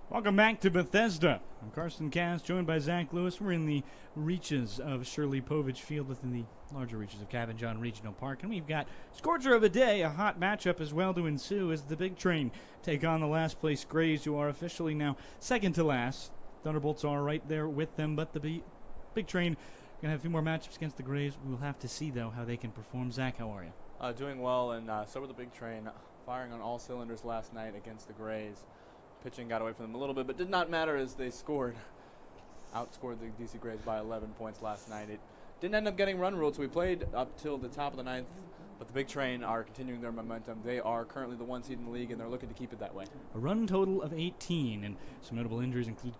Welcome back to Bethesda. I'm Carson Cass, joined by Zach Lewis. We're in the reaches of Shirley Povich Field within the larger reaches of Cabin John Regional Park. And we've got Scorcher of a Day, a hot matchup as well to ensue as the Big Train take on the last place Grays, who are officially now second to last. Thunderbolts are right there with them, but the Big Train going to have a few more matchups against the Grays. We'll have to see, though, how they can perform. Zach, how are you? Doing well, and so were the Big Train, firing on all cylinders last night against the Grays. Pitching got away from them a little bit, but did not matter as they outscored the DC Grays by 11 points last night. It didn't end up getting run ruled, so we played up till the top of the ninth, but the Big Train are continuing their momentum. They are currently the one seed in the league, and they're looking to keep it that way. A run total of 18, and some notable injuries include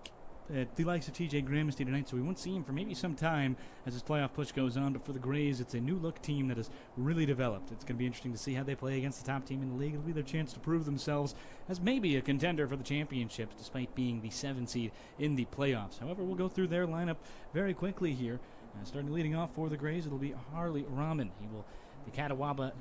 the likes of TJ Gramsty tonight, so we won't see him for maybe some time as his playoff push goes on. But for the Grays, it's a new-look team that has really developed. It's going to be interesting to see how they play against the top team in the league. It'll be their chance to prove themselves as maybe a contender for the championships, despite being the 7 seed in the playoffs. However, we'll go through their lineup very quickly here. Starting leading off for the Grays, it'll be Harley Rahman. The Catawba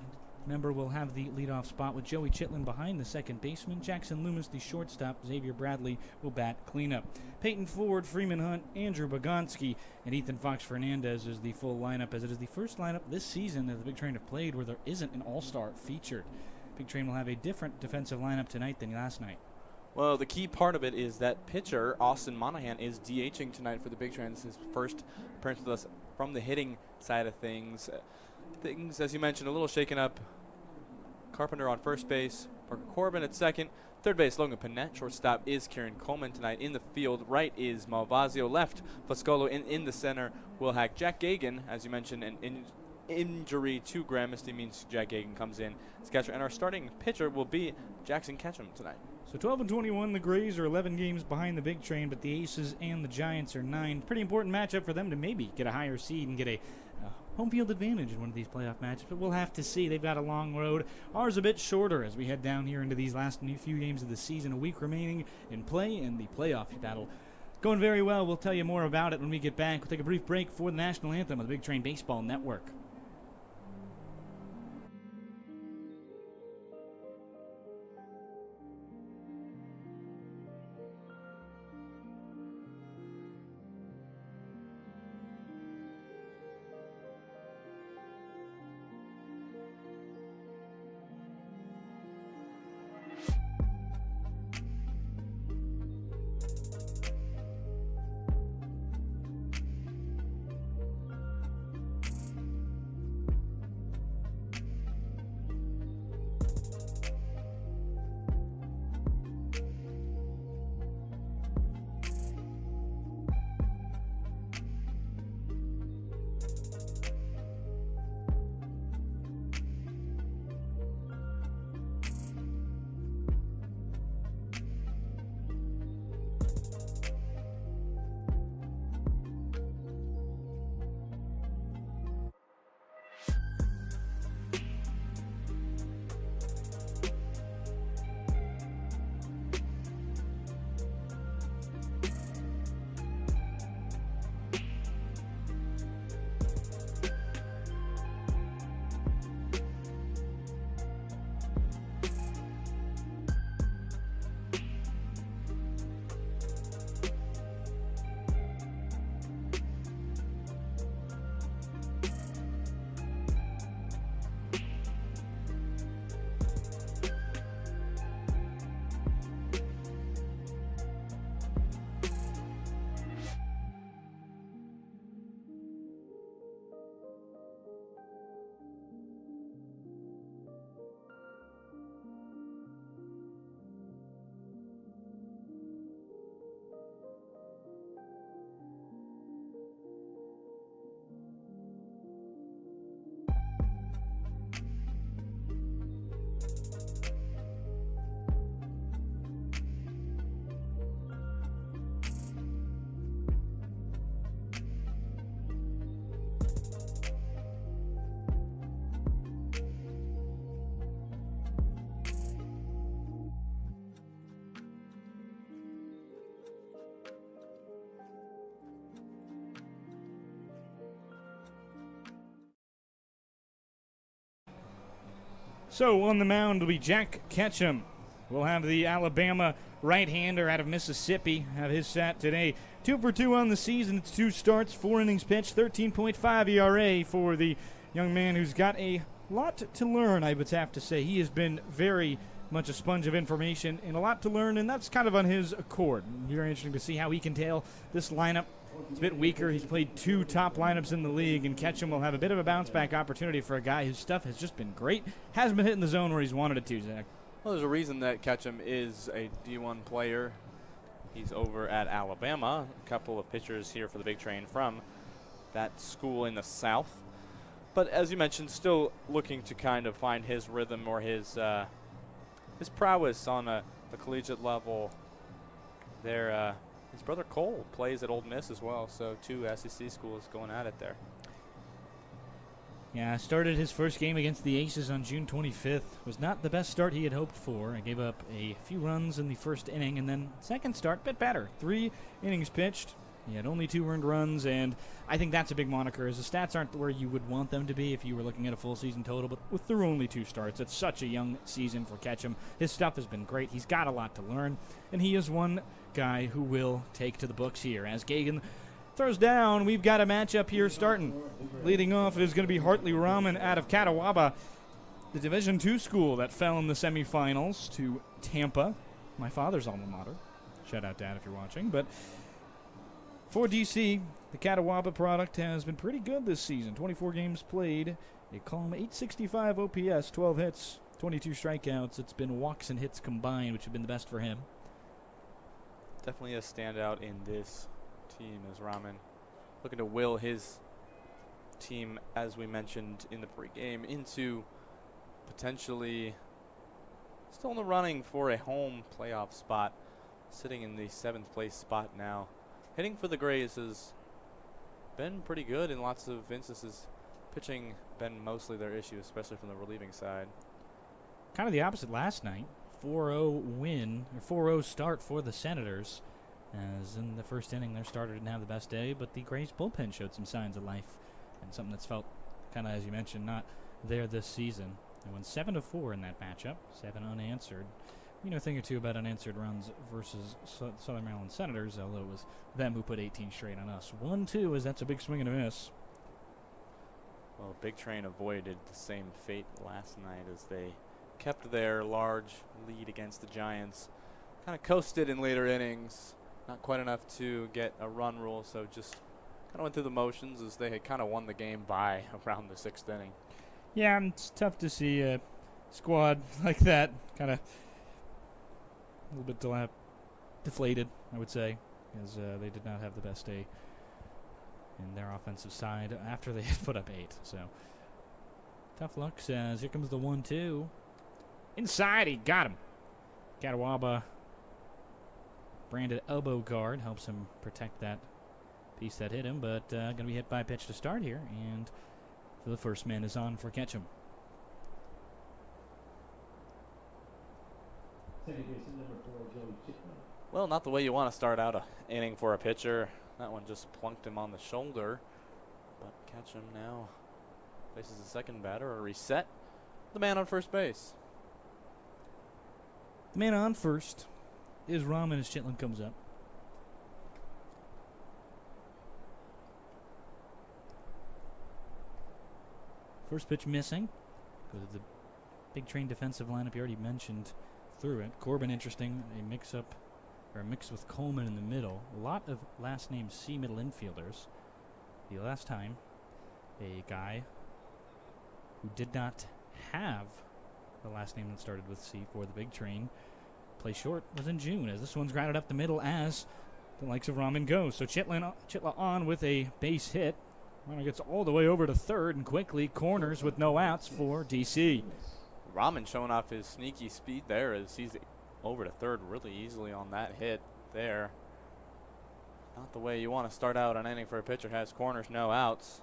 member will have the leadoff spot with Joey Chitlin behind the second baseman. Jackson Loomis, the shortstop. Xavier Bradley will bat cleanup. Peyton Ford, Freeman Hunt, Andrew Bogonski, and Ethan Fox Fernandez is the full lineup, as it is the first lineup this season that the Big Train have played where there isn't an all-star featured. Big Train will have a different defensive lineup tonight than last night. Well, the key part of it is that pitcher Austin Monahan is DHing tonight for the Big Train. This is his first appearance with us from the hitting side of things. Things, as you mentioned, a little shaken up. Carpenter on first base, Parker Corbin at second, third base Logan Panett, shortstop is Kieran Coleman tonight. In the field, right is Malvazio, left Foscolo, in the center we'll have Jack Gagan. As you mentioned, an injury to Gramsty means Jack Gagan comes in as catcher, and our starting pitcher will be Jackson Ketchum tonight. So 12-21, the Grays are 11 games behind the Big Train, but the Aces and the Giants are 9. Pretty important matchup for them to maybe get a higher seed and get a home field advantage in one of these playoff matches, but we'll have to see. They've got a long road. Ours a bit shorter as we head down here into these last few games of the season. A week remaining in play in the playoff battle. Going very well. We'll tell you more about it when we get back. We'll take a brief break for the national anthem of the Big Train Baseball Network. So on the mound will be Jack Ketchum. We'll have the Alabama right-hander out of Mississippi have his stat today. 2 for 2 on the season. It's 2 starts, 4 innings pitched, 13.5 ERA for the young man who's got a lot to learn, I would have to say. He has been very much a sponge of information and a lot to learn, and that's kind of on his accord. Very interesting to see how he can tail this lineup. It's a bit weaker. He's played 2 top lineups in the league, and Ketchum will have a bit of a bounce-back opportunity for a guy whose stuff has just been great. Hasn't been hitting the zone where he's wanted it to, Zach. Well, there's a reason that Ketchum is a D1 player. He's over at Alabama. A couple of pitchers here for the Big Train from that school in the South. But as you mentioned, still looking to kind of find his rhythm or his prowess on the collegiate level. There, his brother Cole plays at Ole Miss as well, so 2 SEC schools going at it there. Yeah, started his first game against the Aces on June 25th. Was not the best start he had hoped for. I gave up a few runs in the first inning, and then second start, bit better. 3 innings pitched. He had only 2 earned runs, and I think that's a big moniker, as the stats aren't where you would want them to be if you were looking at a full season total, but with through only 2 starts, it's such a young season for Ketchum. His stuff has been great. He's got a lot to learn, and he is one guy who will take to the books here. As Gagan throws down, we've got a matchup here starting. Leading off is going to be Hartley Rahman out of Catawba, the Division II school that fell in the semifinals to Tampa, my father's alma mater. Shout out, Dad, if you're watching. But for DC, the Catawba product has been pretty good this season. 24 games played, a calm 865 OPS, 12 hits, 22 strikeouts. It's been walks and hits combined, which have been the best for him. Definitely a standout in this team is Rahman. Looking to will his team, as we mentioned in the pregame, into potentially still in the running for a home playoff spot. Sitting in the 7th place spot now. Hitting for the Grays has been pretty good in lots of instances. Pitching been mostly their issue, especially from the relieving side. Kind of the opposite last night. 4-0 win, or 4-0 start for the Senators. As in the first inning, their starter didn't have the best day, but the Grays bullpen showed some signs of life. And something that's felt kind of, as you mentioned, not there this season. They won 7-4 in that matchup, 7 unanswered. You know a thing or two about unanswered runs versus Southern Maryland Senators, although it was them who put 18 straight on us. 1-2, as that's a big swing and a miss. Well, Big Train avoided the same fate last night as they kept their large lead against the Giants. Kind of coasted in later innings. Not quite enough to get a run rule, so just kind of went through the motions as they had kind of won the game by around the 6th inning. Yeah, it's tough to see a squad like that kind of a little bit deflated, I would say, as they did not have the best day in their offensive side after they had put up 8. So tough luck says, here comes the 1-2. Inside, he got him. Catawba branded elbow guard helps him protect that piece that hit him, but going to be hit by a pitch to start here, and for the first man is on for Ketchum. Well, not the way you want to start out an inning for a pitcher. That one just plunked him on the shoulder, but Ketchum now faces the second batter, a reset. The man on first base. The man on first is Rahman as Chitlin comes up. First pitch missing. Goes to the Big Train defensive lineup you already mentioned through it. Corbin, interesting, a mix with Coleman in the middle. A lot of last name C middle infielders. The last time a guy who did not have the last name that started with C for the Big Train play short was in June, as this one's grounded up the middle as the likes of Rahman go. So Chitla on with a base hit. Rahman gets all the way over to third and quickly corners with no outs for DC. Rahman showing off his sneaky speed there as he's over to third really easily on that hit there. Not the way you want to start out an inning for a pitcher. Has corners, no outs.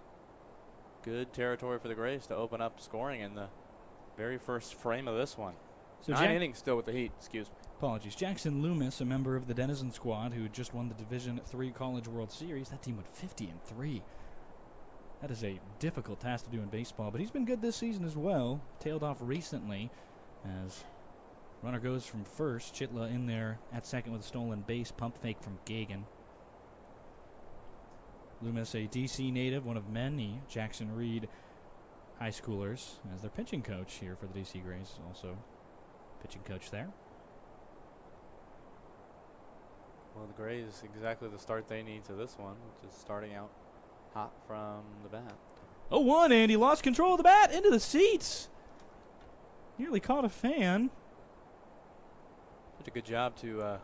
Good territory for the Grays to open up scoring in the very first frame of this one. So 9 innings still with the Heat, excuse me. Apologies. Jackson Loomis, a member of the Denizen squad who just won the Division III College World Series. That team went 50-3. That is a difficult task to do in baseball, but he's been good this season as well. Tailed off recently as Runner goes from first. Chitla in there at second with a stolen base. Pump fake from Gagan. Loomis, a DC native, one of many Jackson Reed high schoolers, as their pitching coach here for the DC Grays. Also pitching coach there. Well, the Grays exactly the start they need to this one, which is starting out hot from the bat. 0-1, and he lost control of the bat into the seats. Nearly caught a fan. Such a good job to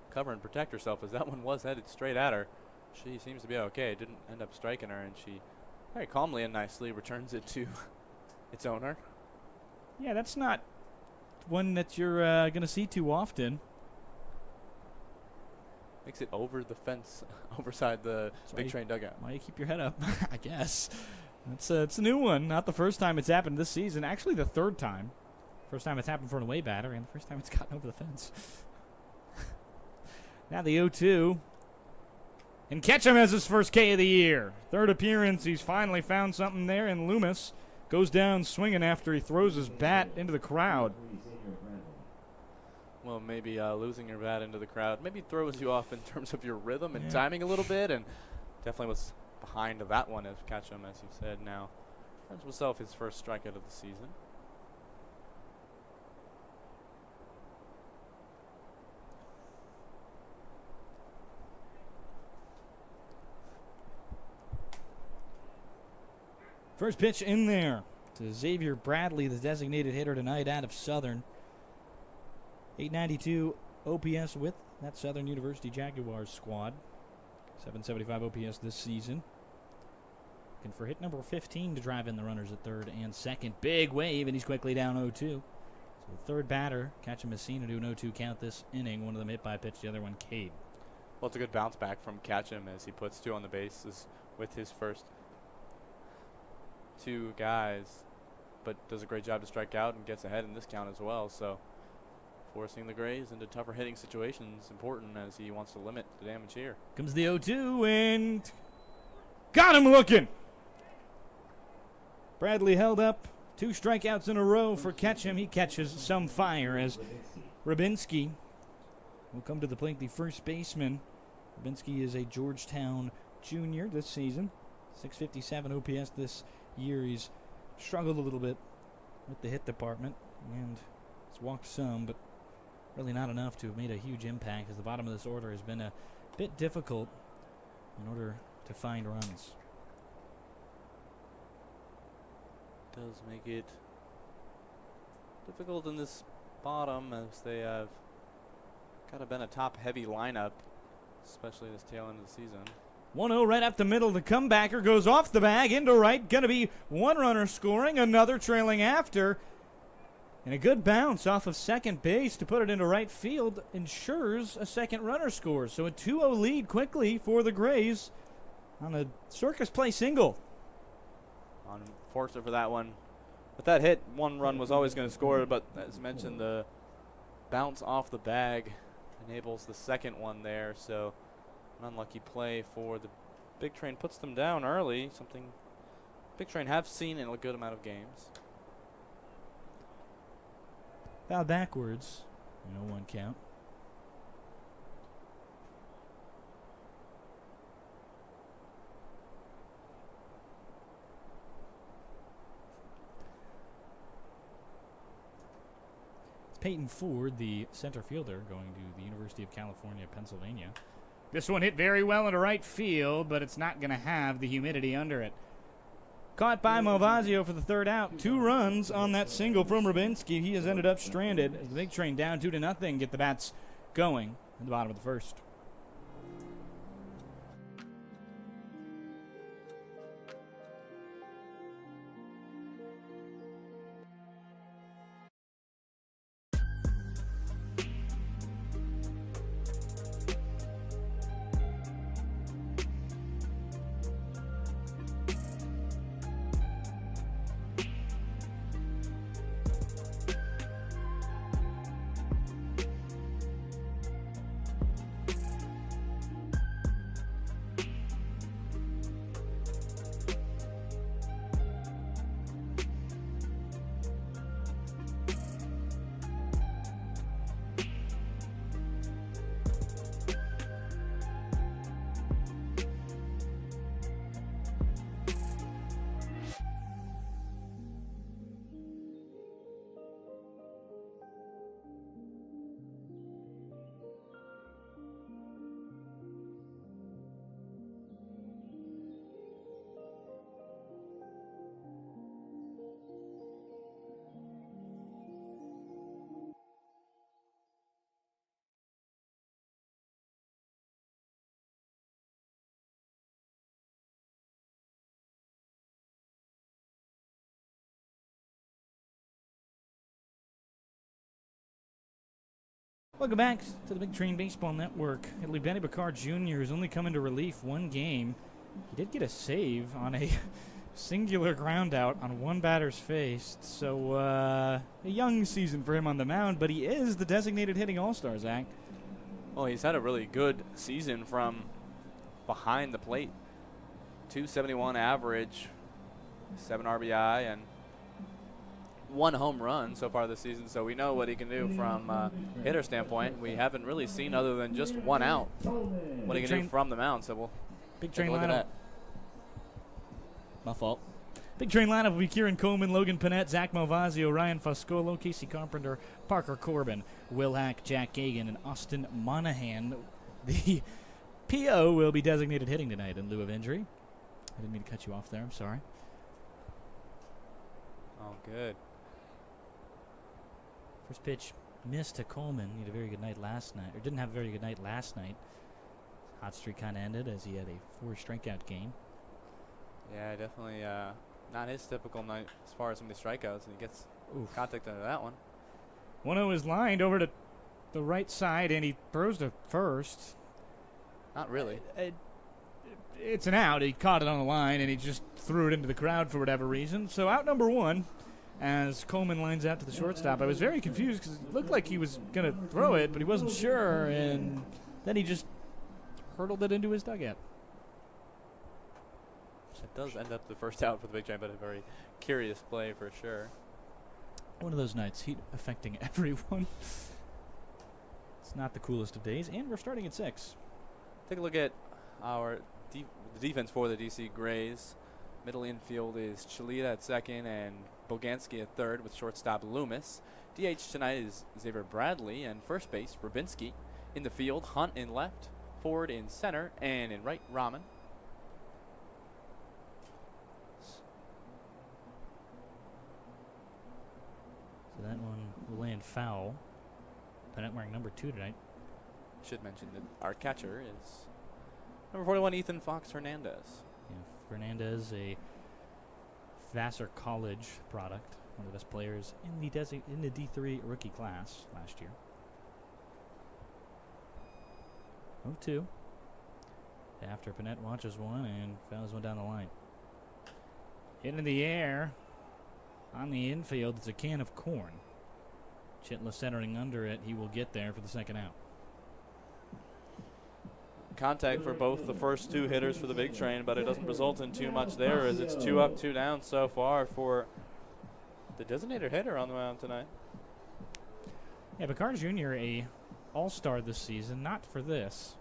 cover and protect herself, as that one was headed straight at her. She seems to be okay. It didn't end up striking her, and she very calmly and nicely returns it to its owner. Yeah, that's not one that you're going to see too often. Makes it over the fence, overside the Big Train dugout. Why you keep your head up, I guess. It's a new one. Not the first time it's happened this season. Actually, the third time. First time it's happened for an away batter, and the first time it's gotten over the fence. Now the 0-2. And Ketchum has his first K of the year. Third appearance. He's finally found something there, and Loomis goes down swinging after he throws his bat into the crowd. Well, maybe losing your bat into the crowd maybe throws you off in terms of your rhythm and timing a little bit, and definitely was behind that one of Ketchum, as you said. Now earns himself his first strikeout of the season. First pitch in there to Xavier Bradley, the designated hitter tonight out of Southern. 892 OPS with that Southern University Jaguars squad. 775 OPS this season. Looking for hit number 15 to drive in the runners at third and second. Big wave, and he's quickly down 0-2. So the third batter, Ketchum Messina, do an 0-2 count this inning. One of them hit by a pitch, the other one Cade. Well, it's a good bounce back from Ketchum as he puts two on the bases with his first two guys, but does a great job to strike out and gets ahead in this count as well. So forcing the Grays into tougher hitting situations important as he wants to limit the damage here. Comes the 0-2 and got him looking. Bradley held up. 2 strikeouts in a row for Ketchum. He catches some fire as Rabinski will come to the plate, the first baseman. Rabinski is a Georgetown junior this season. 657 OPS this year. He's struggled a little bit with the hit department and has walked some, but really not enough to have made a huge impact, as the bottom of this order has been a bit difficult in order to find runs. Does make it difficult in this bottom, as they have kind of been a top-heavy lineup, especially this tail end of the season. 1-0 right up the middle. The comebacker goes off the bag into right. Going to be one runner scoring, another trailing after. And a good bounce off of second base to put it into right field ensures a second runner scores. So a 2-0 lead quickly for the Grays on a circus play single. Unfortunate for that one. With that hit, one run was always going to score, but as mentioned, the bounce off the bag enables the second one there. So an unlucky play for the Big Train, puts them down early, something Big Train have seen in a good amount of games. Foul backwards. 1 count. It's Peyton Ford, the center fielder, going to the University of California, Pennsylvania. This one hit very well into right field, but it's not going to have the humidity under it. Caught by Malvazio for the third out. 2 runs on that single from Rabinski. He has ended up stranded. The Big Train down 2-0. Get the bats going at the bottom of the first. Welcome back to the Big Train Baseball Network. Italy Benny Bacard Jr. has only come into relief one game. He did get a save on a singular ground out on one batter's face. So a young season for him on the mound, but he is the designated hitting all-star, Zach. Well, he's had a really good season from behind the plate. 271 average, 7 RBI, and 1 home run so far this season. So we know what he can do from a hitter standpoint. We haven't really seen, other than just 1 out, what he can do from the mound. So we'll Big take Train a look at lineup. that. My fault. Big Train lineup will be Kieran Coleman, Logan Panette, Zach Malvazio, Ryan Foscolo, Casey Carpenter, Parker Corbin, Will Hack, Jack Gagan, and Austin Monahan. The PO will be designated hitting tonight in lieu of injury. I didn't mean to cut you off there. I'm sorry. Oh, good. First pitch missed to Coleman. He had a very good night last night, or didn't have a very good night last night. Hot streak kind of ended as he had a 4 strikeout game. Yeah, definitely not his typical night as far as some of the strikeouts, and he gets contact into that one. 1-0 is lined over to the right side, and he throws to first. Not really. It's an out. He caught it on the line, and he just threw it into the crowd for whatever reason. So out number 1 as Coleman lines out to the shortstop. I was very confused because it looked like he was going to throw it, but he wasn't sure, and then he just hurtled it into his dugout. It does end up the first out for the Big Train, but a very curious play for sure. One of those nights, heat affecting everyone. It's not the coolest of days, and we're starting at 6. Take a look at our the defense for the DC Grays. Middle infield is Chalita at second and Boganski at third with shortstop Loomis. DH tonight is Xavier Bradley, and first base Rubinski. In the field, Hunt in left, Ford in center, and in right, Rahman. So that one will land foul. Panette wearing number 2 tonight. Should mention that our catcher is number 41, Ethan Fox Hernandez. Yeah, Fernandez, a Vassar College product, one of the best players in the D3 rookie class last year. 0-2. After Panette watches one and fouls one down the line. Hit in the air. On the infield, it's a can of corn. Chitla centering under it. He will get there for the second out. Contact for both the first 2 hitters for the Big Train, but it doesn't result in too much there, as it's 2 up, 2 down so far for the designated hitter on the mound tonight. Yeah, Bacard Jr., a all-star this season, not for this,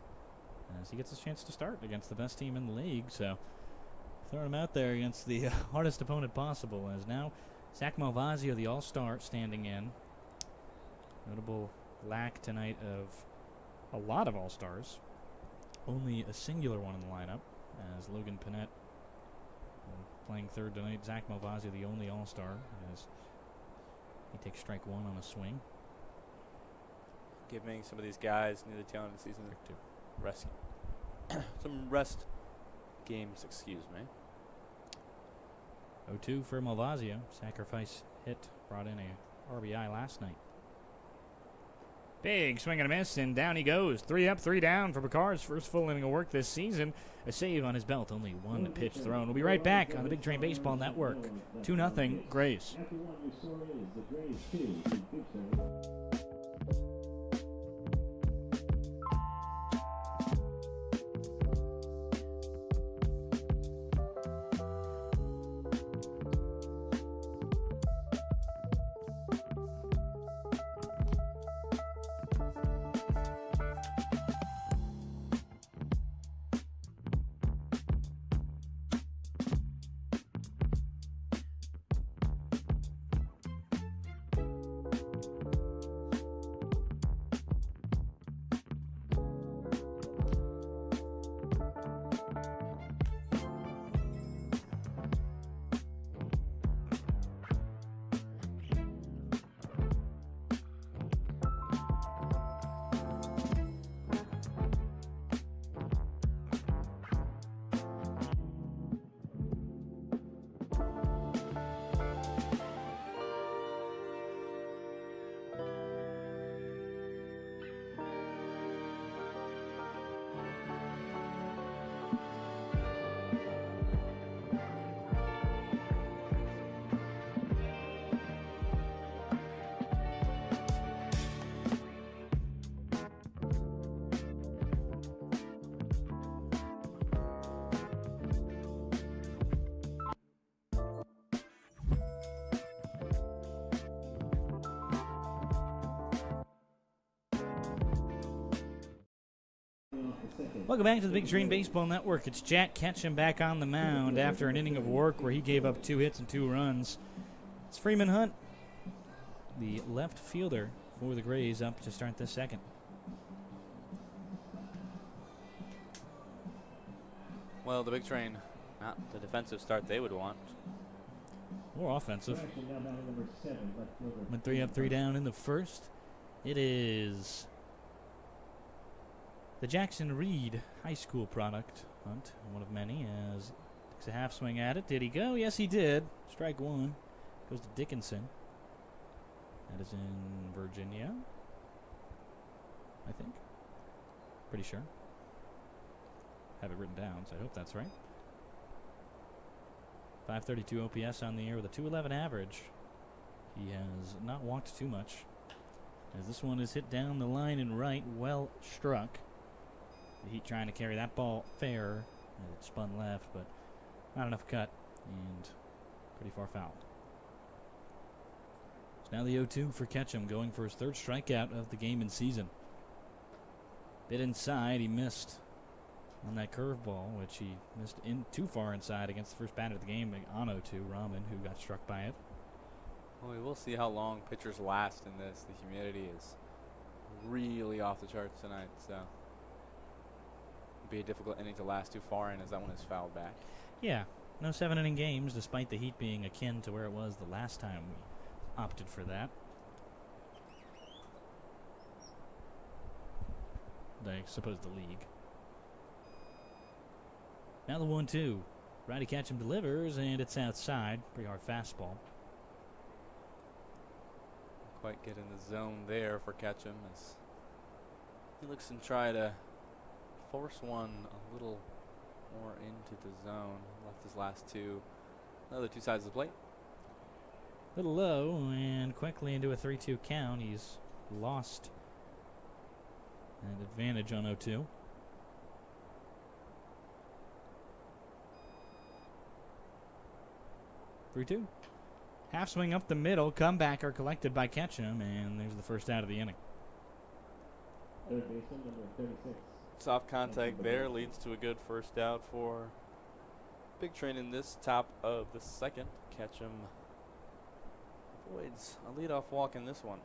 as he gets a chance to start against the best team in the league. So throwing him out there against the hardest opponent possible, as now Zach Malvazio, the all-star, standing in. Notable lack tonight of a lot of all-stars. Only a singular one in the lineup, as Logan Panette playing third tonight. Zach Malvazio, the only all-star, as he takes strike 1 on a swing. Giving some of these guys near the tail end of the season rest, some rest games, excuse me. 0-2 for Malvazio. Sacrifice hit brought in a RBI last night. Big swing and a miss, and down he goes. 3 up, 3 down for Bacard's first full inning of work this season. A save on his belt, only 1 pitch thrown. We'll be right back on the Big Train Baseball Network. 2-0 Grays. Welcome back to the Big Screen Baseball Network. It's Jack Ketchum back on the mound after an inning of work where he gave up 2 hits and 2 runs. It's Freeman Hunt, the left fielder for the Grays, up to start this second. Well, the Big Train, not the defensive start they would want. More offensive. Went 3 up, 3 down in the first. It is the Jackson Reed High School product. Hunt, one of many, as takes a half swing at it. Did he go? Yes, he did. Strike 1. Goes to Dickinson. That is in Virginia, I think. Pretty sure. Have it written down, so I hope that's right. 532 OPS on the year with a 211 average. He has not walked too much, as this one is hit down the line and right, well struck. The Heat trying to carry that ball fair, and it spun left, but not enough cut, and pretty far foul. It's now the 0-2 for Ketchum, going for his 3rd strikeout of the game and season. Bit inside, he missed on that curveball, which he missed in too far inside against the first batter of the game on 0-2, Rahman, who got struck by it. Well, we will see how long pitchers last in this. The humidity is really off the charts tonight, so it'll be a difficult inning to last too far in, as that one is fouled back. Yeah, no 7-inning games, despite the Heat being akin to where it was the last time we opted for that. I suppose the league. Now the 1-2. Righty Ketchum delivers, and it's outside. Pretty hard fastball. Quite get in the zone there for Ketchum as he looks and try to force one a little more into the zone. Left his last 2. Another 2 sides of the plate. Little low, and quickly into a 3-2 count. He's lost an advantage on 0-2. Half swing up the middle. Comebacker collected by Ketchum, and there's the first out of the inning. Third baseman, number 36. Soft contact there leads to a good first out for Big Train in this top of the second. Ketchum avoids a leadoff walk in this one.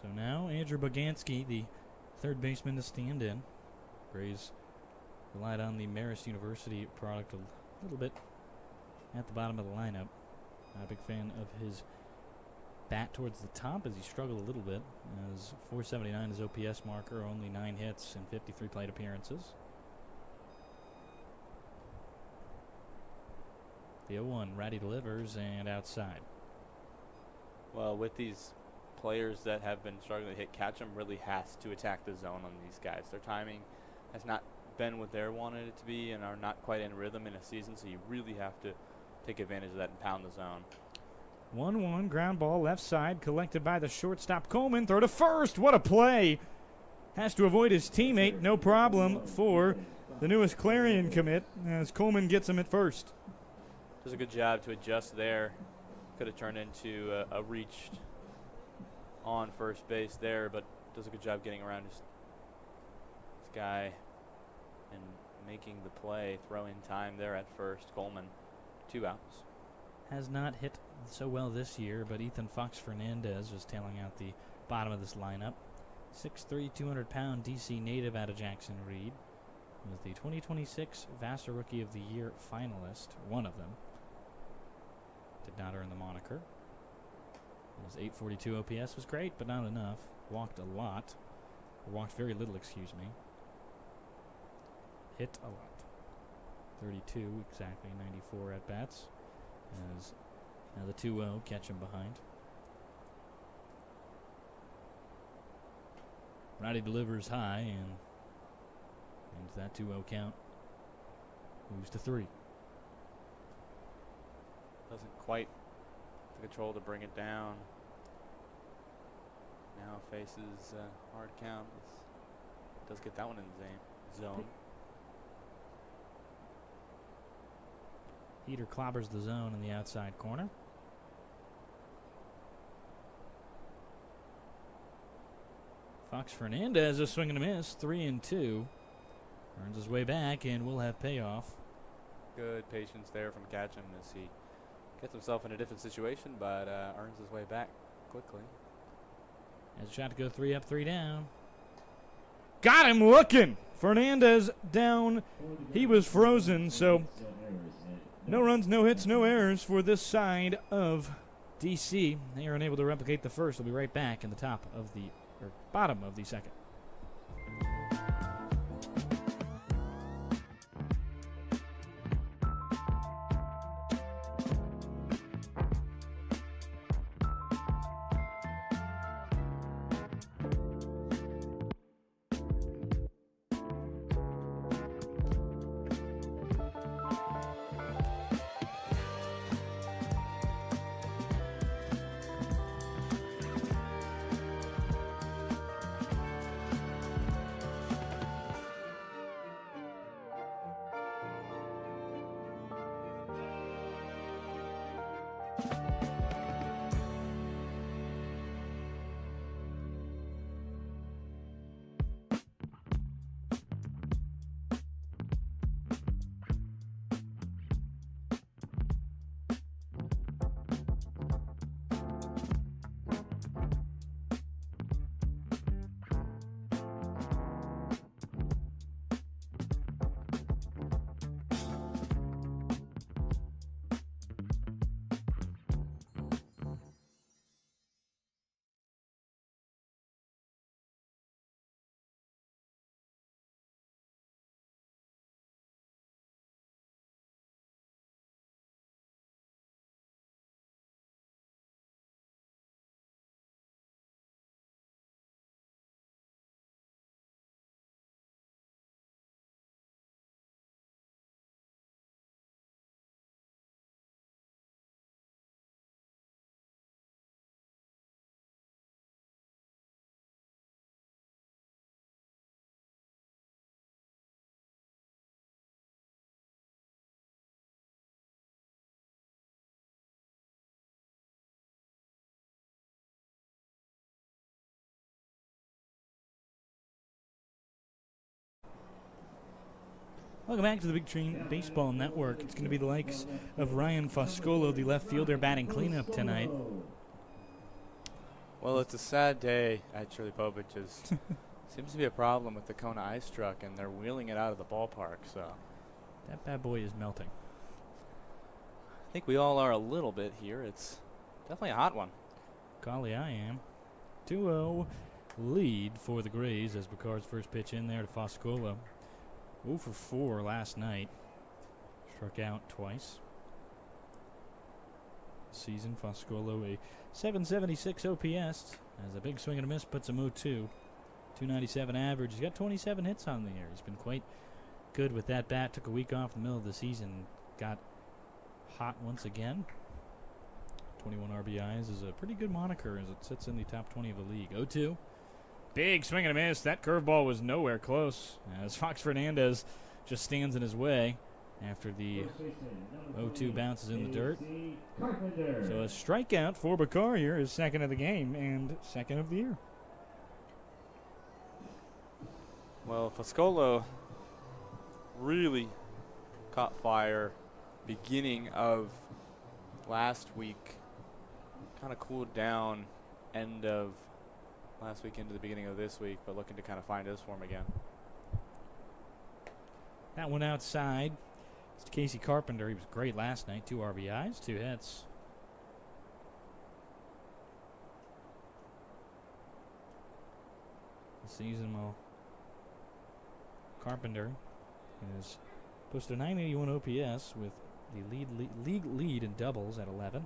So now Andrew Boganski, the 3rd baseman, to stand in. Grays relied on the Marist University product a little bit at the bottom of the lineup. Not a big fan of his bat towards the top, as he struggled a little bit, as 479 is OPS marker, only 9 hits and 53 plate appearances. The 0-1, Ratty delivers, and outside. Well, with these players that have been struggling to hit, Ketchum really has to attack the zone on these guys. Their timing has not been what they wanted it to be and are not quite in rhythm in a season, so you really have to take advantage of that and pound the zone. 1-1, ground ball left side, collected by the shortstop Coleman. Throw to first. What a play. Has to avoid his teammate. No problem for the newest Clarion commit, as Coleman gets him at first. Does a good job to adjust there. Could have turned into a reach on first base there, but does a good job getting around this guy and making the play. Throw in time there at first. Coleman, 2 outs. Has not hit so well this year, but Ethan Fox Fernandez was tailing out the bottom of this lineup. 6'3", 200-pound DC native out of Jackson Reed. Was the 2026 Vassar Rookie of the Year finalist, one of them. Did not earn the moniker. His 842 OPS was great, but not enough. Walked a lot. Or walked very little, excuse me. Hit a lot. 32, exactly, 94 at-bats. As now the 2-0, Ketchum behind. Roddy delivers high, and that 2-0 count moves to 3. Doesn't quite the control to bring it down. Now faces a hard count. Does get that one in the zone. Heater clobbers the zone in the outside corner. Fox Fernandez a swing and a miss, 3-2. Earns his way back, and will have payoff. Good patience there from Ketchum as he gets himself in a different situation, but earns his way back quickly. Has a shot to go 3 up, 3 down. Got him looking! Fernandez down. He was frozen, so no runs, no hits, no errors for this side of DC. They are unable to replicate the first. They'll be right back in the bottom of the second. Welcome back to the Big Tree Baseball Network. It's going to be the likes of Ryan Foscolo, the left fielder, batting cleanup tonight. Well, it's a sad day at Shirley Povich's. Seems to be a problem with the Kona ice truck, and they're wheeling it out of the ballpark. So That bad boy is melting. I think we all are a little bit here. It's definitely a hot one. Golly, I am. 2-0 lead for the Grays as Bacard's first pitch in there to Foscolo. 0 for 4 last night. Struck out twice. Season, Foscolo a 776 OPS. As a big swing and a miss puts him 0-2. 297 average. He's got 27 hits on the year. He's been quite good with that bat. Took a week off in the middle of the season. Got hot once again. 21 RBIs is a pretty good moniker as it sits in the top 20 of the league. 0-2. Big swing and a miss. That curveball was nowhere close as Fox Fernandez just stands in his way after the 0-2 bounces in the dirt. So a strikeout for Bacard here, his second of the game and second of the year. Well, Foscolo really caught fire beginning of last week. Kind of cooled down end of last week into the beginning of this week, but looking to kind of find his form again. That one outside. It's Casey Carpenter. He was great last night. 2 RBIs, 2 hits. The season will Carpenter has posted a 981 OPS with the league lead in doubles at 11.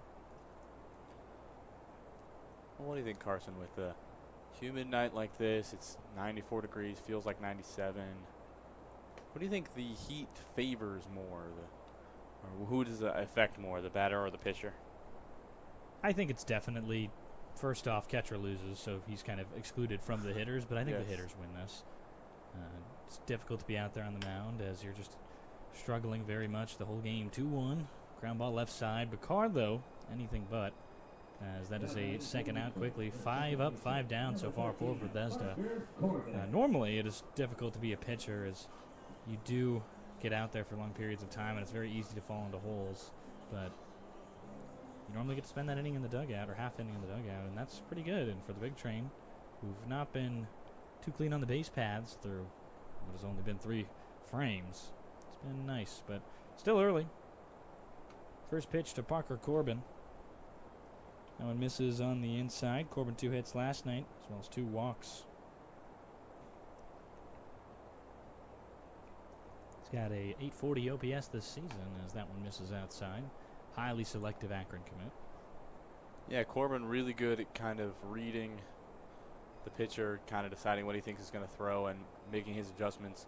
Well, what do you think, Carson, with a humid night like this? It's 94 degrees, feels like 97. What do you think the heat favors more? Or who does it affect more, the batter or the pitcher? I think it's definitely, first off, catcher loses, so he's kind of excluded from the hitters, but I think the hitters win this. It's difficult to be out there on the mound as you're just struggling very much the whole game. 2-1, ground ball left side. Bacard, though, anything but. as that is a second out quickly. 5 up, 5 down so far for Bethesda. Normally, it is difficult to be a pitcher as you do get out there for long periods of time, and it's very easy to fall into holes. But you normally get to spend that inning in the dugout, or half inning in the dugout, and that's pretty good. And for the Big Train, who've not been too clean on the base paths through what has only been 3 frames, it's been nice, but still early. First pitch to Parker Corbin. That one misses on the inside. Corbin 2 hits last night, as well as 2 walks. He's got a 840 OPS this season, as that one misses outside. Highly selective Akron commit. Yeah, Corbin really good at kind of reading the pitcher, kind of deciding what he thinks he's going to throw and making his adjustments.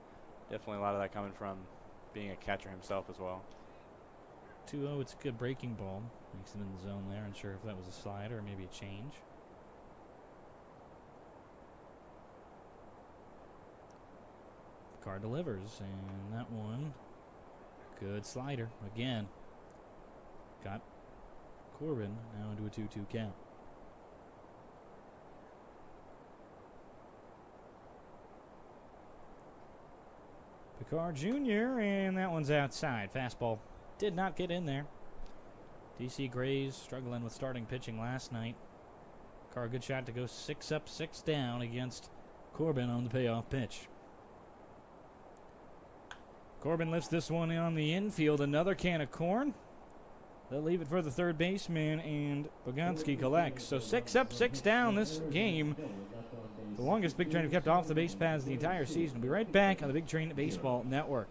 Definitely a lot of that coming from being a catcher himself as well. 2-0, it's a good breaking ball. Makes it in the zone there. Unsure if that was a slider or maybe a change. Picard delivers, and that one, good slider again. Got Corbin now into a 2-2 count. Picard Jr., and that one's outside. Fastball did not get in there. DC Grays struggling with starting pitching last night. Carr, good shot to go 6 up, 6 down against Corbin on the payoff pitch. Corbin lifts this one on the infield. Another can of corn. They'll leave it for the third baseman, and Boganski collects. So 6 up, 6 down this game. The longest Big Train have kept off the base paths the entire season. We'll be right back on the Big Train Baseball Network.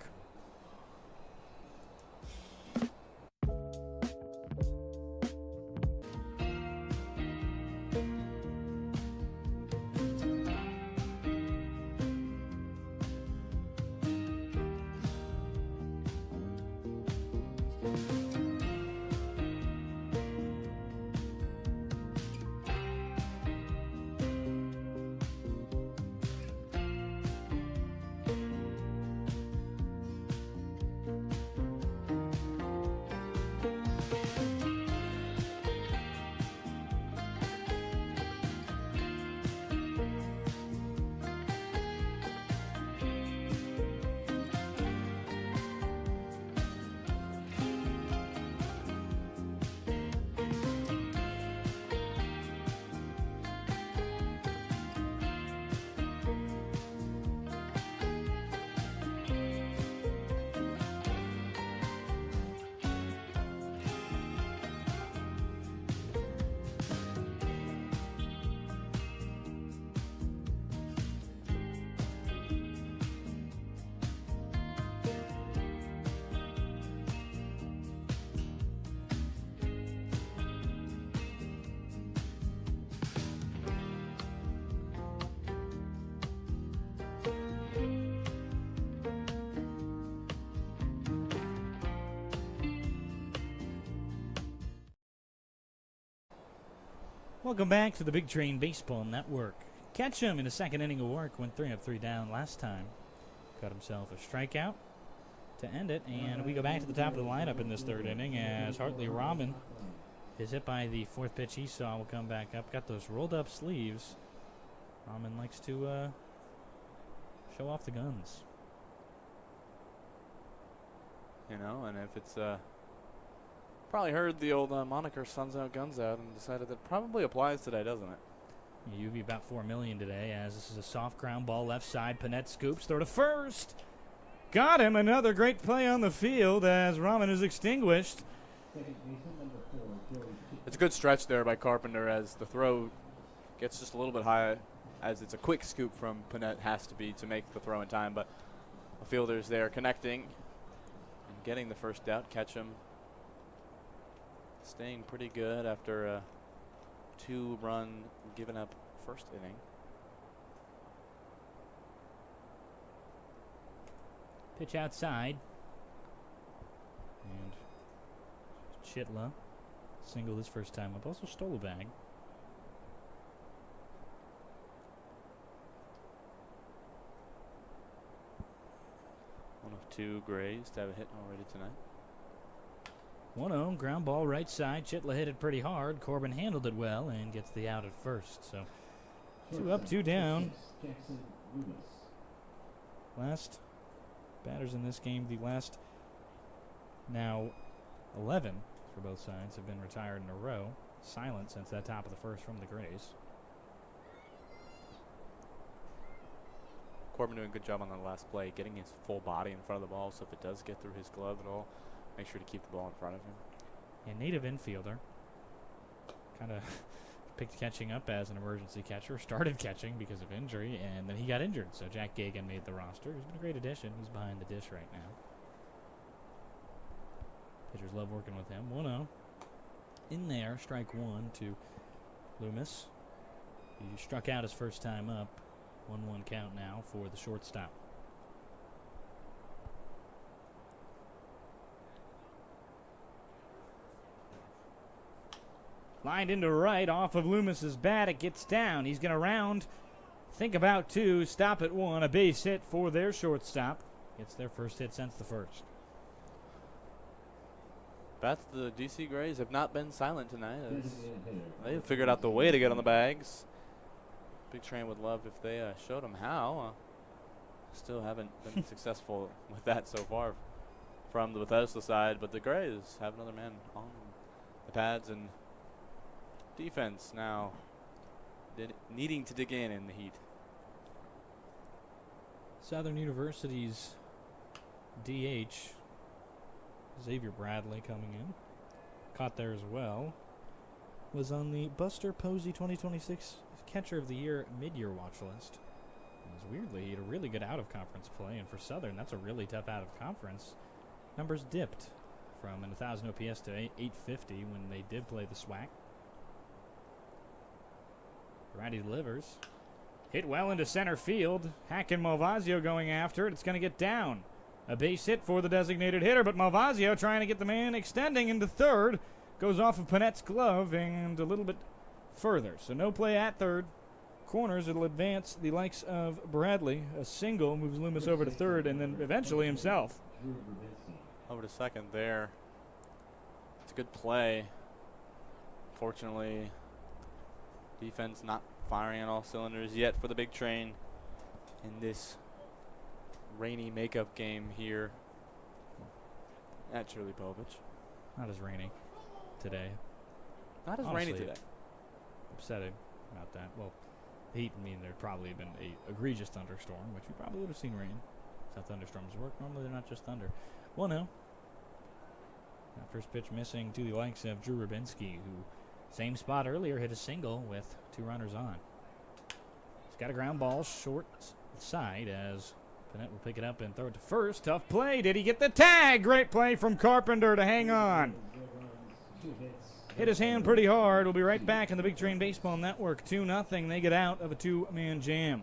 Welcome back to the Big Train Baseball Network. Ketchum in the second inning of work went 3 up, 3 down last time. Got himself a strikeout to end it, and we go back to the top of the lineup in this third inning as Hartley Rahman is hit by the 4th pitch he saw. Will come back up. Got those rolled up sleeves. Rahman likes to show off the guns. You know, and if it's probably heard the old moniker "Suns Out, Guns Out" and decided that probably applies today, doesn't it? UV about $4 million today, as this is a soft ground ball left side. Panette scoops, throw to first. Got him. Another great play on the field as Rahman is extinguished. It's a good stretch there by Carpenter as the throw gets just a little bit high, as it's a quick scoop from Panette has to be to make the throw in time, but the fielders there connecting and getting the first out. Ketchum staying pretty good after a 2-run given up first inning. Pitch outside. And Chitla singled his first time up. Also stole a bag. One of 2 Grays to have a hit already tonight. 1-0, ground ball right side. Chitla hit it pretty hard. Corbin handled it well and gets the out at first. So 2 up, 2 down. Jackson Loomis. Last batters in this game, the last now 11 for both sides have been retired in a row. Silent since that top of the first from the Grays. Corbin doing a good job on the last play, getting his full body in front of the ball, so if it does get through his glove at all, make sure to keep the ball in front of him. A native infielder. Kind of picked catching up as an emergency catcher. Started catching because of injury, and then he got injured. So Jack Gagan made the roster. He's been a great addition. He's behind the dish right now. Pitchers love working with him. 1-0. In there, strike 1 to Loomis. He struck out his first time up. 1-1 count now for the shortstop. Lined into right off of Loomis's bat. It gets down. He's going to round. Think about 2. Stop at 1. A base hit for their shortstop. Gets their first hit since the first. Bats the DC Grays have not been silent tonight. They've figured out the way to get on the bags. Big Train would love if they showed them how. Still haven't been successful with that so far from the Bethesda side, but the Grays have another man on the pads, and defense now needing to dig in the heat. Southern University's DH, Xavier Bradley, coming in. Caught there as well. Was on the Buster Posey 2026 Catcher of the Year mid-year watch list. Weirdly, he had a really good out-of-conference play, and for Southern, that's a really tough out-of-conference. Numbers dipped from an 1,000 OPS to 850 when they did play the SWAC. Righty delivers. Hit well into center field. Hack and Malvazio going after it. It's going to get down. A base hit for the designated hitter, but Malvazio trying to get the man extending into third. Goes off of Panette's glove and a little bit further. So no play at third. Corners, it'll advance the likes of Bradley. A single moves Loomis over to third, and then eventually himself. Over to second there. It's a good play. Fortunately, defense not firing on all cylinders yet for the Big Train in this rainy makeup game here at Shirley Povich. Not as rainy today. Not as Honestly, rainy today. Upsetting about that. Well, the Heat, there'd probably have been a egregious thunderstorm, which you probably would have seen rain. That's how thunderstorms work. Normally they're not just thunder. 1-0. That first pitch missing to the likes of Drew Rubinski, who, same spot earlier, hit a single with 2 runners on. He's got a ground ball short side as Panette will pick it up and throw it to first. Tough play. Did he get the tag? Great play from Carpenter to hang on. Hit his hand pretty hard. We'll be right back in the Big Train Baseball Network. 2-0. They get out of a 2-man jam.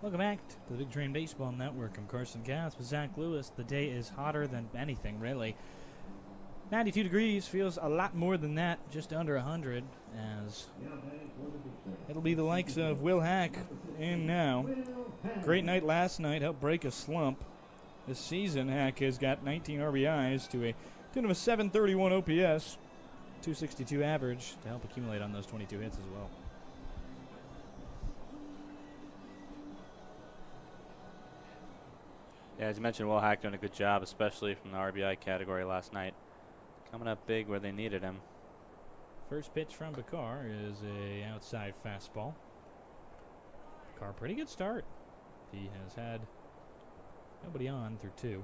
Welcome back to the Big Train Baseball Network. I'm Carson Katz with Zach Lewis. The day is hotter than anything, really. 92 degrees, feels a lot more than that, just under 100, as it'll be the likes of Will Hack in now. Great night last night, helped break a slump. This season, Hack has got 19 RBIs to a tune of a 731 OPS, 262 average to help accumulate on those 22 hits as well. Yeah, as you mentioned, Will Hack doing a good job, especially from the RBI category last night. Coming up big where they needed him. First pitch from Bakar is a outside fastball. Bakar, pretty good start. He has had nobody on through 2.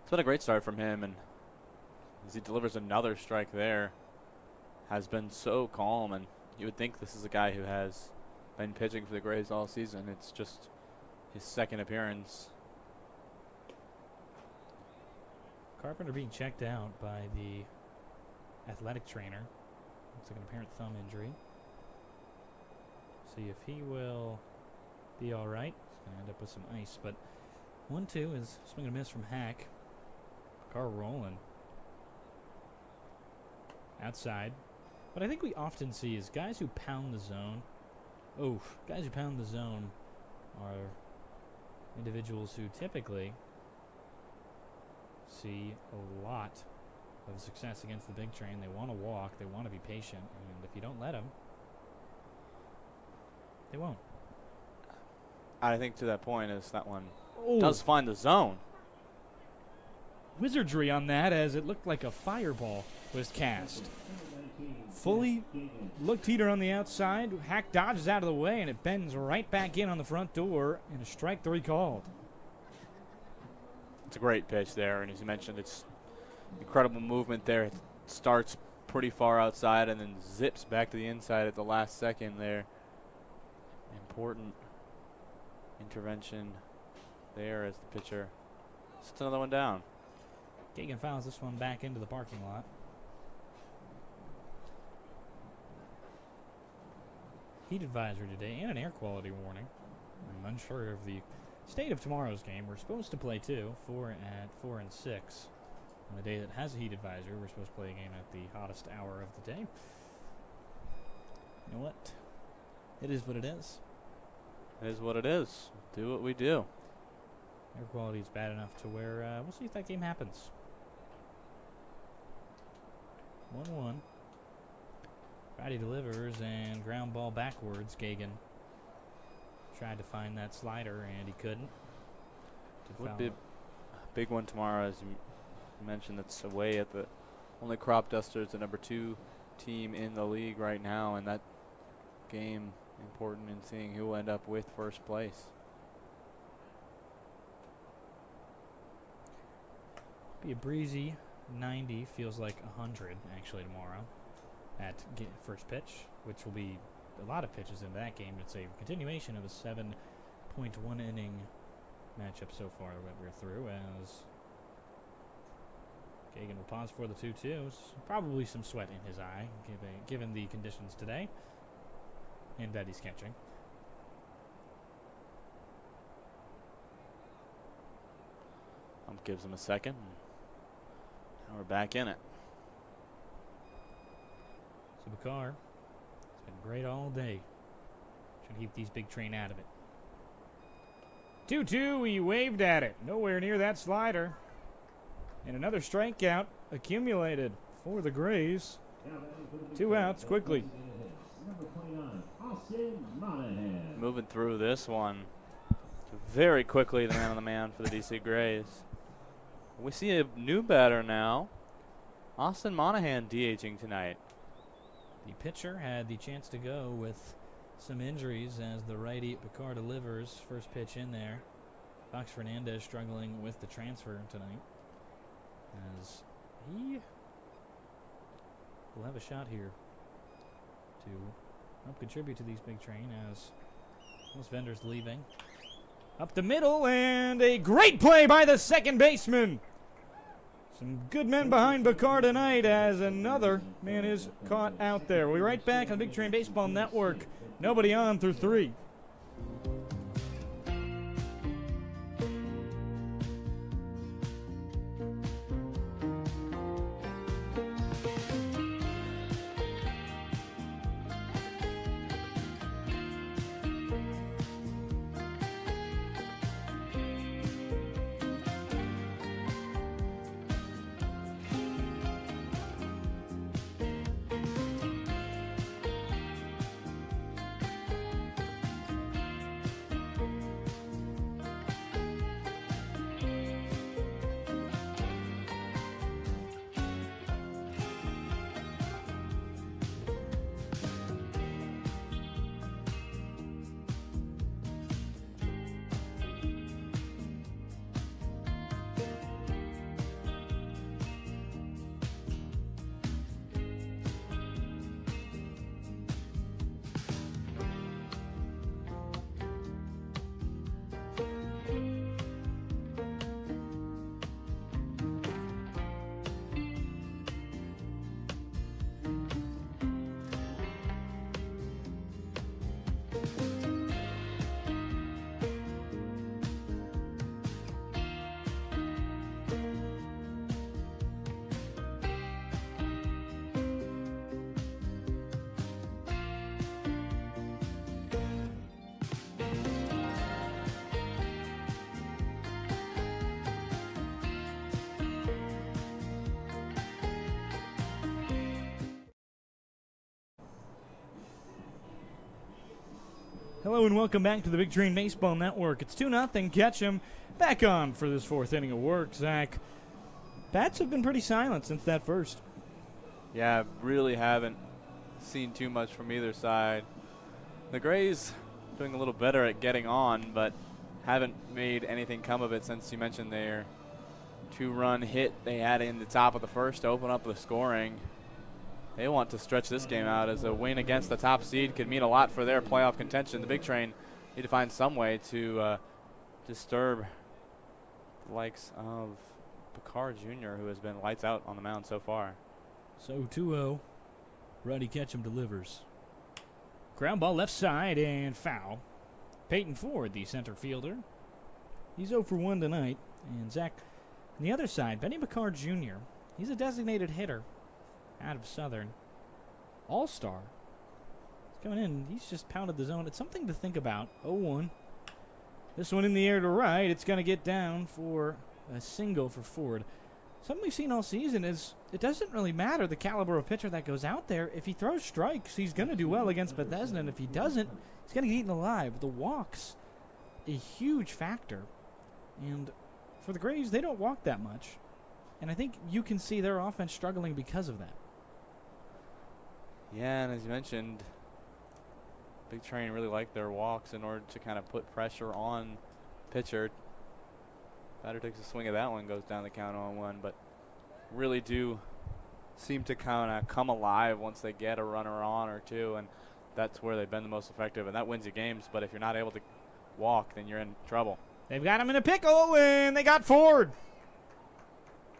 It's been a great start from him, and as he delivers another strike there, has been so calm, and you would think this is a guy who has been pitching for the Grays all season. It's just his second appearance. Carpenter being checked out by the athletic trainer. Looks like an apparent thumb injury. See if he will be all right. He's going to end up with some ice, but 1-2 is swing and a miss from Hack. Car rolling outside. What I think we often see is guys who pound the zone. Guys who pound the zone are individuals who typically see a lot of success against the big train. They want to walk, they want to be patient, and if you don't let them, they won't. I think to that point is that one Oh, does find the zone. wizardry on that as it looked like a fireball was cast. Fully looked heater on the outside. Hack dodges out of the way, and it bends right back in on the front door, and a strike 3 called. It's a great pitch there, and as you mentioned, it's incredible movement there. It starts pretty far outside and then zips back to the inside at the last second there. Important intervention there as the pitcher sets another one down. Gagan fouls this one back into the parking lot. Heat advisory today and an air quality warning. I'm unsure of the state of tomorrow's game. We're supposed to play 4 at 4 and 6. On a day that has a heat advisory, we're supposed to play a game at the hottest hour of the day. You know what? It is what it is. It is what it is. Do what we do. Air quality is bad enough to where we'll see if that game happens. 1-1. Friday delivers and ground ball backwards. Gagan tried to find that slider and he couldn't. Would be a big one tomorrow, as you mentioned. That's away at the only Crop Dusters, the number 2 team in the league right now, and that game important in seeing who will end up with first place. Be a breezy 90, feels like 100 actually tomorrow at first pitch, which will be a lot of pitches in that game. It's a continuation of a 7.1 inning matchup so far that we're through, as Gagan will pause for the 2-2s. Probably some sweat in his eye, given the conditions today, and that he's catching. Gives him a second. Now we're back in it. So Bakar, it's been great all day. Trying to keep these big train out of it. 2-2, he waved at it. Nowhere near that slider. And another strikeout accumulated for the Grays. 2 outs quickly. Moving through this one very quickly, the man on the mound for the DC Grays. We see a new batter now. Austin Monahan DHing tonight. The pitcher had the chance to go with some injuries as the righty Bakar delivers. First pitch in there. Fox Fernandez struggling with the transfer tonight, as he will have a shot here to help contribute to these big train, as most vendors leaving. Up the middle, and a great play by the second baseman. Some good men behind Bakar tonight, as another man is caught out there. We'll be right back on Big Train Baseball Network. Nobody on through 3. Hello and welcome back to the Big Train Baseball Network. It's 2-0 Ketchum back on for this fourth inning of work. Zach, bats have been pretty silent since that first. Yeah, really haven't seen too much from either side. The Grays doing a little better at getting on, but haven't made anything come of it since you mentioned their 2-run hit they had in the top of the first to open up the scoring. They want to stretch this game out, as a win against the top seed could mean a lot for their playoff contention. The Big Train need to find some way to disturb the likes of Picard Jr., who has been lights out on the mound so far. So 2-0. Roddy Ketchum delivers. Ground ball left side and foul. Peyton Ford, the center fielder. He's 0 for 1 tonight. And Zach, on the other side, Benny Picard Jr., he's a designated hitter out of Southern. All-star. He's coming in. He's just pounded the zone. It's something to think about. 0-1. This one in the air to right. It's going to get down for a single for Ford. Something we've seen all season is it doesn't really matter the caliber of pitcher that goes out there. If he throws strikes, he's going to do well against Bethesda, and if he doesn't, he's going to get eaten alive. The walks, a huge factor. And for the Grays, they don't walk that much. And I think you can see their offense struggling because of that. Yeah, and as you mentioned, Big Train really like their walks in order to kind of put pressure on pitcher. Batter takes a swing at that one, goes down the count on 1, but really do seem to kind of come alive once they get a runner on or two, and that's where they've been the most effective, and that wins you games. But if you're not able to walk, then you're in trouble. They've got him in a pickle, and they got Ford.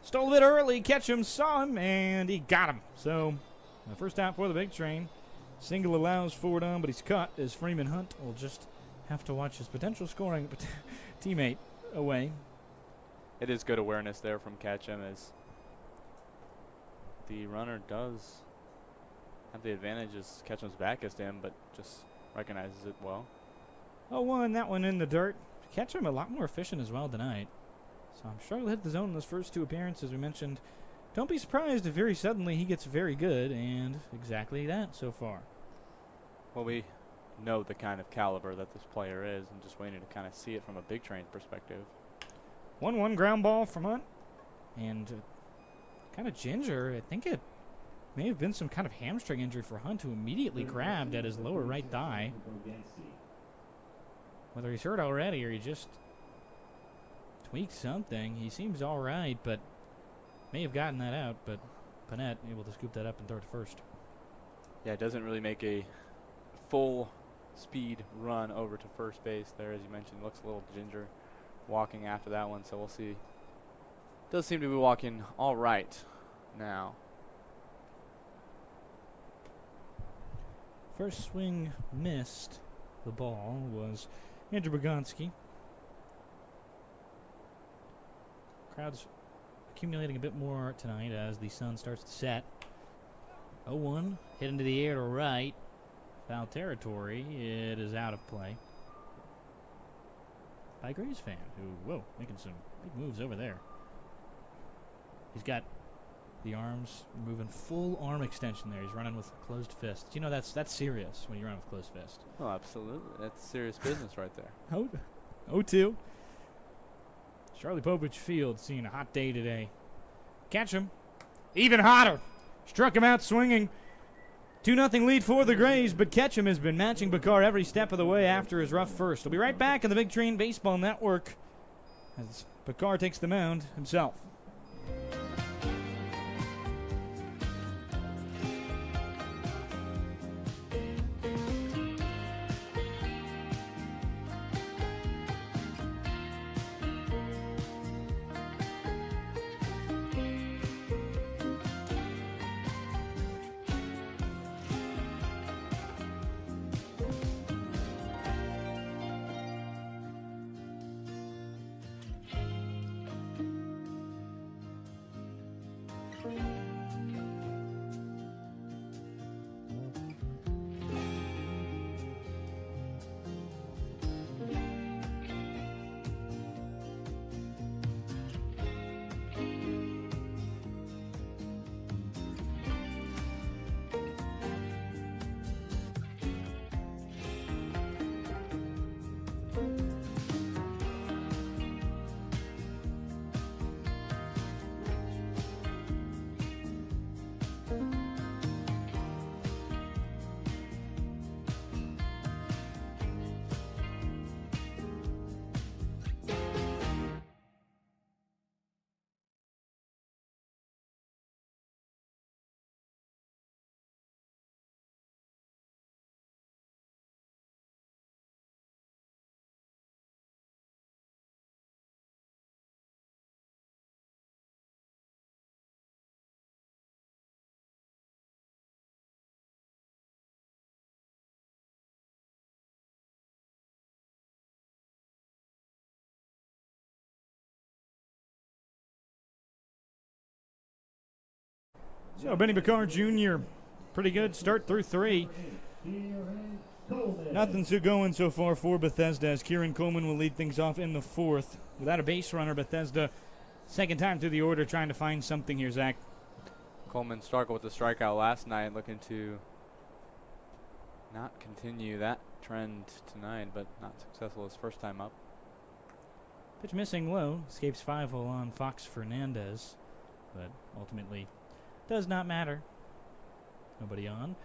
Stole a bit early. Ketchum saw him, and he got him. So, the first out for the Big Train. Single allows Ford on, but he's caught as Freeman Hunt will just have to watch his potential scoring teammate away. It is good awareness there from Ketchum, as the runner does have the advantage as Ketchum's back is to him, but just recognizes it well. 0-1, that one in the dirt. Ketchum a lot more efficient as well tonight. So I'm sure he'll hit the zone in those first 2 appearances we mentioned. Don't be surprised if very suddenly he gets very good, and exactly that so far. Well, we know the kind of caliber that this player is, and just waiting to kind of see it from a Big Train perspective. 1-1 ground ball from Hunt. And kind of ginger. I think it may have been some kind of hamstring injury for Hunt, who immediately grabbed at his lower right thigh. Whether he's hurt already or he just tweaked something, he seems all right, but may have gotten that out. But Panett able to scoop that up and throw it to first. Yeah, it doesn't really make a full speed run over to first base there, as you mentioned. Looks a little ginger walking after that one, so we'll see. Does seem to be walking all right now. First swing missed. The ball was Andrew Bogonski. Crowd's accumulating a bit more tonight as the sun starts to set. 0-1, hit into the air to right. Foul territory. It is out of play by Grays fan, who, making some big moves over there. He's got the arms moving, full arm extension there. He's running with closed fists. You know that's serious when you run with closed fists. Oh, absolutely. That's serious business right there. 0-2. Charlie Povich Field seeing a hot day today. Ketchum, even hotter. Struck him out swinging. 2-0 lead for the Grays, but Ketchum has been matching Bakar every step of the way after his rough first. We'll be right back on the Big Train Baseball Network as Bakar takes the mound himself. So Benny Picard Jr., pretty good start through 3. Nothing's going so far for Bethesda as Kieran Coleman will lead things off in the 4th. Without a base runner, Bethesda, second time through the order, trying to find something here, Zach. Coleman struggled with the strikeout last night, looking to not continue that trend tonight, but not successful his first time up. Pitch missing low, escapes 5-hole on Fox Fernandez, but ultimately does not matter. Nobody on.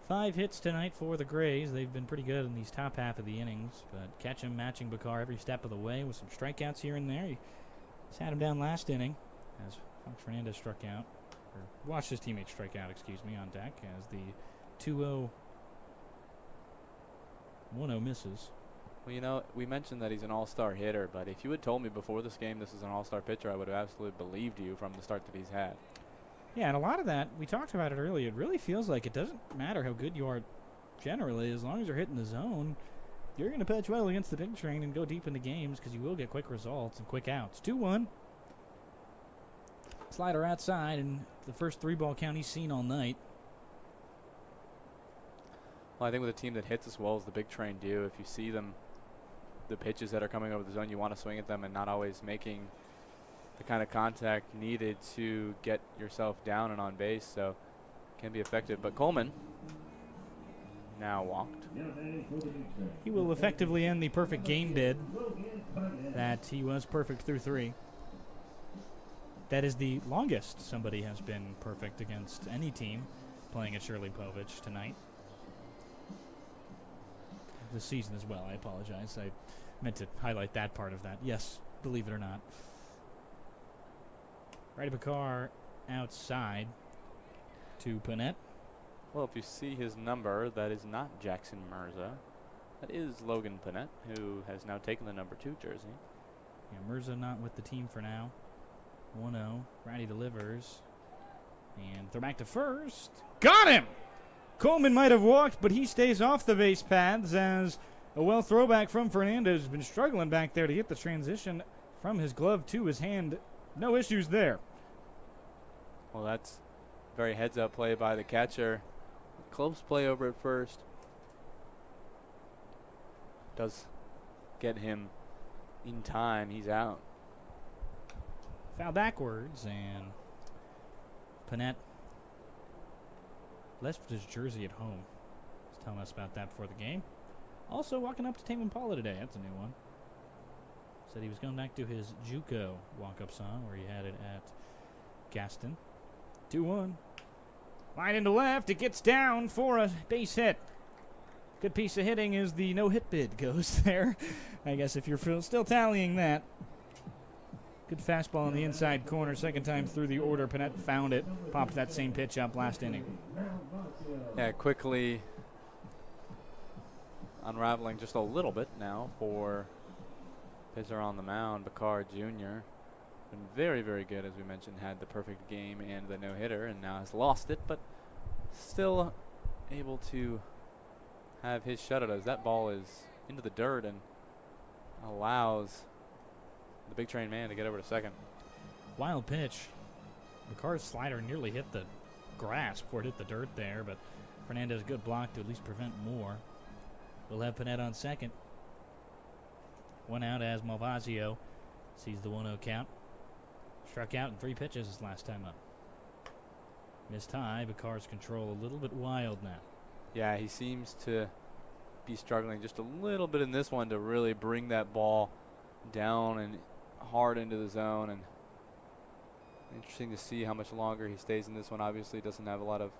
5 hits tonight for the Grays. They've been pretty good in these top half of the innings, but catch him matching Bakar every step of the way with some strikeouts here and there. He's had him down last inning as Fox Fernandez struck out, or watched his teammate strike out, on deck as the 2-0 1-0 misses. Well, you know, we mentioned that he's an all-star hitter, but if you had told me before this game this is an all-star pitcher, I would have absolutely believed you from the start that he's had. Yeah, and a lot of that, we talked about it earlier, it really feels like it doesn't matter how good you are generally, as long as you're hitting the zone, you're going to pitch well against the big train and go deep into games because you will get quick results and quick outs. 2-1. Slider outside, and the first 3-ball count he's seen all night. Well, I think with a team that hits as well as the big train do, if you see them, the pitches that are coming over the zone, you want to swing at them and not always making the kind of contact needed to get yourself down and on base, so can be effective. But Coleman now walked. He will effectively end the perfect game bid that he was perfect through 3. That is the longest somebody has been perfect against any team playing at Shirley Povich tonight. This season as well, I apologize. I meant to highlight that part of that. Yes, believe it or not. Righty Bakar outside to Panette. Well, if you see his number, that is not Jackson Mirza. That is Logan Panette, who has now taken the number 2 jersey. Yeah, Mirza not with the team for now. 1-0. Righty delivers. And throw back to first. Got him! Coleman might have walked, but he stays off the base paths as a well throwback from Fernandez. Has been struggling back there to get the transition from his glove to his hand. No issues there. Well, that's very heads-up play by the catcher. Close play over at first. Does get him in time. He's out. Foul backwards, and Panette left his jersey at home. He's telling us about that before the game. Also walking up to Tame Impala today. That's a new one. Said he was going back to his JUCO walk-up song where he had it at Gaston. 2-1. Line into left. It gets down for a base hit. Good piece of hitting as the no-hit bid goes there. I guess if you're still tallying that. Good fastball in the inside corner. Second time through the order. Panette found it. Popped that same pitch up last inning. Yeah, quickly unraveling just a little bit now for pitcher on the mound, Bakar Jr. Been very, very good, as we mentioned. Had the perfect game and the no-hitter, and now has lost it, but still able to have his shutout as that ball is into the dirt and allows the big train man to get over to second. Wild pitch. Bakar's slider nearly hit the grass before it hit the dirt there, but Fernandez good block to at least prevent more. We'll have Panette on second. One out as Malvazio sees the 1-0 count. Struck out in 3 pitches his last time up. Missed high. Bakar's control a little bit wild now. Yeah, he seems to be struggling just a little bit in this one to really bring that ball down and hard into the zone. And interesting to see how much longer he stays in this one. Obviously doesn't have a lot of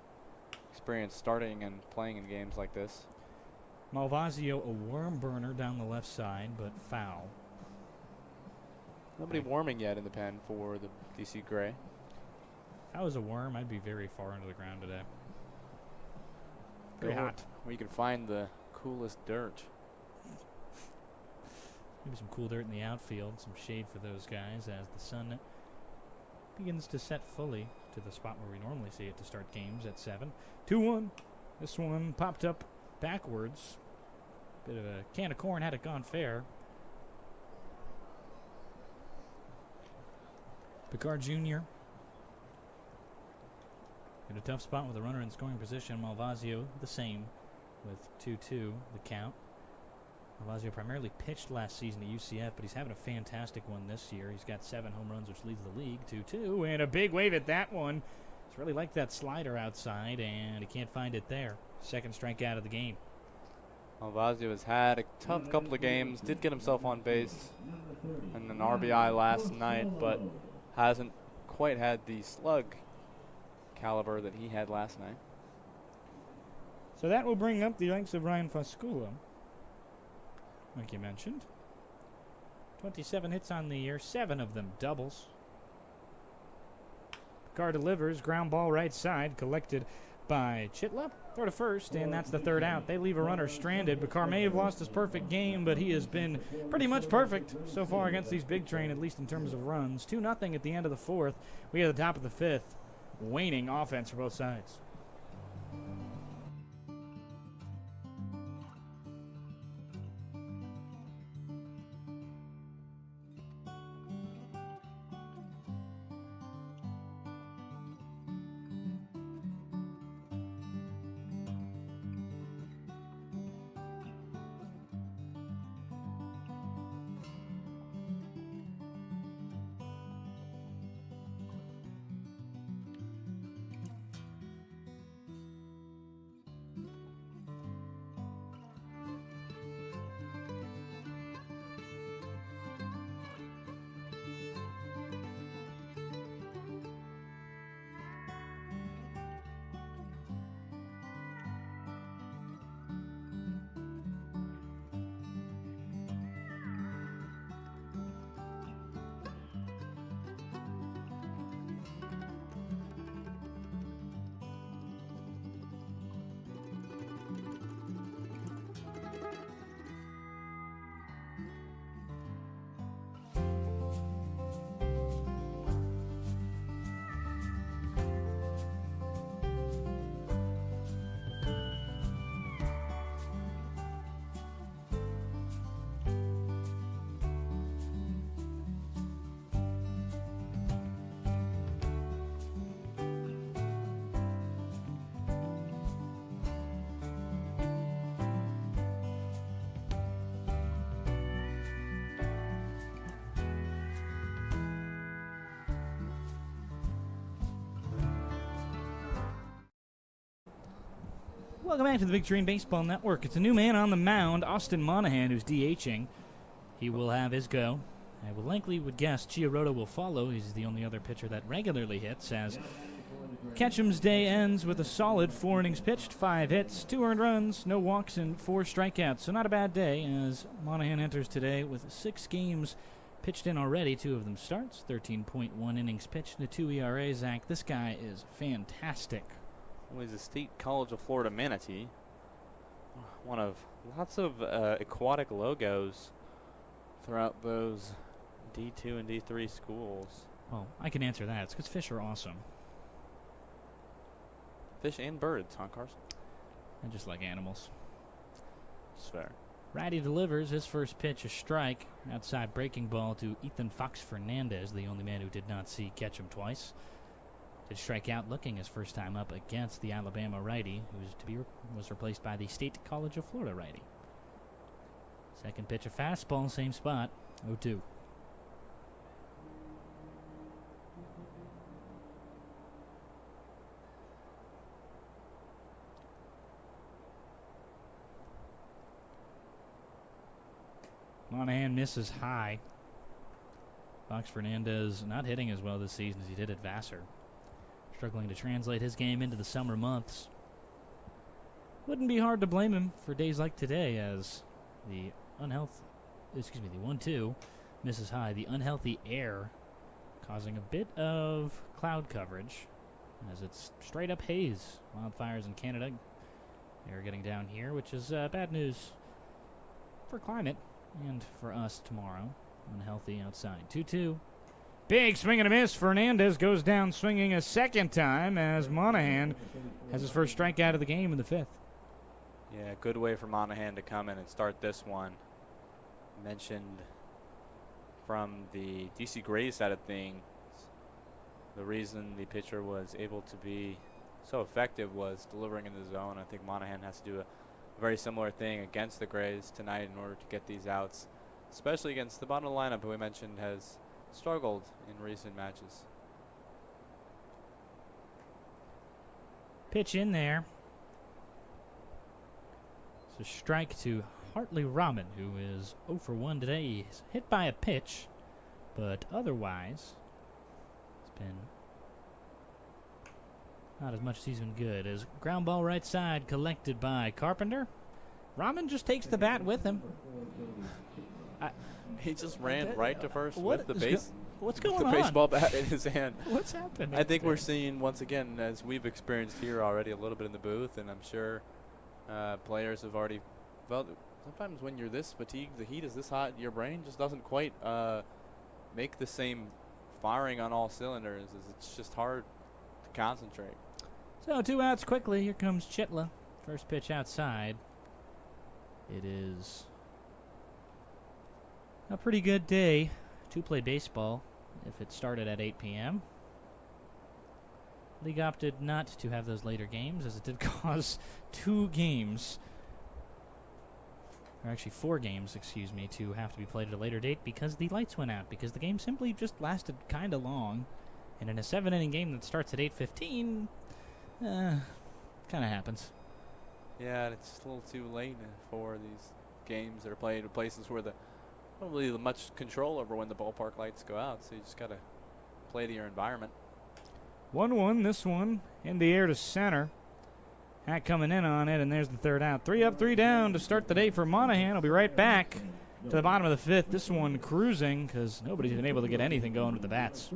experience starting and playing in games like this. Malvazio, a worm burner down the left side, but foul. Nobody warming yet in the pen for the DC Gray. If I was a worm, I'd be very far into the ground today. Very Go hot. Where you can find the coolest dirt. Maybe some cool dirt in the outfield, some shade for those guys as the sun begins to set fully to the spot where we normally see it to start games at 7. 2-1. This one popped up backwards. Bit of a can of corn had it gone fair. Picard Jr. In a tough spot with a runner in scoring position, Malvasio the same with 2-2 the count. Malvasio primarily pitched last season at UCF, but he's having a fantastic one this year. He's got 7 home runs, which leads the league. 2-2, and a big wave at that one. He's really liked that slider outside, and he can't find it there. Second strikeout of the game. Malvasio has had a tough couple of games, did get himself on base and an RBI last night, but hasn't quite had the slug caliber that he had last night. So that will bring up the likes of Ryan Foscula, like you mentioned. 27 hits on the year, 7 of them doubles. Car delivers, ground ball right side, collected by Chitla. Throw to first, and that's the third out. They leave a runner stranded. Bakar may have lost his perfect game, but he has been pretty much perfect so far against these Big Train, at least in terms of runs. 2-0 at the end of the fourth. We at the top of the fifth. Waning offense for both sides. Welcome back to the Big Train Baseball Network. It's a new man on the mound, Austin Monahan, who's DHing. He will have his go. I would guess Chiarotto will follow. He's the only other pitcher that regularly hits, as Ketchum's day ends with a solid 4 innings pitched, 5 hits, 2 earned runs, no walks, and 4 strikeouts. So not a bad day, as Monahan enters today with 6 games pitched in already, 2 of them starts, 13.1 innings pitched, and a 2 ERA. Zach, this guy is fantastic. Well, he's a State College of Florida manatee. One of lots of aquatic logos throughout those D2 and D3 schools. Well, I can answer that. It's because fish are awesome. Fish and birds, huh, Carson? I just like animals. It's fair. Righty delivers his first pitch, a strike. Outside breaking ball to Ethan Fox Fernandez, the only man who did not see Ketchum twice. Did strike out looking his first time up against the Alabama righty, who was replaced by the State College of Florida righty. Second pitch, a fastball, same spot, 0-2. Monahan misses high. Fox Fernandez not hitting as well this season as he did at Vassar. Struggling to translate his game into the summer months. Wouldn't be hard to blame him for days like today, as the 1-2 misses high. The unhealthy air causing a bit of cloud coverage, as it's straight up haze. Wildfires in Canada. They're getting down here, which is bad news for climate and for us tomorrow. Unhealthy outside. 2-2. Big swing and a miss. Fernandez goes down swinging a second time, as Monahan has his first strikeout of the game in the 5th. Yeah, good way for Monahan to come in and start this one. Mentioned from the DC Gray side of things, the reason the pitcher was able to be so effective was delivering in the zone. I think Monahan has to do a very similar thing against the Grays tonight in order to get these outs, especially against the bottom of the lineup, who we mentioned has struggled in recent matches. Pitch in there. It's a strike to Hartley Robin, who is 0 for 1 today. He's hit by a pitch, but otherwise, it's been not as much as he's been good. As ground ball right side collected by Carpenter. Robin just takes the bat with him. He just ran right to first with the base. What's going the on? baseball bat in his hand. What's happening? I think we're seeing, once again, as we've experienced here already a little bit in the booth, and I'm sure players have already felt it. Sometimes when you're this fatigued, the heat is this hot, your brain just doesn't quite make the same firing on all cylinders. It's just hard to concentrate. So 2 outs quickly. Here comes Chitla. First pitch outside. It is a pretty good day to play baseball if it started at 8 p.m. League opted not to have those later games, as it did cause 2 games, or actually 4 games, excuse me, to have to be played at a later date because the lights went out, because the game simply just lasted kind of long. And in a 7-inning game that starts at 8:15, kind of happens. Yeah, and it's a little too late for these games that are played in places where don't really much control over when the ballpark lights go out, so you just got to play to your environment. 1-1, this one in the air to center. Hack coming in on it, and there's the third out. 3 up, 3 down to start the day for Monahan. I'll be right back to the bottom of the 5th. This one cruising because nobody's been able to get anything going with the bats.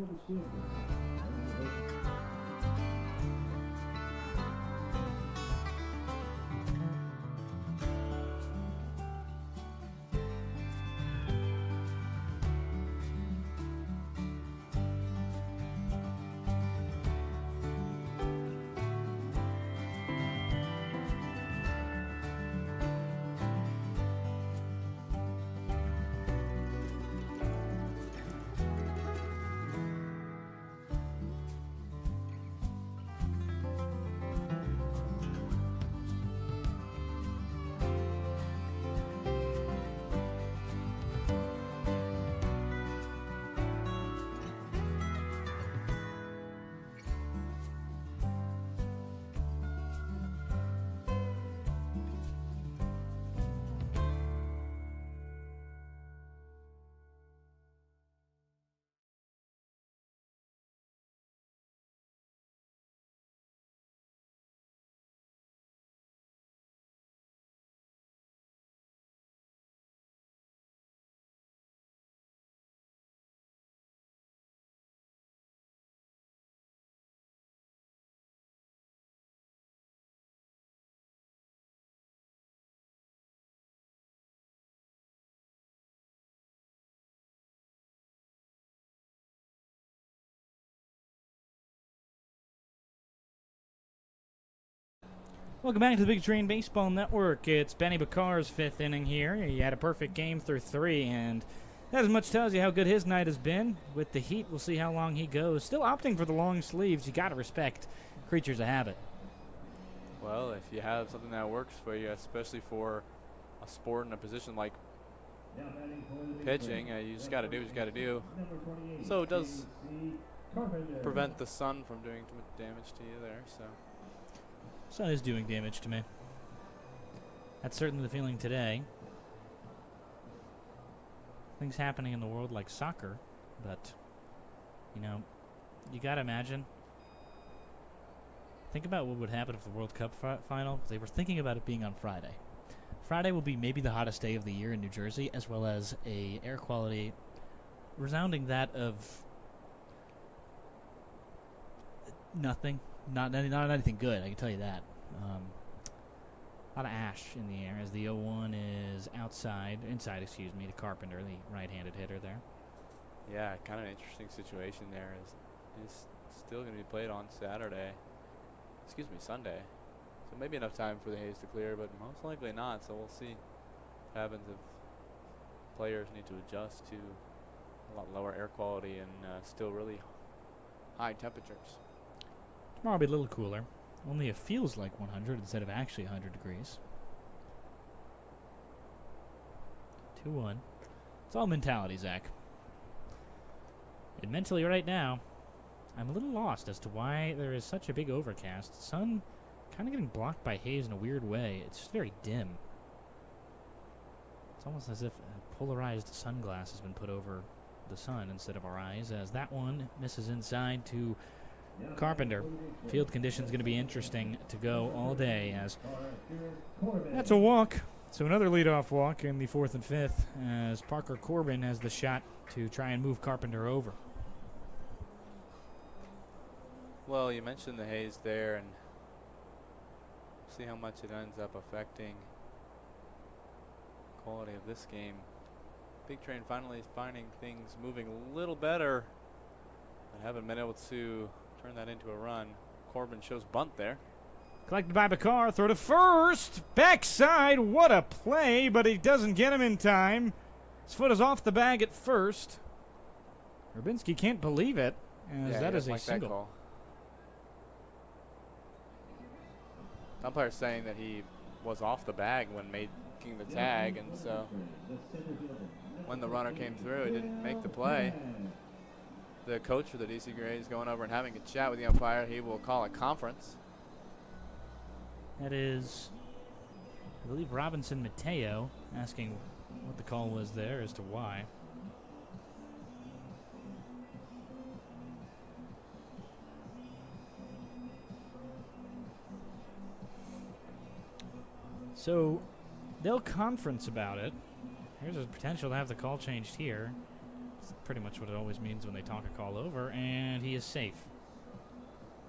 Welcome back to the Big Train Baseball Network. It's Benny Bacar's 5th inning here. He had a perfect game through 3, and that as much tells you how good his night has been. With the heat, we'll see how long he goes. Still opting for the long sleeves. You got to respect creatures of habit. Well, if you have something that works for you, especially for a sport in a position like pitching, you just got to do what you got to do. So it does prevent the sun from doing too much damage to you there. So. Sun is doing damage to me. That's certainly the feeling today. Things happening in the world like soccer, but, you know, you gotta imagine. Think about what would happen if the World Cup final, they were thinking about it being on Friday. Friday will be maybe the hottest day of the year in New Jersey, as well as a air quality resounding that of nothing. Not anything good, I can tell you that. A lot of ash in the air as the 0-1 is inside, to Carpenter, the right-handed hitter there. Yeah, kind of an interesting situation there. Is still going to be played on Sunday. So maybe enough time for the haze to clear, but most likely not. So we'll see what happens if players need to adjust to a lot lower air quality and still really high temperatures. Tomorrow will be a little cooler. only it feels like 100 instead of actually 100 degrees. 2-1. It's all mentality, Zach. And mentally right now, I'm a little lost as to why there is such a big overcast. Sun kind of getting blocked by haze in a weird way. It's just very dim. It's almost as if a polarized sunglass has been put over the sun instead of our eyes, as that one misses inside to Carpenter. Field conditions going to be interesting to go all day, as that's a walk. So another leadoff walk in the 4th and 5th, as Parker Corbin has the shot to try and move Carpenter over. Well, you mentioned the haze there, and see how much it ends up affecting quality of this game. Big Train finally finding things moving a little better, but haven't been able to turn that into a run. Corbin shows bunt there. Collected by Bakar, throw to first, backside, what a play, but he doesn't get him in time. His foot is off the bag at first. Rubinski can't believe it, as Yeah, that he is doesn't a like that single. call. Umpire's saying that he was off the bag when making the tag, and so when the runner came through, he didn't make the play. The coach for the DC Grays is going over and having a chat with the umpire. He will call a conference. That is, I believe, Robinson Mateo asking what the call was there as to why. So they'll conference about it. Here's a potential to have the call changed here. It's pretty much what it always means when they talk a call over, and he is safe.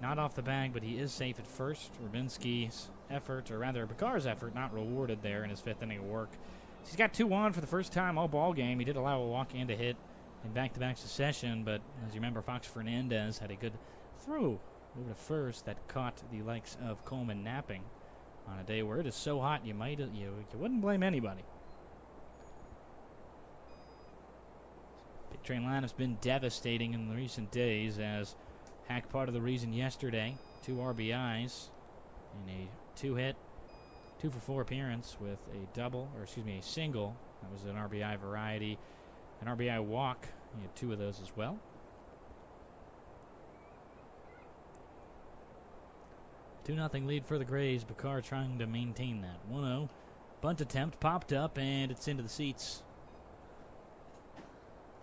Not off the bag, but he is safe at first. Rubinski's effort, or rather Bakar's effort, not rewarded there in his 5th inning of work. So he's got 2 on for the first time all ball game. He did allow a walk and a hit in back-to-back succession, but as you remember, Fox Fernandez had a good throw over to first that caught the likes of Coleman napping on a day where it is so hot you wouldn't blame anybody. Big Train lineup's been devastating in the recent days, as Hack part of the reason yesterday. 2 RBIs in a 2-hit, 2-for-4 appearance with a single. That was an RBI variety. An RBI walk. He had 2 of those as well. Two 2-0 lead for the Grays. Bakar trying to maintain that. 1-0. Bunt attempt popped up, and it's into the seats.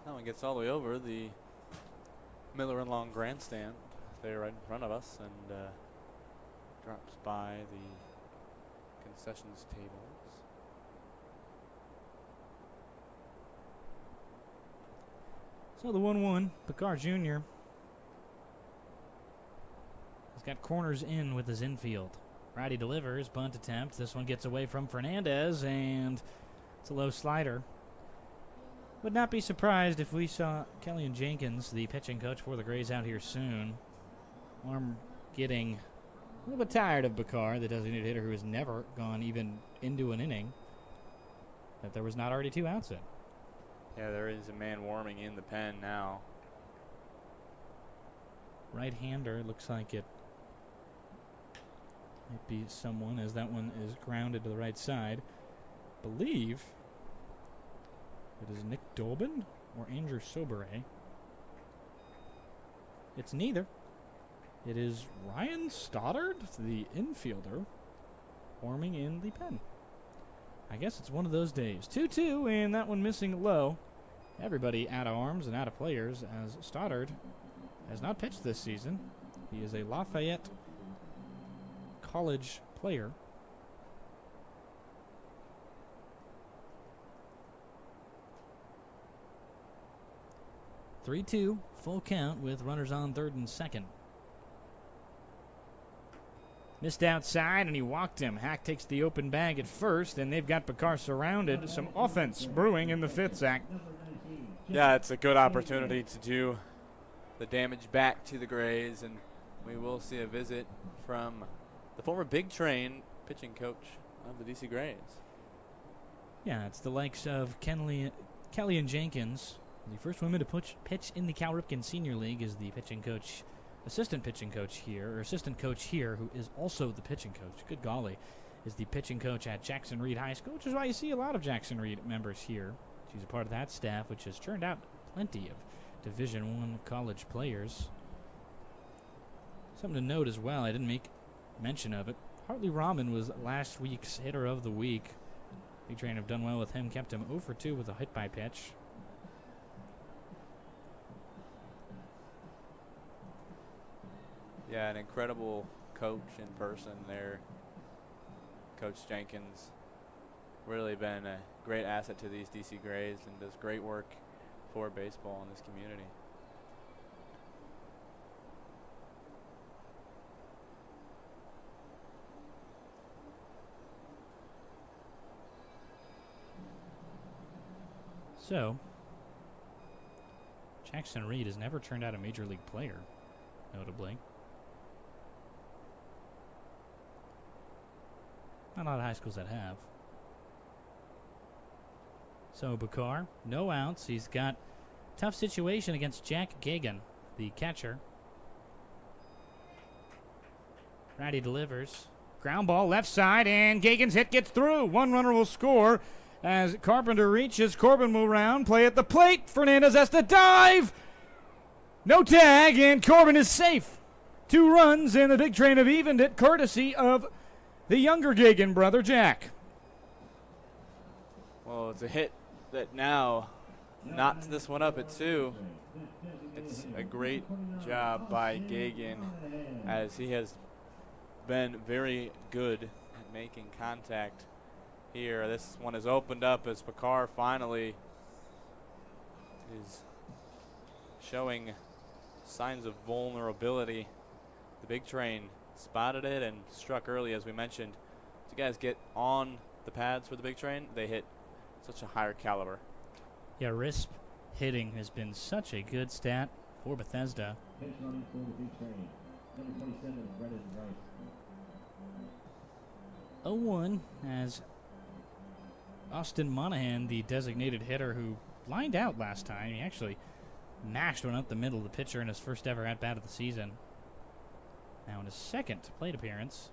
That one gets all the way over the Miller and Long grandstand there right in front of us, and drops by the concessions tables. So the 1-1, Bakar Jr. has got corners in with his infield. Righty delivers, bunt attempt. This one gets away from Fernandez, and it's a low slider. Would not be surprised if we saw Kellyan Jenkins, the pitching coach for the Grays, out here soon. Arm getting a little bit tired of Bakar, the designated hitter who has never gone even into an inning that there was not already 2 outs in. Yeah, there is a man warming in the pen now. Right-hander, looks like it might be someone, as that one is grounded to the right side. Believe it is Nick Dolben or Andrew Sobere. It's neither. It is Ryan Stoddard, the infielder, warming in the pen. I guess it's one of those days. 2-2, and that one missing low. Everybody out of arms and out of players, as Stoddard has not pitched this season. He is a Lafayette College player. (3-2), full count with runners on 3rd and 2nd. Missed outside, and he walked him. Hack takes the open bag at first, and they've got Bakar surrounded. Some offense brewing in the 5th, Zach. Yeah, it's a good opportunity to do the damage back to the Grays, and we will see a visit from the former Big Train pitching coach of the DC Grays. Yeah, it's the likes of Kellyan Jenkins, the first woman to pitch in the Cal Ripken Senior League, is the pitching coach assistant pitching coach here, or assistant coach here, who is also the pitching coach. Good golly, is the pitching coach at Jackson Reed High School, which is why you see a lot of Jackson Reed members here. She's a part of that staff, which has turned out plenty of Division I college players. Something to note as well, I didn't make mention of it. Hartley Rahman was last week's hitter of the week. Big Train have done well with him, kept him 0 for 2 with a hit by pitch. Yeah, an incredible coach in person there. Coach Jenkins really been a great asset to these DC Grays and does great work for baseball in this community. So, Jackson Reed has never turned out a major league player, notably. Not a lot of high schools that have. So Bakar, no outs. He's got a tough situation against Jack Gagan, the catcher. Righty delivers. Ground ball left side, and Gagan's hit gets through. One runner will score as Carpenter reaches. Corbin will round. Play at the plate. Fernandez has to dive. No tag, and Corbin is safe. 2 runs, and the Big Train have evened it, courtesy of the younger Gagan brother, Jack. Well, it's a hit that now knots this one up at 2. It's a great job by Gagan, as he has been very good at making contact here. This one is opened up as Bakar finally is showing signs of vulnerability. The Big Train spotted it and struck early, as we mentioned. As you guys get on the pads for the Big Train, they hit such a higher caliber. Yeah, RISP hitting has been such a good stat for Bethesda. Pitch running for the Big Train. Number 27, Brendan Rice. 0-1 as Austin Monahan, the designated hitter who lined out last time. He actually mashed one up the middle of the pitcher in his first ever at-bat of the season. Now in his second plate appearance,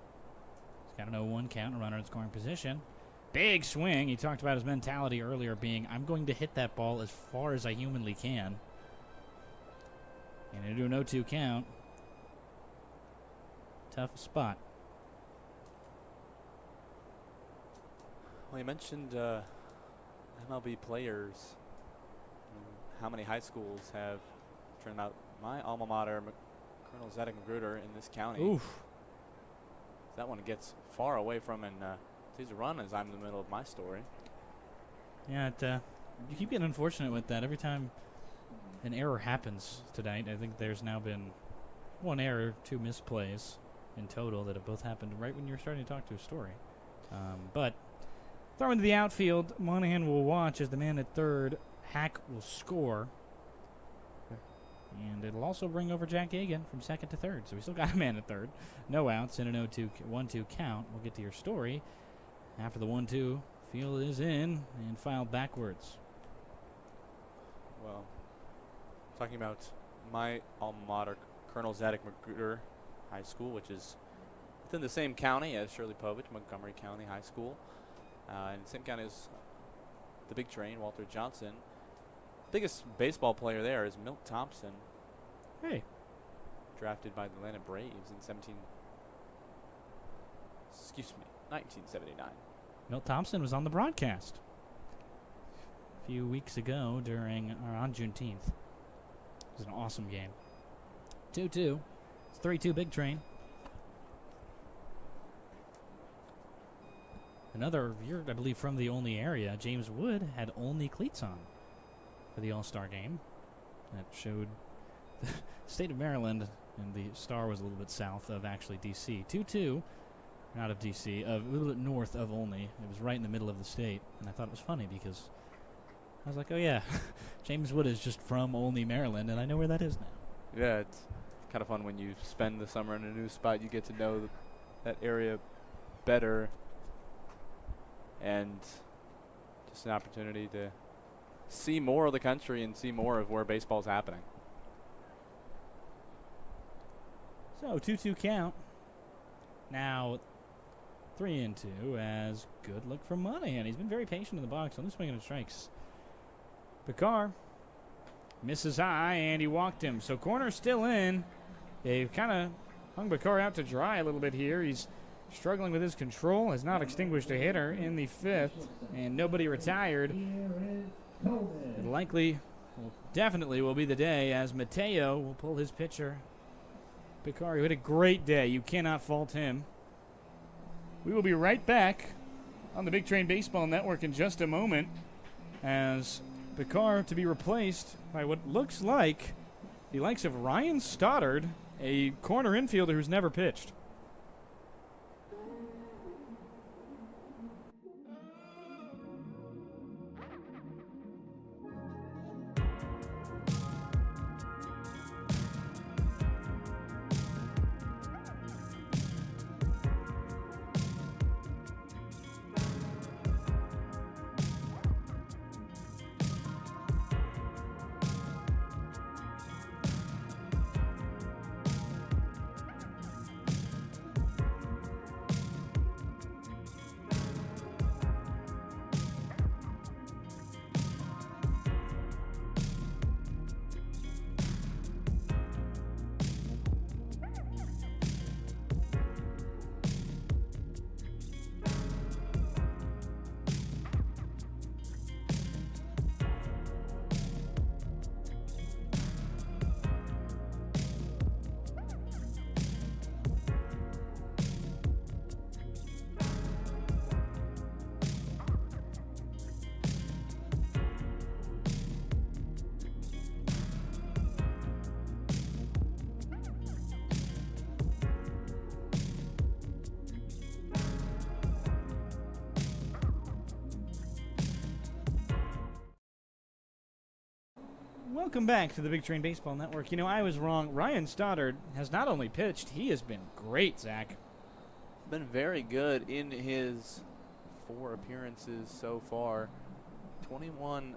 he's got an 0-1 count, a runner in scoring position. Big swing. He talked about his mentality earlier being, I'm going to hit that ball as far as I humanly can. And into an 0-2 count. Tough spot. Well, you mentioned MLB players. How many high schools have turned out? My alma mater, Colonel Zedek Magruder in this county. Oof. That one gets far away from, and takes a run as I'm in the middle of my story. Yeah, you keep getting unfortunate with that. Every time an error happens tonight, I think there's now been 1 error, 2 misplays in total that have both happened right when you're starting to talk to a story. But throw into the outfield, Monahan will watch as the man at third, Hack, will score. And it'll also bring over Jack Gagan from second to third. So we still got a man at third. No outs in an 1-2 count. We'll get to your story after the 1-2. Field is in and filed backwards. Well, talking about my alma mater, Colonel Zedek Magruder High School, which is within the same county as Shirley Povich, Montgomery County High School. And the same county as the Big Train, Walter Johnson. Biggest baseball player there is Milt Thompson. Hey. Drafted by the Atlanta Braves in 1979. Milt Thompson was on the broadcast a few weeks ago on Juneteenth. It was an awesome game. 2-2. It's 3-2 Big Train. Another, you're, I believe, from the Olney area. James Wood had Olney cleats on for the All-Star game. That showed the state of Maryland, and the star was a little bit south of actually D.C. 2-2, not of D.C., a little bit north of Olney. It was right in the middle of the state, and I thought it was funny because I was like, oh yeah, James Wood is just from Olney, Maryland, and I know where that is now. Yeah, it's kind of fun when you spend the summer in a new spot. You get to know that area better, and just an opportunity to see more of the country and see more of where baseball's happening. So 2-2 count. Now 3-2 as good look from Monahan. He's been very patient in the box, only swinging at strikes. Picard misses high, and he walked him. So corner's still in. They've kind of hung Picard out to dry a little bit here. He's struggling with his control, has not extinguished a hitter in the 5th, and nobody retired. It likely, well, definitely will be the day as Mateo will pull his pitcher. Picard, who had a great day. You cannot fault him. We will be right back on the Big Train Baseball Network in just a moment as Picard to be replaced by what looks like the likes of Ryan Stoddard, a corner infielder who's never pitched. Welcome back to the Big Train Baseball Network. You know, I was wrong. Ryan Stoddard has not only pitched, he has been great, Zach. Been very good in his 4 appearances so far. 21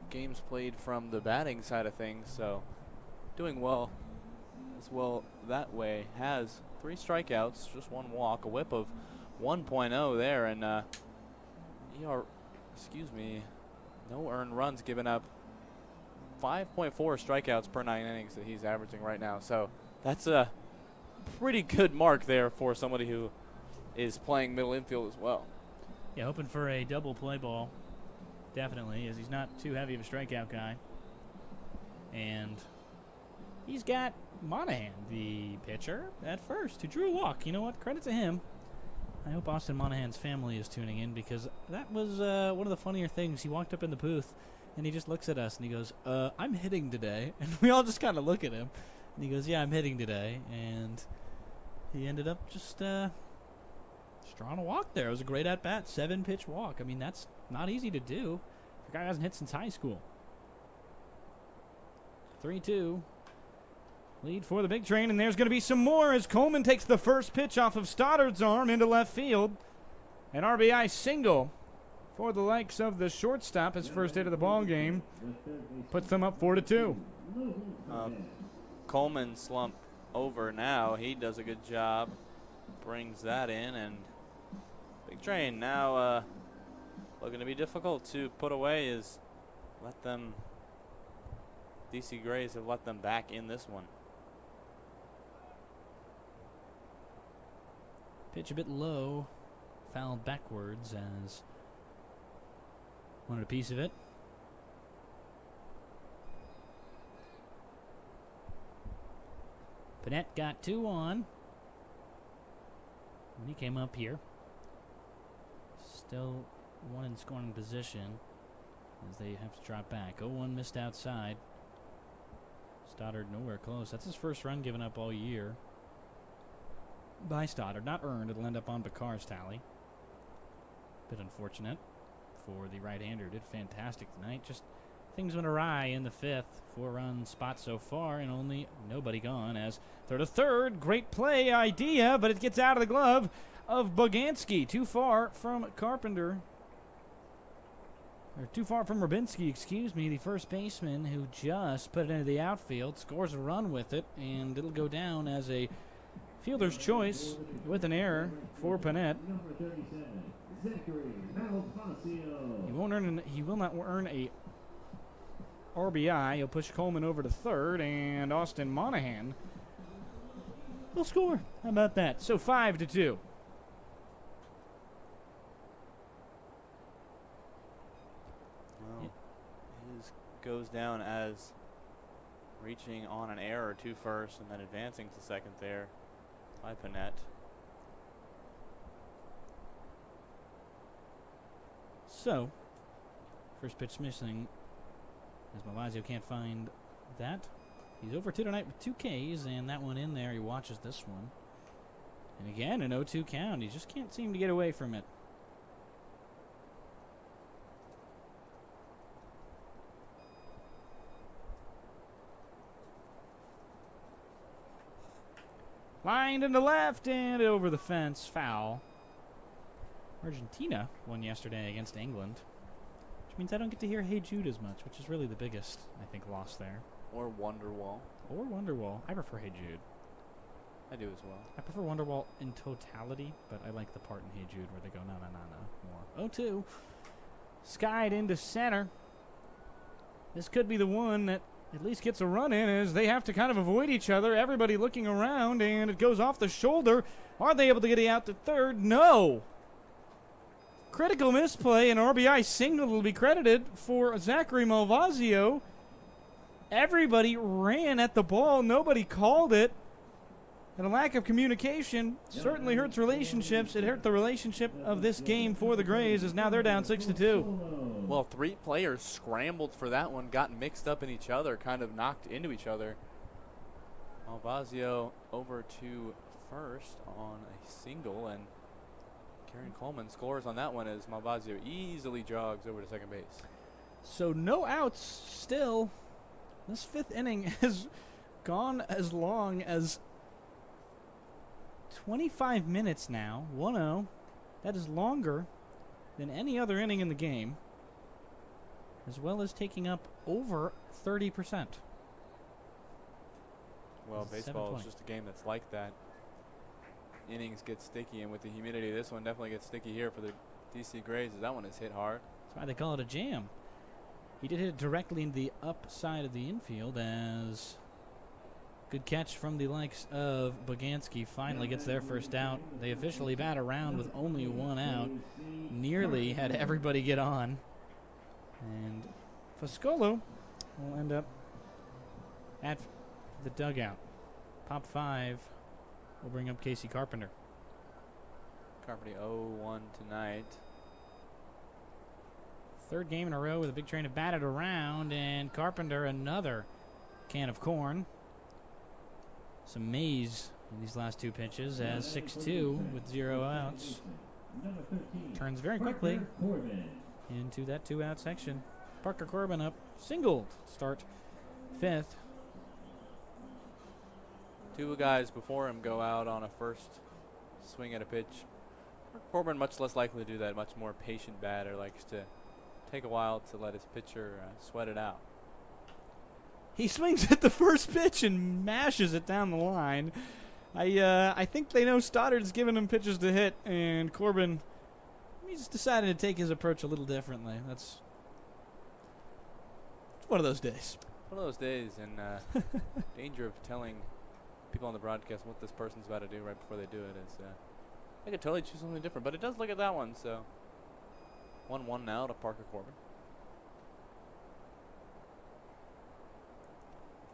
games played from the batting side of things, so doing well as well that way. Has 3 strikeouts, just 1 walk, a whip of 1.0 there, and no earned runs given up. 5.4 strikeouts per 9 innings that he's averaging right now. So that's a pretty good mark there for somebody who is playing middle infield as well. Yeah, hoping for a double play ball. Definitely, as he's not too heavy of a strikeout guy. And he's got Monahan, the pitcher, at first, who drew a walk. You know what? Credit to him. I hope Austin Monahan's family is tuning in because that was one of the funnier things. He walked up in the booth, and he just looks at us, and he goes, I'm hitting today. And we all just kind of look at him. And he goes, yeah, I'm hitting today. And he ended up just drawing a walk there. It was a great at-bat, 7-pitch walk. I mean, that's not easy to do. The guy hasn't hit since high school. 3-2. Lead for the Big Train, and there's going to be some more as Coleman takes the first pitch off of Stoddard's arm into left field. An RBI single for the likes of the shortstop, his first hit of the ball game, puts them up 4-2. Coleman slump over now. He does a good job, brings that in, and Big Train now looking to be difficult to put away. Is let them. DC Grays have let them back in this one. Pitch a bit low, fouled backwards as wanted a piece of it. Panette got 2 on when he came up here. Still 1 in scoring position as they have to drop back. 0-1 missed outside. Stoddard nowhere close. That's his first run given up all year by Stoddard. Not earned. It'll end up on Bakar's tally. Bit unfortunate for the right-hander. Did fantastic tonight. Just things went awry in the 5th. 4-run spot so far and only nobody gone as they're to third. Great play idea, but it gets out of the glove of Boganski. Too far from Carpenter. Or too far from Rubinski, excuse me, the first baseman who just put it into the outfield, scores a run with it, and it'll go down as a Fielder's choice with an error for Panett. Number 37, Zachary Malvasio. He will not earn a RBI. He'll push Coleman over to third, and Austin Monahan will score. How about that? So 5-2. Well, his goes down as reaching on an error to first and then advancing to second there by Panett. So, first pitch missing as Malvasio can't find that. He's over 2 tonight with 2 Ks, and that one in there. He watches this one. And again, an 0-2 count. He just can't seem to get away from it. Lined into left and over the fence. Foul. Argentina won yesterday against England, which means I don't get to hear Hey Jude as much, which is really the biggest, I think, loss there. Or Wonderwall. Or Wonderwall. I prefer Hey Jude. I do as well. I prefer Wonderwall in totality, but I like the part in Hey Jude where they go na na na na more. 0-2. Skied into center. This could be the one that at least gets a run in, as they have to kind of avoid each other. Everybody looking around, and it goes off the shoulder. Are they able to get it out to third? No. Critical misplay, and RBI single will be credited for Zachary Malvasio. Everybody ran at the ball. Nobody called it. And a lack of communication certainly hurts relationships. It hurt the relationship of this game for the Grays, as now they're down 6-2. Well, 3 players scrambled for that one, got mixed up in each other, kind of knocked into each other. Malvasio over to first on a single, and Karen Coleman scores on that one as Malvasio easily jogs over to second base. So no outs still. This 5th inning has gone as long as 25 minutes now. 1-0. That is longer than any other inning in the game, as well as taking up over 30%. Well, This is baseball 7:20. is just a game that's like that. Innings get sticky, and with the humidity, this one definitely gets sticky here for the DC Grays, as that one is hit hard. That's why they call it a jam. He did hit it directly into the upside of the infield, as good catch from the likes of Boganski finally gets their first out. They officially bat around with only 1 out. Nearly had everybody get on. And Foscolo will end up at the dugout. Pop 5 will bring up Casey Carpenter. Carpenter 0-1 tonight. 3rd game in a row with a big train have batted around, and Carpenter another can of corn. Some maize in these last 2 pitches, as 6-2 with 0 outs. Turns very quickly into that 2-out section. Parker Corbin up, singled, start 5th. 2 guys before him go out on a first swing at a pitch. Corbin much less likely to do that, much more patient batter, likes to take a while to let his pitcher sweat it out. He swings at the first pitch and mashes it down the line. I think they know Stoddard's giving him pitches to hit, and Corbin, he just decided to take his approach a little differently. That's one of those days. One of those days, and danger of telling people on the broadcast what this person's about to do right before they do it is they could totally choose something different, but it does look at that one. So 1-1 now to Parker Corbin.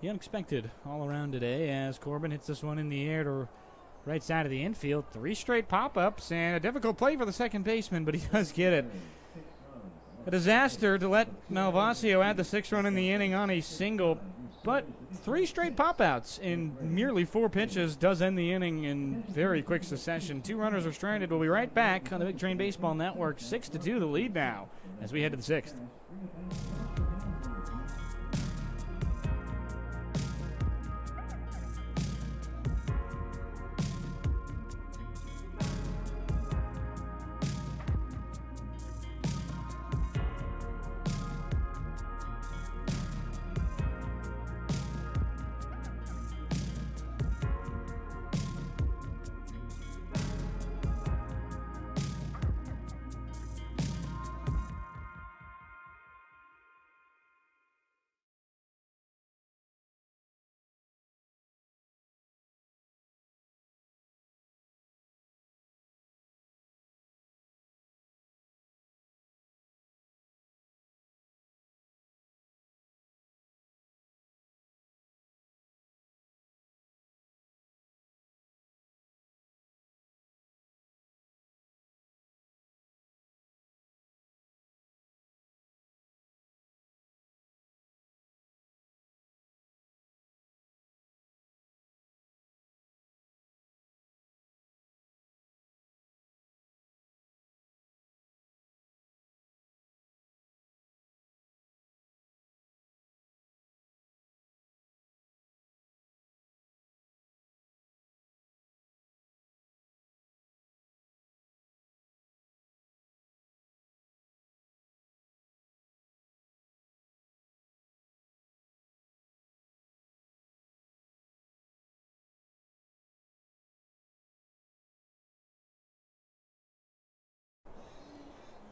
The unexpected all around today, as Corbin hits this one in the air to right side of the infield. 3 straight pop-ups and a difficult play for the second baseman, but he does get it. A disaster to let Malvasio add the 6th run in the inning on a single, but 3 straight pop-outs in merely 4 pitches does end the inning in very quick succession. 2 runners are stranded. We'll be right back on the Big Train Baseball Network. 6-2 the lead now as we head to the 6th.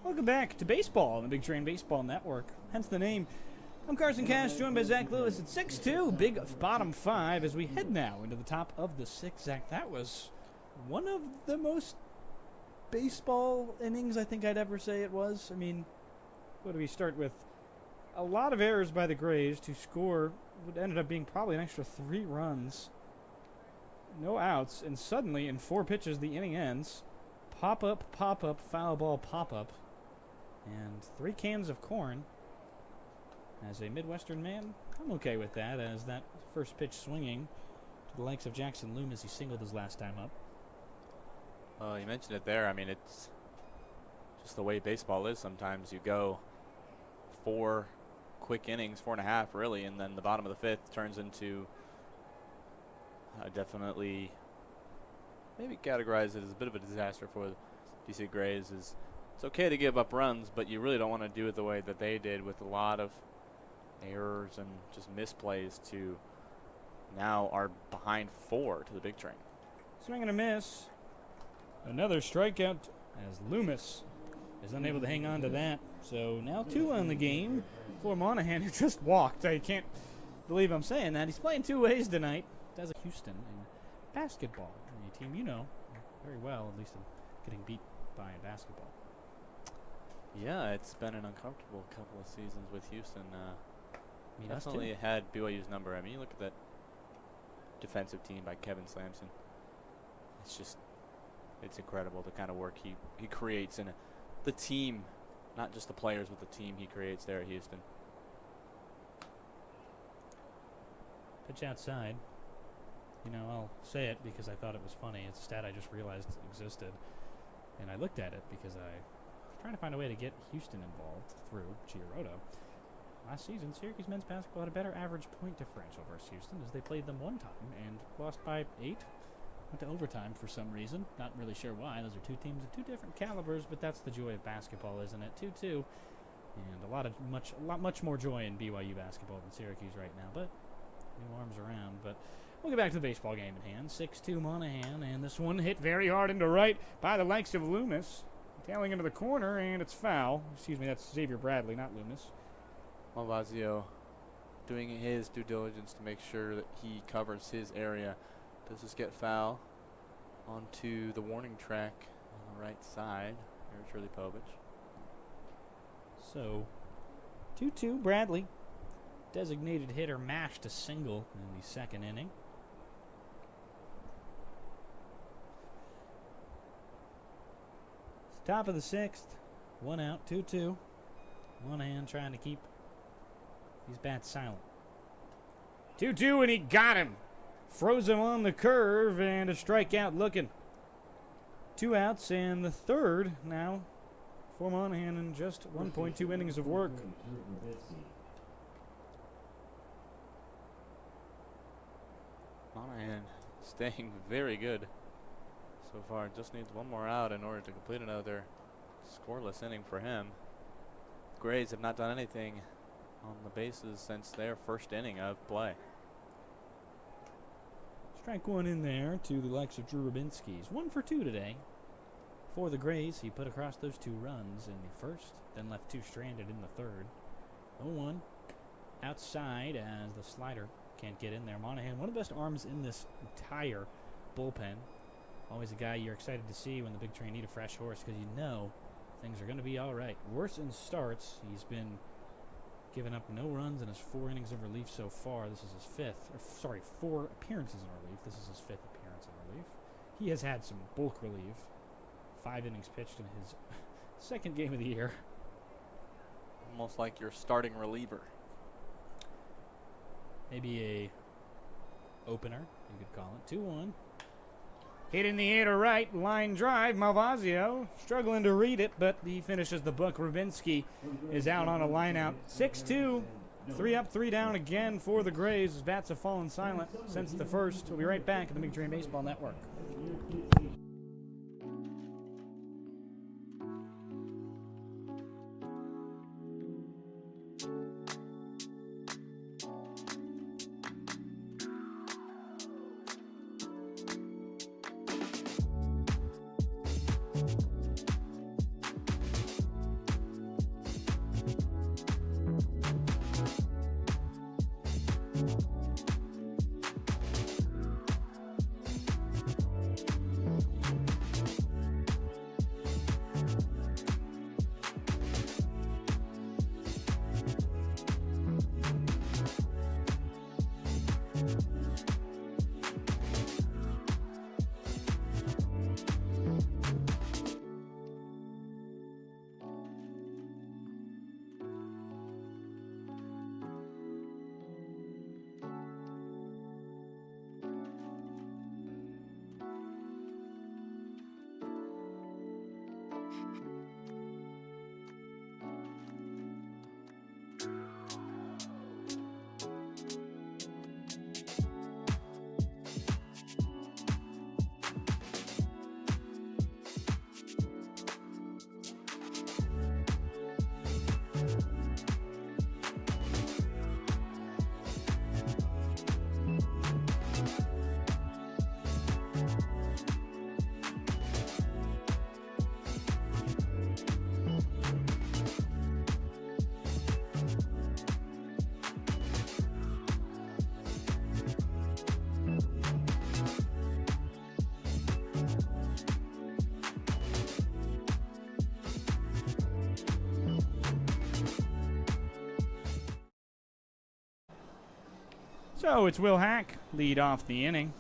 Welcome back to baseball on the Big Train Baseball Network, hence the name. I'm Carson Cash, joined by Zach Lewis at 6-2, big bottom five, as we head now into the top of the sixth. Zach, that was one of the most baseball innings I think I'd ever say it was. I mean, what do we start with? A lot of errors by the Grays to score what ended up being probably an extra 3 runs. No outs, and suddenly, in 4 pitches, the inning ends. Pop-up, foul ball, pop-up. And 3 cans of corn. As a Midwestern man, I'm okay with that, as that first pitch swinging to the likes of Jackson Loomis, he singled his last time up. You mentioned it there. I mean, it's just the way baseball is sometimes. You go 4 quick innings, 4.5 really, and then the bottom of the 5th turns into definitely maybe categorize it as a bit of a disaster for the DC Grays. It's okay to give up runs, but you really don't want to do it the way that they did, with a lot of errors and just misplays, to now are behind 4 to the Big Train. Swing and a miss. Another strikeout as Loomis is unable to hang on to that. So now 2 on the game for Monahan, who just walked. I can't believe I'm saying that. He's playing 2 ways tonight. Does a Houston in basketball, a team you know very well, at least in getting beat by in basketball. Yeah, it's been an uncomfortable couple of seasons with Houston. Me Definitely had BYU's number. I mean, you look at that defensive team by Kevin Slamson. It's incredible the kind of work he creates, and the team, not just the players, but the team he creates there at Houston. Pitch outside. You know, I'll say it because I thought it was funny. It's a stat I just realized existed. And I looked at it because I was trying to find a way to get Houston involved through Giroto. Last season, Syracuse men's basketball had a better average point differential versus Houston, as they played them 1 time and lost by 8. Went to overtime for some reason. Not really sure why. Those are 2 teams of 2 different calibers, but that's the joy of basketball, isn't it? 2-2. And much more joy in BYU basketball than Syracuse right now, but new arms around. But we'll get back to the baseball game at hand. 6-2 Monahan, and this one hit very hard into right by the likes of Loomis. Tailing into the corner, and it's foul. Excuse me, that's Xavier Bradley, not Loomis. Malvazio doing his due diligence to make sure that he covers his area. Does this get foul onto the warning track on the right side? Here's Shirley Povich. So, 2-2 Bradley. Designated hitter mashed a single in the 2nd inning. It's top of the 6th. 1 out, 2-2. Monahan trying to keep these bats silent. 2-2, and he got him. Froze him on the curve, and a strikeout looking. 2 outs, and the 3rd now for Monahan in just 1.2 innings of work. Monahan staying very good so far. Just needs 1 more out in order to complete another scoreless inning for him. Grays have not done anything on the bases since their 1st inning of play. Strike 1 in there to the likes of Drew Rubinski. He's 1 for 2 today. For the Grays, he put across those 2 runs in the 1st, then left 2 stranded in the 3rd. 0-1 outside as the slider can't get in there. Monahan, one of the best arms in this entire bullpen. Always a guy you're excited to see when the Big Train need a fresh horse, because you know things are going to be all right. Worse in starts. He's been given up no runs in his 4 innings of relief so far. This is his 4 appearances in relief. This is his 5th appearance in relief. He has had some bulk relief. 5 innings pitched in his 2nd game of the year. Almost like your starting reliever. Maybe a opener, you could call it. 2-1. Hit in the air to right, line drive. Malvazio struggling to read it, but he finishes the book. Rubinski is out on a line out. 6-2. 3 up, 3 down again for the Grays. His bats have fallen silent since the 1st. We'll be right back at the Big Train Baseball Network. So it's Will Hack lead off the inning.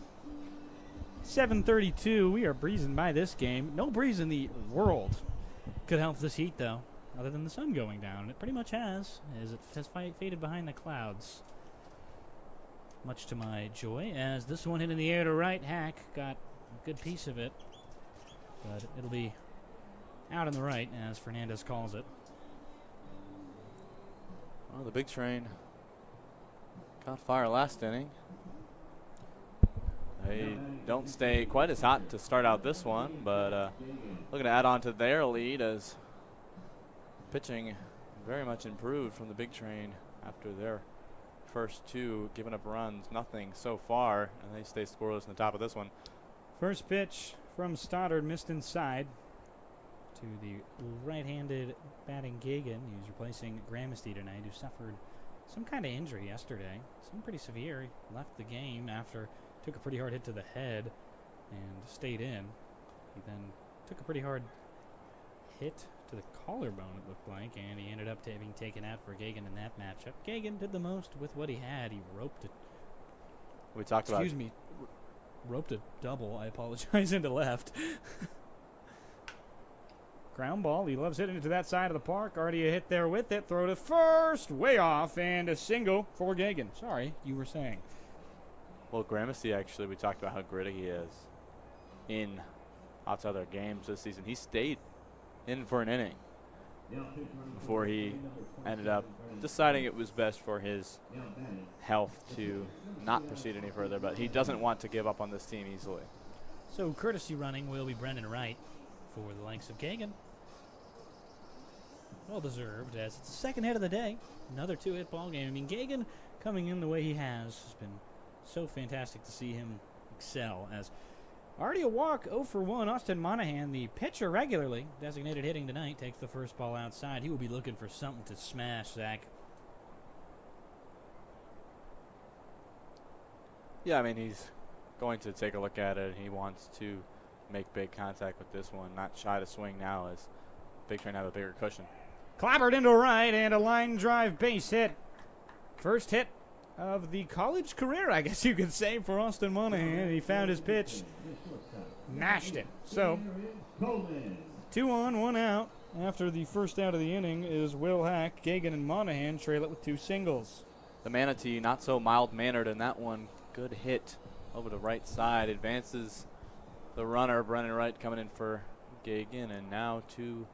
7:32. We are breezing by this game. No breeze in the world could help this heat, though, other than the sun going down. It pretty much has, as it has faded behind the clouds. Much to my joy, as this one hit in the air to right. Hack got a good piece of it, but it'll be out in the right, as Fernandez calls it. Well, the big train caught fire last inning. They don't stay quite as hot to start out this one, but looking to add on to their lead as pitching very much improved from the big train after their first two, giving up runs, nothing so far, and they stay scoreless in the top of this one. First pitch from Stoddard missed inside to the right-handed batting Gagan, who's replacing Gramesty tonight, who suffered some kind of injury yesterday. Seemed pretty severe. He left the game after took a pretty hard hit to the head and stayed in. He then took a pretty hard hit to the collarbone, it looked like, and he ended up being taken out for Gagan in that matchup. Gagan did the most with what he had. He roped it. We talked about. Excuse me. Roped a double. I apologize. Into left. Ground ball. He loves hitting it to that side of the park. Already a hit there with it. Throw to first. Way off. And a single for Gagan. Sorry, you were saying. Well, Gramesty, actually, we talked about how gritty he is in lots of other games this season. He stayed in for an inning before he ended up deciding it was best for his health to not proceed any further, but he doesn't want to give up on this team easily. So courtesy running will be Brendan Wright for the likes of Gagan. Well deserved, as it's the second hit of the day. Another two-hit ball game. I mean, Gagan coming in the way he has been so fantastic to see him excel, as already a walk, 0 for 1. Austin Monahan, the pitcher regularly designated hitting tonight, takes the first ball outside. He will be looking for something to smash, Zach. Yeah, I mean, he's going to take a look at it. He wants to make big contact with this one, not shy to swing now, as Big Train have a bigger cushion. Clobbered into right, and a line drive base hit. First hit of the college career, I guess you could say, for Austin Monahan. He found his pitch, mashed it. So, 2 on, 1 out. After the first out of the inning is Will Hack. Gagan and Monahan trail it with 2 singles. The Manatee not so mild-mannered in that one. Good hit over the right side. Advances the runner, Brendan Wright, coming in for Gagan, and now to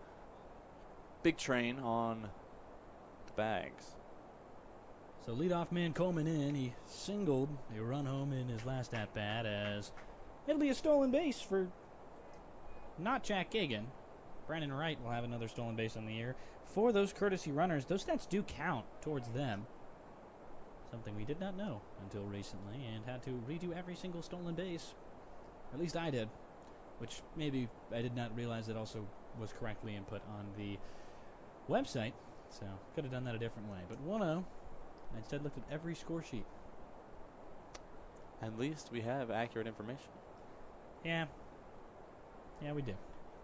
Big Train on the bags. So leadoff man Coleman in. He singled a run home in his last at-bat, as it'll be a stolen base for not Jack Gagan. Brendan Wright will have another stolen base on the year. For those courtesy runners, those stats do count towards them. Something we did not know until recently, and had to redo every single stolen base. Or at least I did, which maybe I did not realize that also was correctly input on the website. So could have done that a different way. But 1-0. I instead looked at every score sheet. At least we have accurate information. Yeah. Yeah, we do.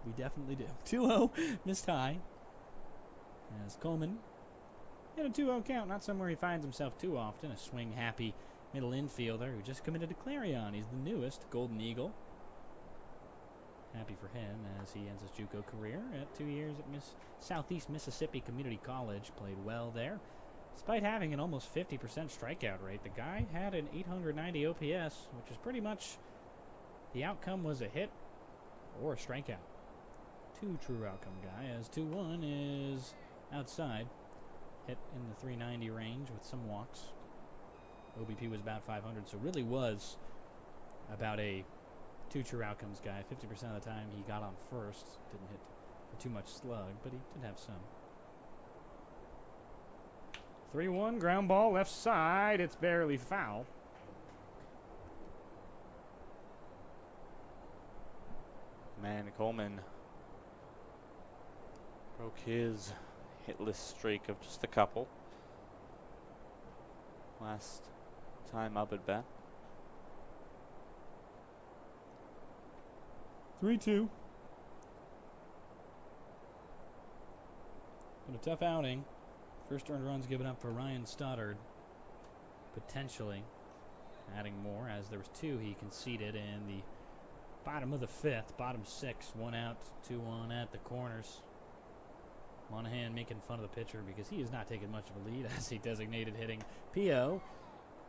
We definitely do. 2-0, missed high. As Coleman in a 2-0 count, not somewhere he finds himself too often. A swing-happy middle infielder who just committed to Clarion. He's the newest Golden Eagle. Happy for him as he ends his JUCO career at 2 years at Southeast Mississippi Community College. Played well there. Despite having an almost 50% strikeout rate, the guy had an 890 OPS, which is pretty much the outcome was a hit or a strikeout. 2 true outcome guy, as 2-1 is outside. Hit in the 390 range with some walks. OBP was about 500, so really was about a 2 true outcomes guy. 50% of the time he got on first. Didn't hit for too much slug, but he did have some. 3-1, ground ball, left side. It's barely foul. Man, Coleman broke his hitless streak of just a couple last time up at bat. 3-2. Been a tough outing. First earned runs given up for Ryan Stoddard. Potentially. adding more as there was 2 he conceded in the bottom of the 5th, bottom 6, 1 out, 2 on at the corners. Monahan making fun of the pitcher because he is not taking much of a lead as he designated hitting. P.O.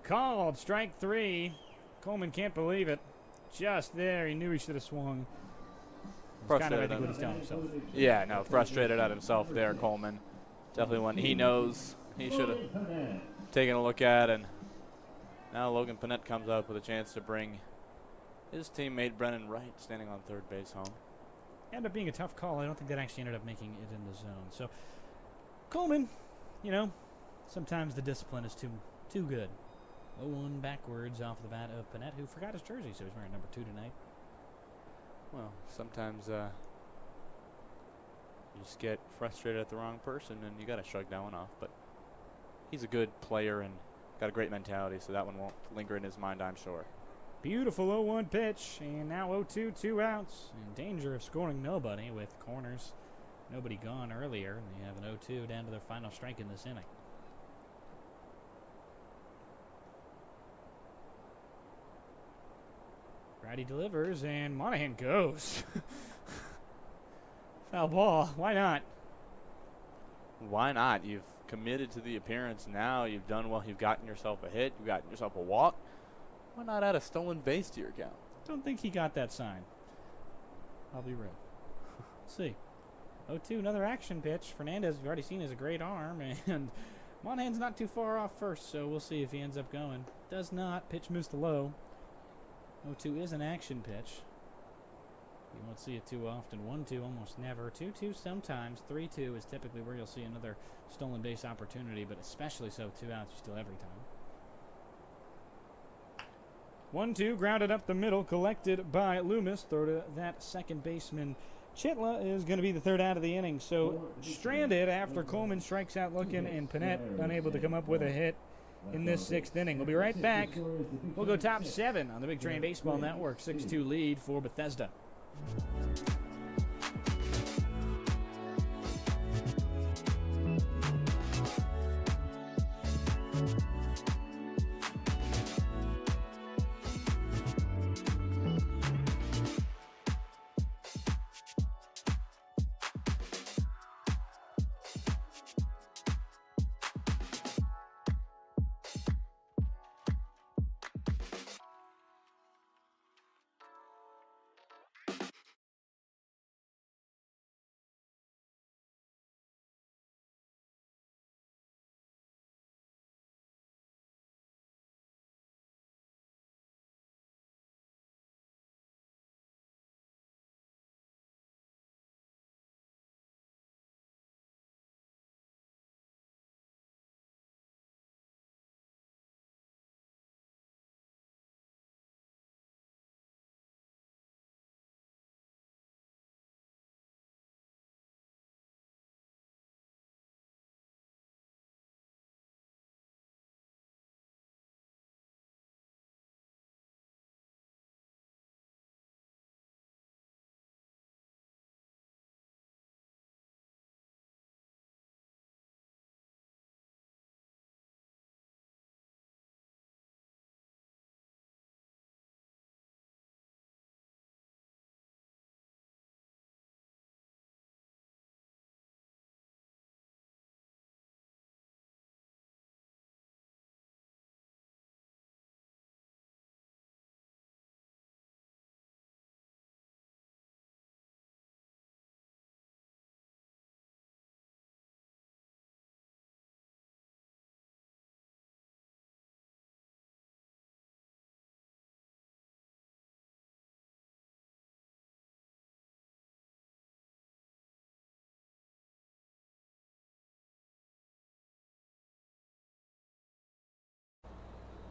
called strike 3. Coleman can't believe it. Just there, he knew he should have swung. It's kind of, I think, what he's telling himself. Yeah, no, frustrated at himself there, Coleman. Definitely one he knows he should have taken a look at. And now Logan Panette comes up with a chance to bring his teammate Brennan Wright standing on third base home. Ended up being a tough call. I don't think that actually ended up making it in the zone. So Coleman, you know, sometimes the discipline is too good. 0-1 backwards off the bat of Panette, who forgot his jersey, so he's wearing number 2 tonight. Well, sometimes you just get frustrated at the wrong person, and you got to shrug that one off. But he's a good player and got a great mentality, so that one won't linger in his mind, I'm sure. Beautiful 0-1 pitch, and now 0-2, 2 outs. In danger of scoring nobody with corners. Nobody gone earlier. They have an 0-2 down to their final strike in this inning. Righty delivers, and Monahan goes. Foul ball. Why not? Why not? You've committed to the appearance now. You've done well. You've gotten yourself a hit. You've gotten yourself a walk. Why not add a stolen base to your account? Don't think he got that sign. I'll be real. Let's see. 0-2, another action pitch. Fernandez, you've already seen, has a great arm, and Monahan's not too far off first, so we'll see if he ends up going. Does not. Pitch moves to low. 0-2 is an action pitch. You won't see it too often. 1-2 almost never. 2-2 sometimes. 3-2 is typically where you'll see another stolen base opportunity, but especially so 2 outs you steal every time. 1-2 grounded up the middle, collected by Loomis. Throw to that second baseman. Chitla is going to be the third out of the inning. So stranded after Coleman strikes out looking and Panette unable to come up with a hit in this 6th inning. We'll be right back. We'll go top 7 on the Big Train Baseball Network. 6-2 lead for Bethesda.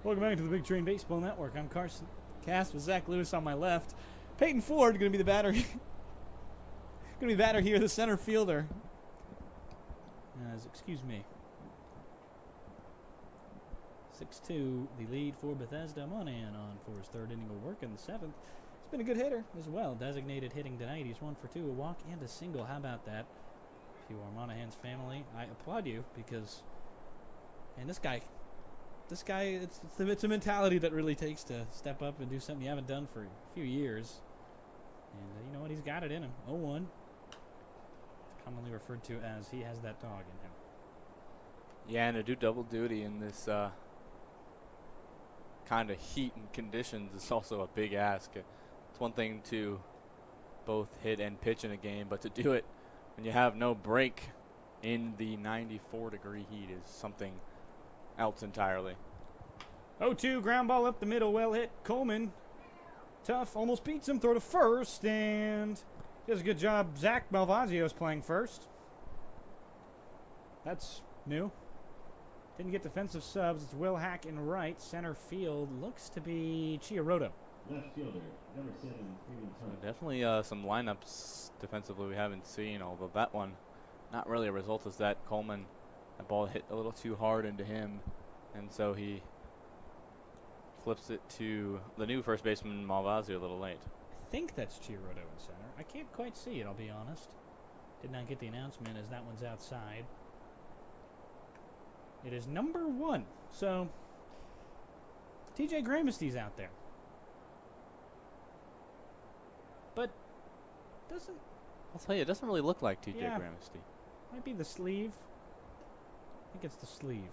Welcome back to the Big Train Baseball Network. I'm Carson Cast with Zach Lewis on my left. Peyton Ford going to be the batter. Going to be the batter here, the center fielder. Excuse me. 6-2, the lead for Bethesda. Monahan on for his 3rd inning of work in the 7th. He's been a good hitter as well. Designated hitting tonight. He's 1 for 2, a walk and a single. How about that? If you are Monahan's family, I applaud you because, and this guy this guy, it's a mentality that really takes to step up and do something you haven't done for a few years. And you know what? He's got it in him. 0-1. It's commonly referred to as he has that dog in him. Yeah, and to do double duty in this kind of heat and conditions is also a big ask. It's one thing to both hit and pitch in a game, but to do it when you have no break in the 94-degree heat is something else entirely. 0-2, ground ball up the middle, well hit. Coleman, tough, almost beats him, throw to first, and does a good job. Zach Malvasio's playing first. That's new. Didn't get defensive subs. It's Will Hack in right. Center field looks to be Chiarotto. Left fielder, number 7, Freeman Hunt. Definitely some lineups defensively we haven't seen, although that one not really a result is that Coleman, that ball hit a little too hard into him, and so he flips it to the new first baseman Malvasio a little late. I think that's Chiarotto in center. I can't quite see it, I'll be honest. Did not get the announcement as that one's outside. It is number 1. So, TJ Gramisty's out there. But, doesn't... I'll tell you, it doesn't really look like TJ Yeah. Gramisty. Might be the sleeve. I think it's the sleeve.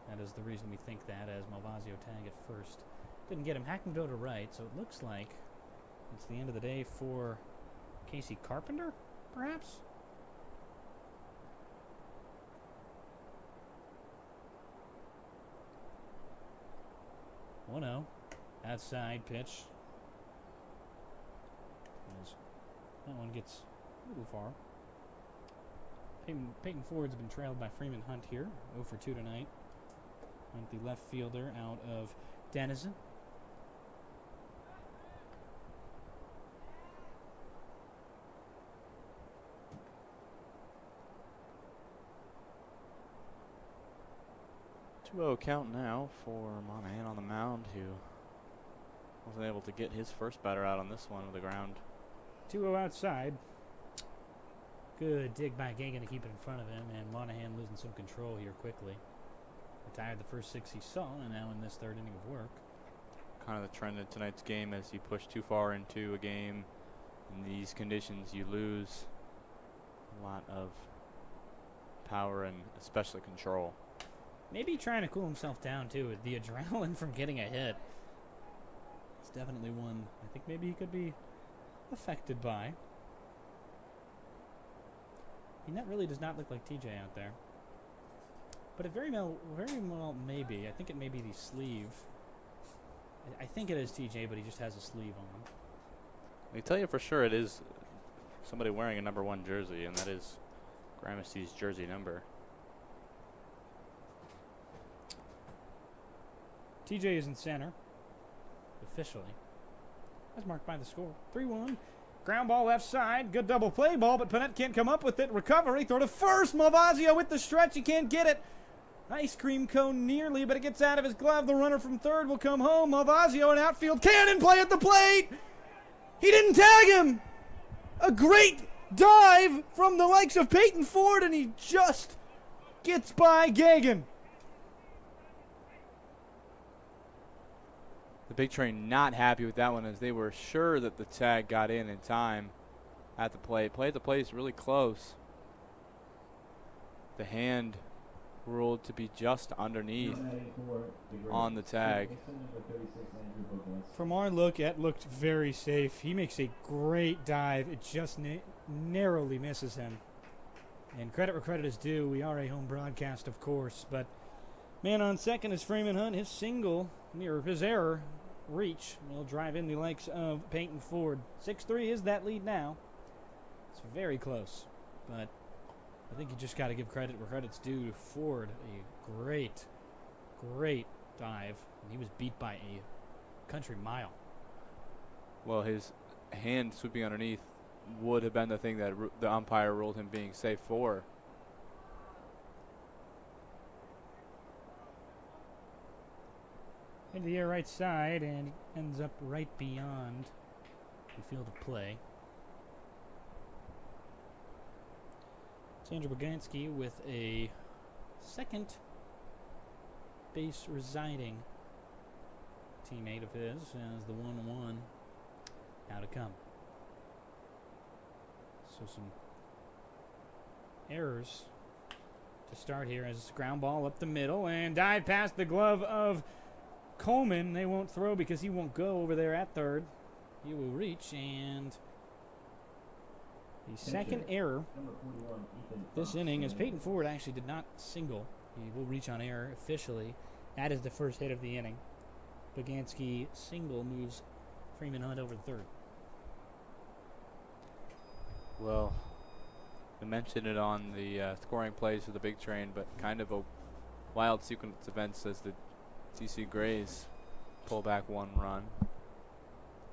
That is the reason we think that, as Malvasio tag at first. Didn't get him. Hack can go to right, so it looks like it's the end of the day for Casey Carpenter, perhaps? Oh, outside pitch. As that one gets a little far. Peyton Ford's been trailed by Freeman Hunt here. 0 for 2 tonight. Hunt, the left fielder, out of Denizen. Count now for Monahan on the mound, who wasn't able to get his first batter out on this one with the ground. 2-0 outside. Good dig by Gagan to keep it in front of him, and Monahan losing some control here quickly. Retired the first 6 he saw, and now in this third inning of work. Kind of the trend in tonight's game, as you push too far into a game in these conditions, you lose a lot of power and especially control. Maybe trying to cool himself down, too. The adrenaline from getting a hit. It's definitely one I think maybe he could be affected by. And that really does not look like TJ out there. But it very well may be. I think it may be the sleeve. I think it is TJ, but he just has a sleeve on. I tell you for sure it is somebody wearing a number 1 jersey, and that is Gramisty's jersey number. TJ is in center. Officially. As marked by the score. 3-1. Ground ball left side. Good double play ball, but Panett can't come up with it. Recovery. Throw to first. Malvasio with the stretch. He can't get it. Ice cream cone nearly, but it gets out of his glove. The runner from third will come home. Malvasio in outfield. Cannon play at the plate. He didn't tag him. A great dive from the likes of Peyton Ford, and he just gets by Gagan. The Big Train not happy with that one, as they were sure that the tag got in time at the plate. Play at the plate is really close. The hand ruled to be just underneath on the tag. From our look, it looked very safe. He makes a great dive. It just narrowly misses him. And credit where credit is due. We are a home broadcast, of course, but man on second is Freeman Hunt. His single, his error, reach will drive in the likes of Peyton Ford. 6-3 is that lead now. It's very close, but I think you just got to give credit where credit's due to Ford. A great dive, and he was beat by a country mile. Well, his hand sweeping underneath would have been the thing that the umpire ruled him being safe for. Into the air right side, and ends up right beyond the field of play. It's Andrew Boganski with a second base residing teammate of his as the 1-1 now to come. So some errors to start here as ground ball up the middle and dive past the glove of Coleman. They won't throw because he won't go over there at third. He will reach, and the second error Number 41, Ethan this Fox. inning, as Peyton Ford actually did not single. He will reach on error officially. That is the first hit of the inning. Boganski single moves Freeman Hunt over to third. Well, we mentioned it on the scoring plays for the big train, but kind of a wild sequence of events as the DC Grays pull back 1 run.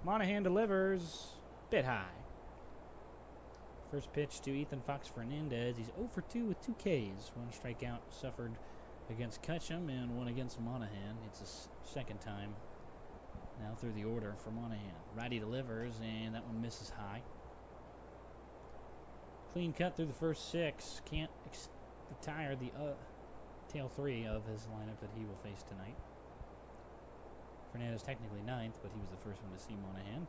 Monahan delivers, bit high. First pitch to Ethan Fox Fernandez. He's 0 for 2 with 2 Ks. 1 strikeout suffered against Ketchum and 1 against Monahan. It's his second time now through the order for Monahan. Righty delivers, and that one misses high. Clean cut through the first 6. Can't retire the tail 3 of his lineup that he will face tonight. Fernandez technically 9th, but he was the first one to see Monahan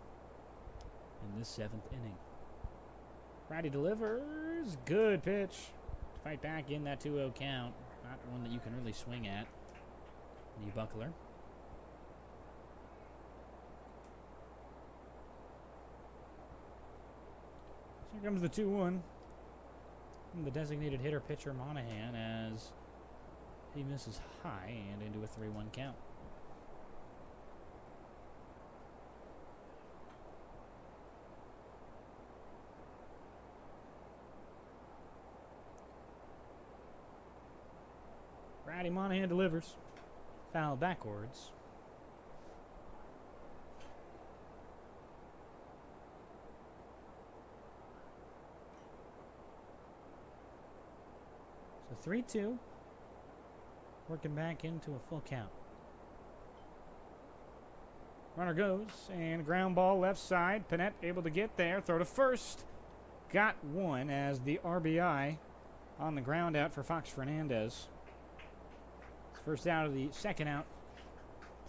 in this 7th inning. Righty delivers. Good pitch to fight back in that 2-0 count. Not one that you can really swing at. Knee buckler. So here comes the 2-1. From the designated hitter pitcher Monahan as he misses high and into a 3-1 count. Righty Monahan delivers. Foul backwards. So 3-2. Working back into a full count. Runner goes, and ground ball left side. Panette able to get there. Throw to first. Got one as the RBI on the ground out for Fox Fernandez. First out of the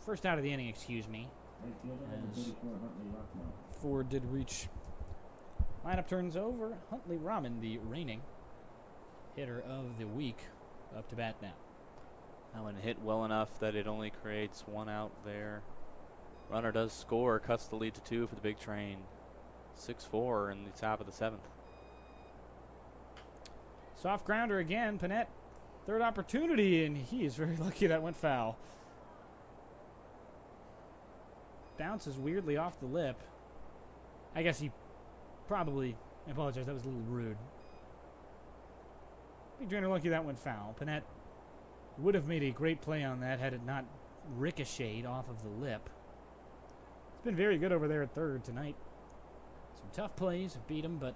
first out of the inning, excuse me. Right fielder, number As 34, Huntley Rockmore. Ford did reach. Lineup turns over. Huntley Rahman, the reigning hitter of the week, up to bat now. That one hit well enough that it only creates 1 out there. Runner does score, cuts the lead to 2 for the big train. 6-4 in the top of the 7th. Soft grounder again. Panette, third opportunity, and he is very lucky that went foul. Bounces weirdly off the lip. I guess he probably, I apologize, that was a little rude. Big trainer lucky that went foul. Panette would have made a great play on that had it not ricocheted off of the lip. It's been very good over there at third tonight. Some tough plays have beat him, but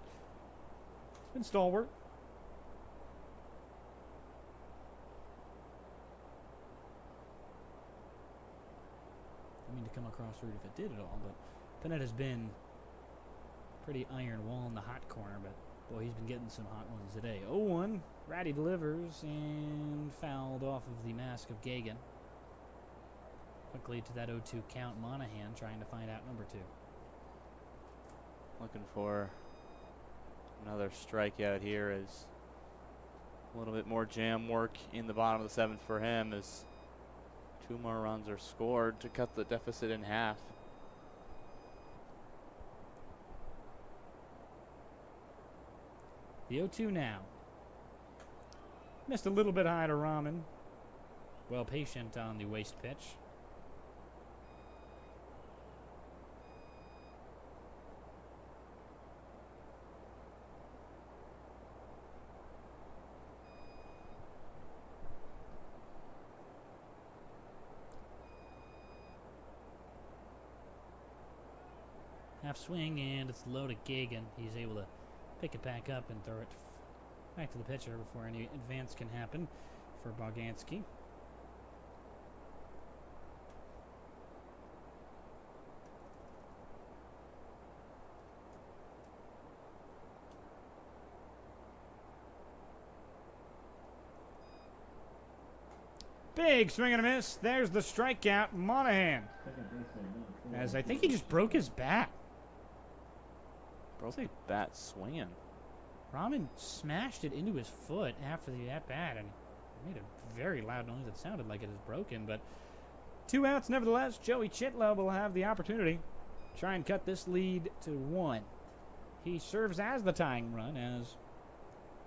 it's been stalwart. I mean to come across rude if it did at all, but Panette has been pretty iron wall in the hot corner, but boy, he's been getting some hot ones today. 0-1, Ratty delivers and fouled off of the mask of Gagan. Quickly to that 0-2 count, Monahan trying to find out number 2. Looking for another strikeout here as a little bit more jam work in the bottom of the 7th for him as 2 more runs are scored to cut the deficit in half. The 0-2 now. Missed a little bit high to Rahman. Well patient on the waste pitch. Half swing, and it's low to Gagan. He's able to pick it back up and throw it back to the pitcher before any advance can happen for Boganski. Big swing and a miss. There's the strikeout, Monahan. Second baseman, number 4. As I think he just broke his bat. Broke his bat swinging. Rahman smashed it into his foot after the at-bat, and it made a very loud noise. It sounded like it was broken, but 2 outs nevertheless. Joey Chitla will have the opportunity to try and cut this lead to 1. He serves as the tying run as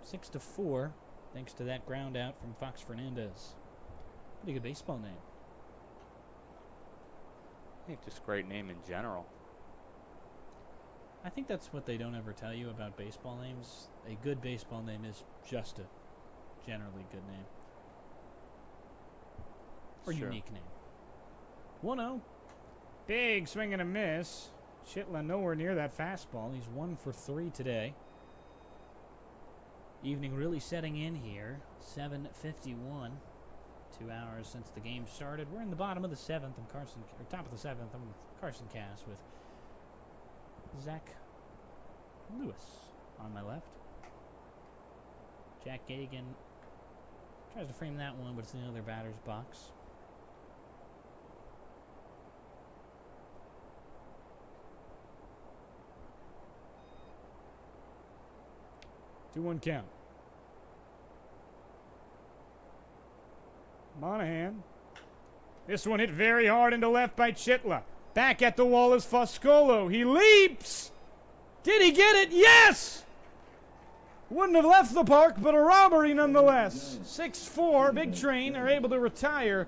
6-4, thanks to that ground out from Fox Fernandez. Pretty good baseball name. I think just great name in general. I think that's what they don't ever tell you about baseball names. A good baseball name is just a generally good name. Or Sure. unique name. 1-0. Big swing and a miss. Chitla nowhere near that fastball. He's 1 for 3 today. Evening really setting in here. 7:51. 2 hours since the game started. We're in the bottom of the 7th. Top of the 7th. I'm with Carson Cass with Zach Lewis on my left. Jack Gagan tries to frame that one, but it's in the other batter's box. Two one count. Monahan. This one hit very hard into left by Chitla. Back at the wall is Foscolo. He leaps. Did he get it? Yes! Wouldn't have left the park, but a robbery nonetheless. 6-4. Big Train are able to retire.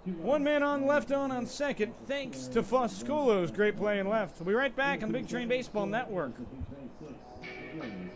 1 man on left on second, thanks to Foscolo's great play in left. We'll be right back on the Big Train Baseball Network. Big Train 6, the Phillies.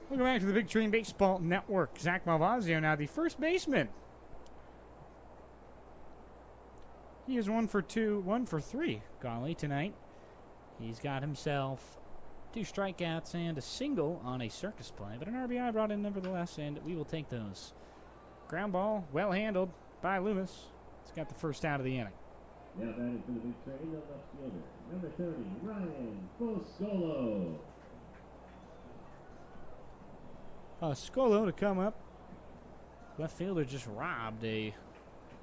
Welcome back to the Big Train Baseball Network. Zach Malvazio now the first baseman. He is 1 for 3, golly, tonight. He's got himself 2 strikeouts and a single on a circus play, but an RBI brought in nevertheless, and we will take those. Ground ball, well handled by Loomis. He's got the first out of the inning. Now batting for the Big Train, the left fielder, number 30, Ryan Foscolo. Scolo to come up. Left fielder just robbed a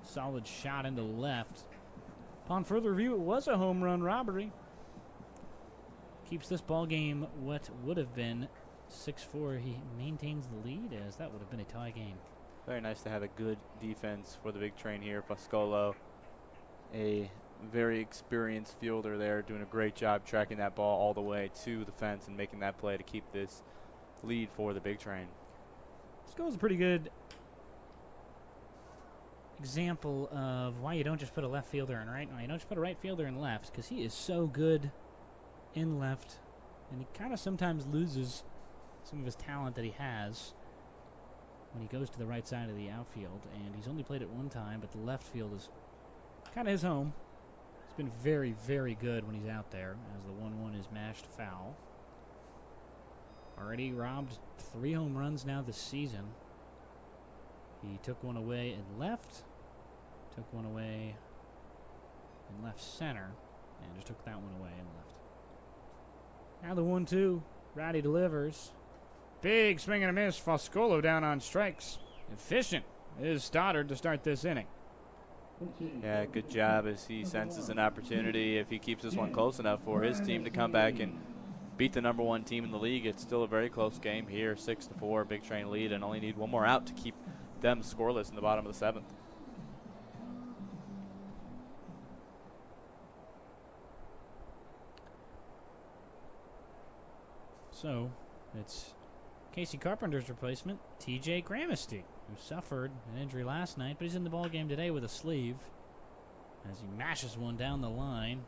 solid shot into left. Upon further review, it was a home run robbery. Keeps this ball game what would have been 6-4. He maintains the lead, as that would have been a tie game. Very nice to have a good defense for the Big Train here. Foscolo, a very experienced fielder there, doing a great job tracking that ball all the way to the fence and making that play to keep this lead for the Big Train. This goal is a pretty good example of why you don't just put a left fielder in right. No, you don't just put a right fielder in left, because he is so good in left, and he kind of sometimes loses some of his talent that he has when he goes to the right side of the outfield, and he's only played it one time, but the left field is kind of his home. He's been very, very good when he's out there, as the 1-1 is mashed foul. Already robbed 3 home runs now this season. He took one away in left, took one away in left center, and just took that one away in left. Now the 1-2. Ratty delivers. Big swing and a miss. Foscolo down on strikes. Efficient is Stoddard to start this inning. Yeah, good job as he senses an opportunity. If he keeps this one close enough for his team to come back and beat the #1 team in the league, it's still a very close game here. 6-4, Big Train lead, and only need one more out to keep them scoreless in the bottom of the 7th. So it's Casey Carpenter's replacement, TJ Gramesty, who suffered an injury last night, but he's in the ball game today with a sleeve. As he mashes one down the line,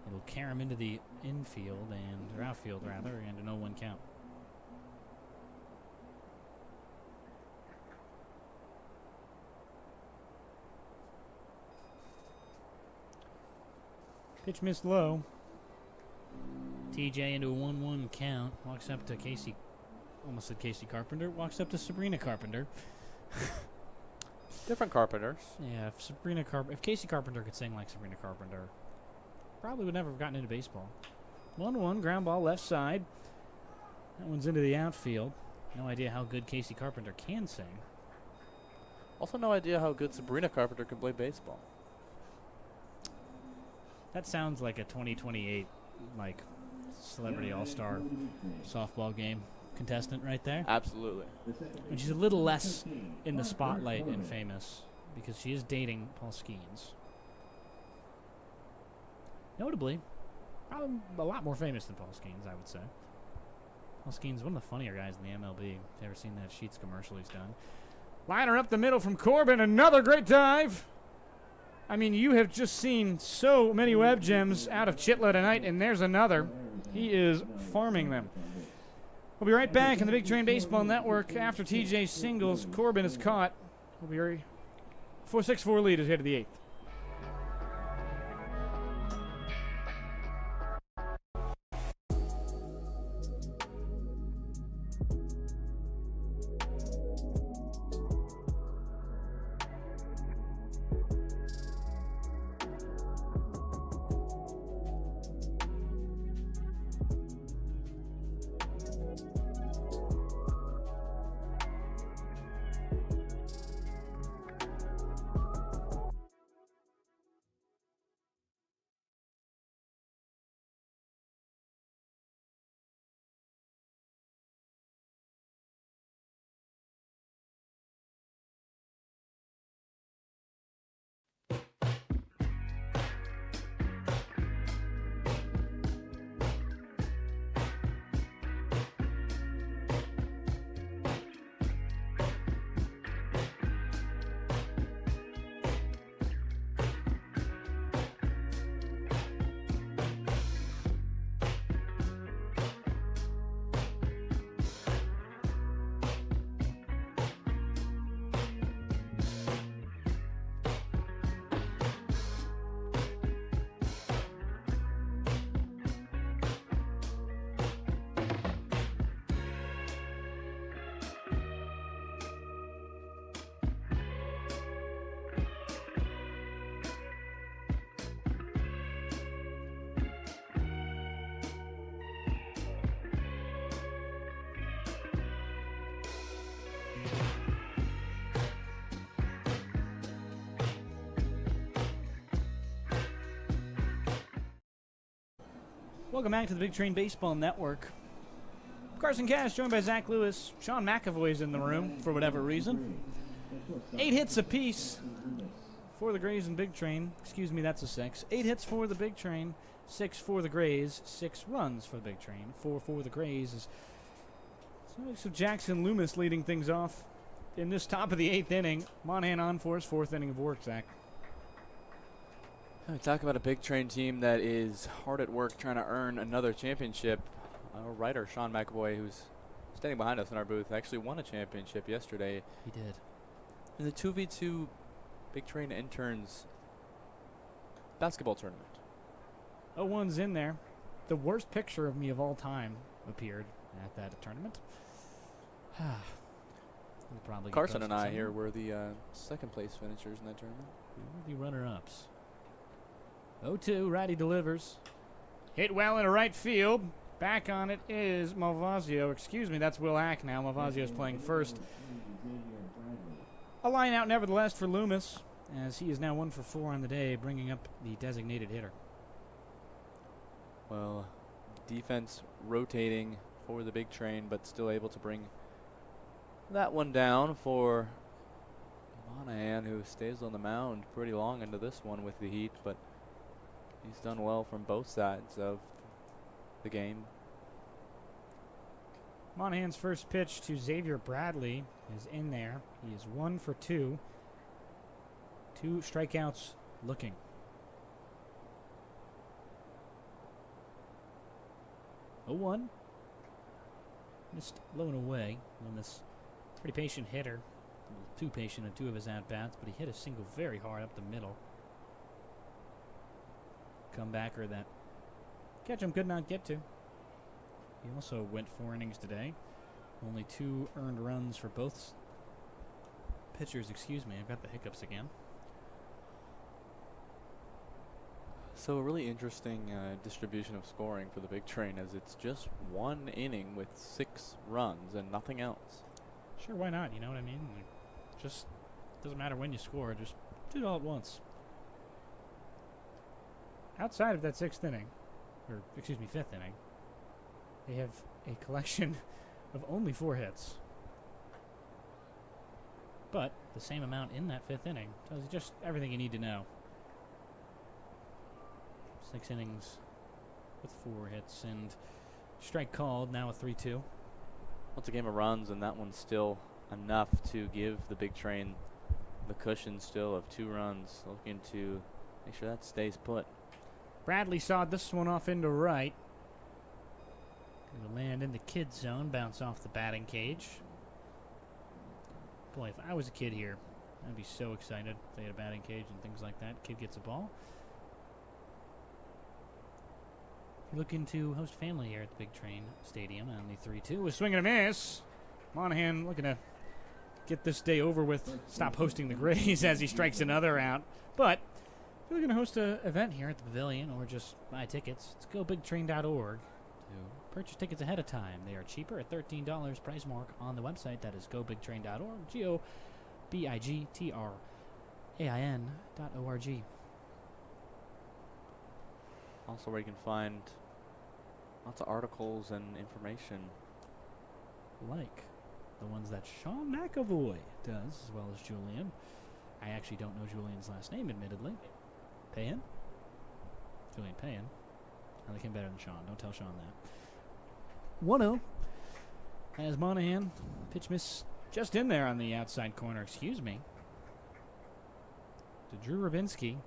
it'll carry him into the infield or outfield rather, and an 0-1 count. Pitch missed low. TJ into a 1-1 count. Walks up to Casey. Almost said Casey Carpenter. Walks up to Sabrina Carpenter. Different Carpenters. Yeah, if Casey Carpenter could sing like Sabrina Carpenter, probably would never have gotten into baseball. 1-1, ground ball left side. That one's into the outfield. No idea how good Casey Carpenter can sing. Also no idea how good Sabrina Carpenter can play baseball. That sounds like a 2028, like, celebrity all-star softball game contestant right there. Absolutely. And she's a little less in the spotlight and famous because she is dating Paul Skeens. Notably, probably a lot more famous than Paul Skeens, I would say. Paul Skeens, one of the funnier guys in the MLB. If you've ever seen that Sheets commercial he's done. Liner up the middle from Corbin. Another great dive. I mean, you have just seen so many web gems out of Chitla tonight, and there's another. He is farming them. We'll be right back in the Big Train Baseball Network after TJ singles. Corbin is caught. We'll be right. 4-6-4 lead is headed to the 8th. Welcome back to the Big Train Baseball Network. Carson Cash joined by Zach Lewis. Sean McAvoy's in the room for whatever reason. 8 hits apiece for the Grays and Big Train. Excuse me, that's a 6. 8 hits for the Big Train, 6 for the Grays, 6 runs for the Big Train, 4 for the Grays. So Jackson Loomis leading things off in this top of the 8th inning. Monahan on for his 4th inning of work, Zach. We talk about a Big Train team that is hard at work trying to earn another championship. Our writer, Sean McAvoy, who's standing behind us in our booth, actually won a championship yesterday. He did. In the 2v2 Big Train Interns basketball tournament. 0-1's in there. The worst picture of me of all time appeared at that tournament. We'll probably get Carson and posted I here somewhere. were the second place finishers in that tournament. We were the runner-ups. 0-2, Ratty delivers. Hit well into right field. Back on it is Malvazio. Excuse me, that's Will Hack now. Malvazio's playing first. A line out nevertheless for Loomis, as he is now 1 for 4 on the day, bringing up the designated hitter. Well, defense rotating for the Big Train, but still able to bring that one down for Monahan, who stays on the mound pretty long into this one with the heat, but he's done well from both sides of the game. Monahan's first pitch to Xavier Bradley is in there. He is 1 for 2. 2 strikeouts looking. Oh, 1. Missed low and away on this pretty patient hitter. Too patient in 2 of his at-bats, but he hit a single very hard up the middle. Comebacker that Ketchum could not get to. He also went 4 innings today. Only 2 earned runs for both pitchers. Excuse me, I've got the hiccups again. So a really interesting distribution of scoring for the Big Train, as it's just 1 inning with 6 runs and nothing else. Sure, why not? You know what I mean? Like, just doesn't matter when you score. Just do it all at once. Outside of that 6th inning, or excuse me, 5th inning, they have a collection of only 4 hits. But the same amount in that 5th inning tells you just everything you need to know. 6 innings with 4 hits and strike called, now a 3-2. Well, it's a game of runs, and that one's still enough to give the Big Train the cushion still of 2 runs. Looking to make sure that stays put. Bradley sawed this one off into right. Gonna land in the kid zone, bounce off the batting cage. Boy, if I was a kid here, I'd be so excited if they had a batting cage and things like that. Kid gets a ball. If you're looking to host family here at the Big Train Stadium on the 3-2, with swing and a miss. Monahan looking to get this day over with, stop hosting the Grays as he strikes another out. But if you're looking to host an event here at the Pavilion or just buy tickets, it's gobigtrain.org to purchase tickets ahead of time. They are cheaper at $13 price mark on the website. That is gobigtrain.org, gobigtrain.org. Also where you can find lots of articles and information. Like the ones that Sean McAvoy does, as well as Julian. I actually don't know Julian's last name, admittedly. Payan? Julian Payan. I like him better than Sean. Don't tell Sean that. 1-0 as Monahan. Pitch miss just in there on the outside corner. Excuse me. To Drew Rabinski.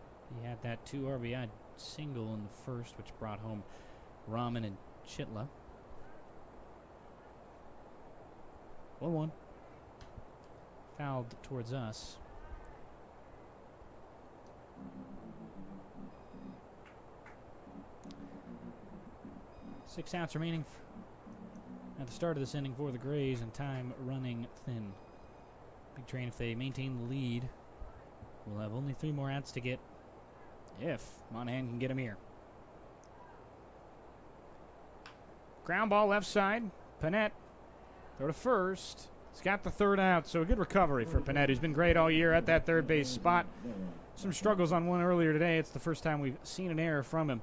He had that 2 RBI single in the first, which brought home Rahman and Chitla. 1-1. Fouled towards us. 6 outs remaining at the start of this inning for the Grays, and time running thin. Big Train, if they maintain the lead, will have only 3 more outs to get if Monahan can get him here. Ground ball left side. Panett, throw to first. He's got the 3rd out, so a good recovery for Panett, who's been great all year at that 3rd base spot. Some struggles on one earlier today. It's the first time we've seen an error from him.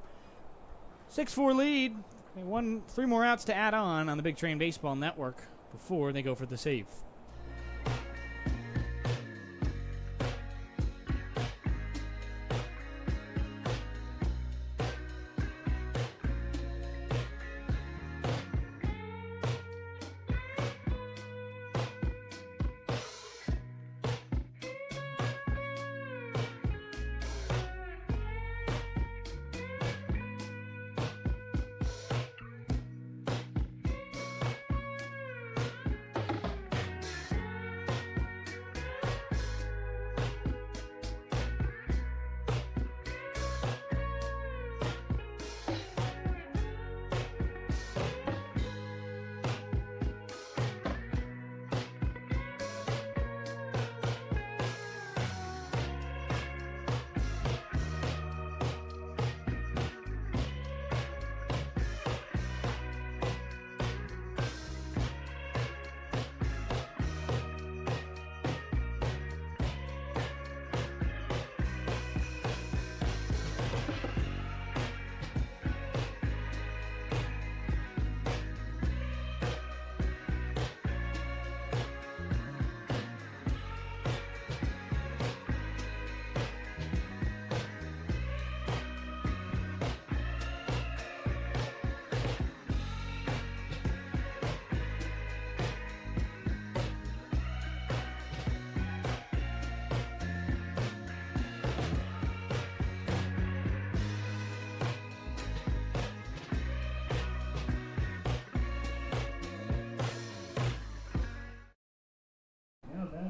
6-4 lead. 3 more outs to add on the Big Train Baseball Network before they go for the save.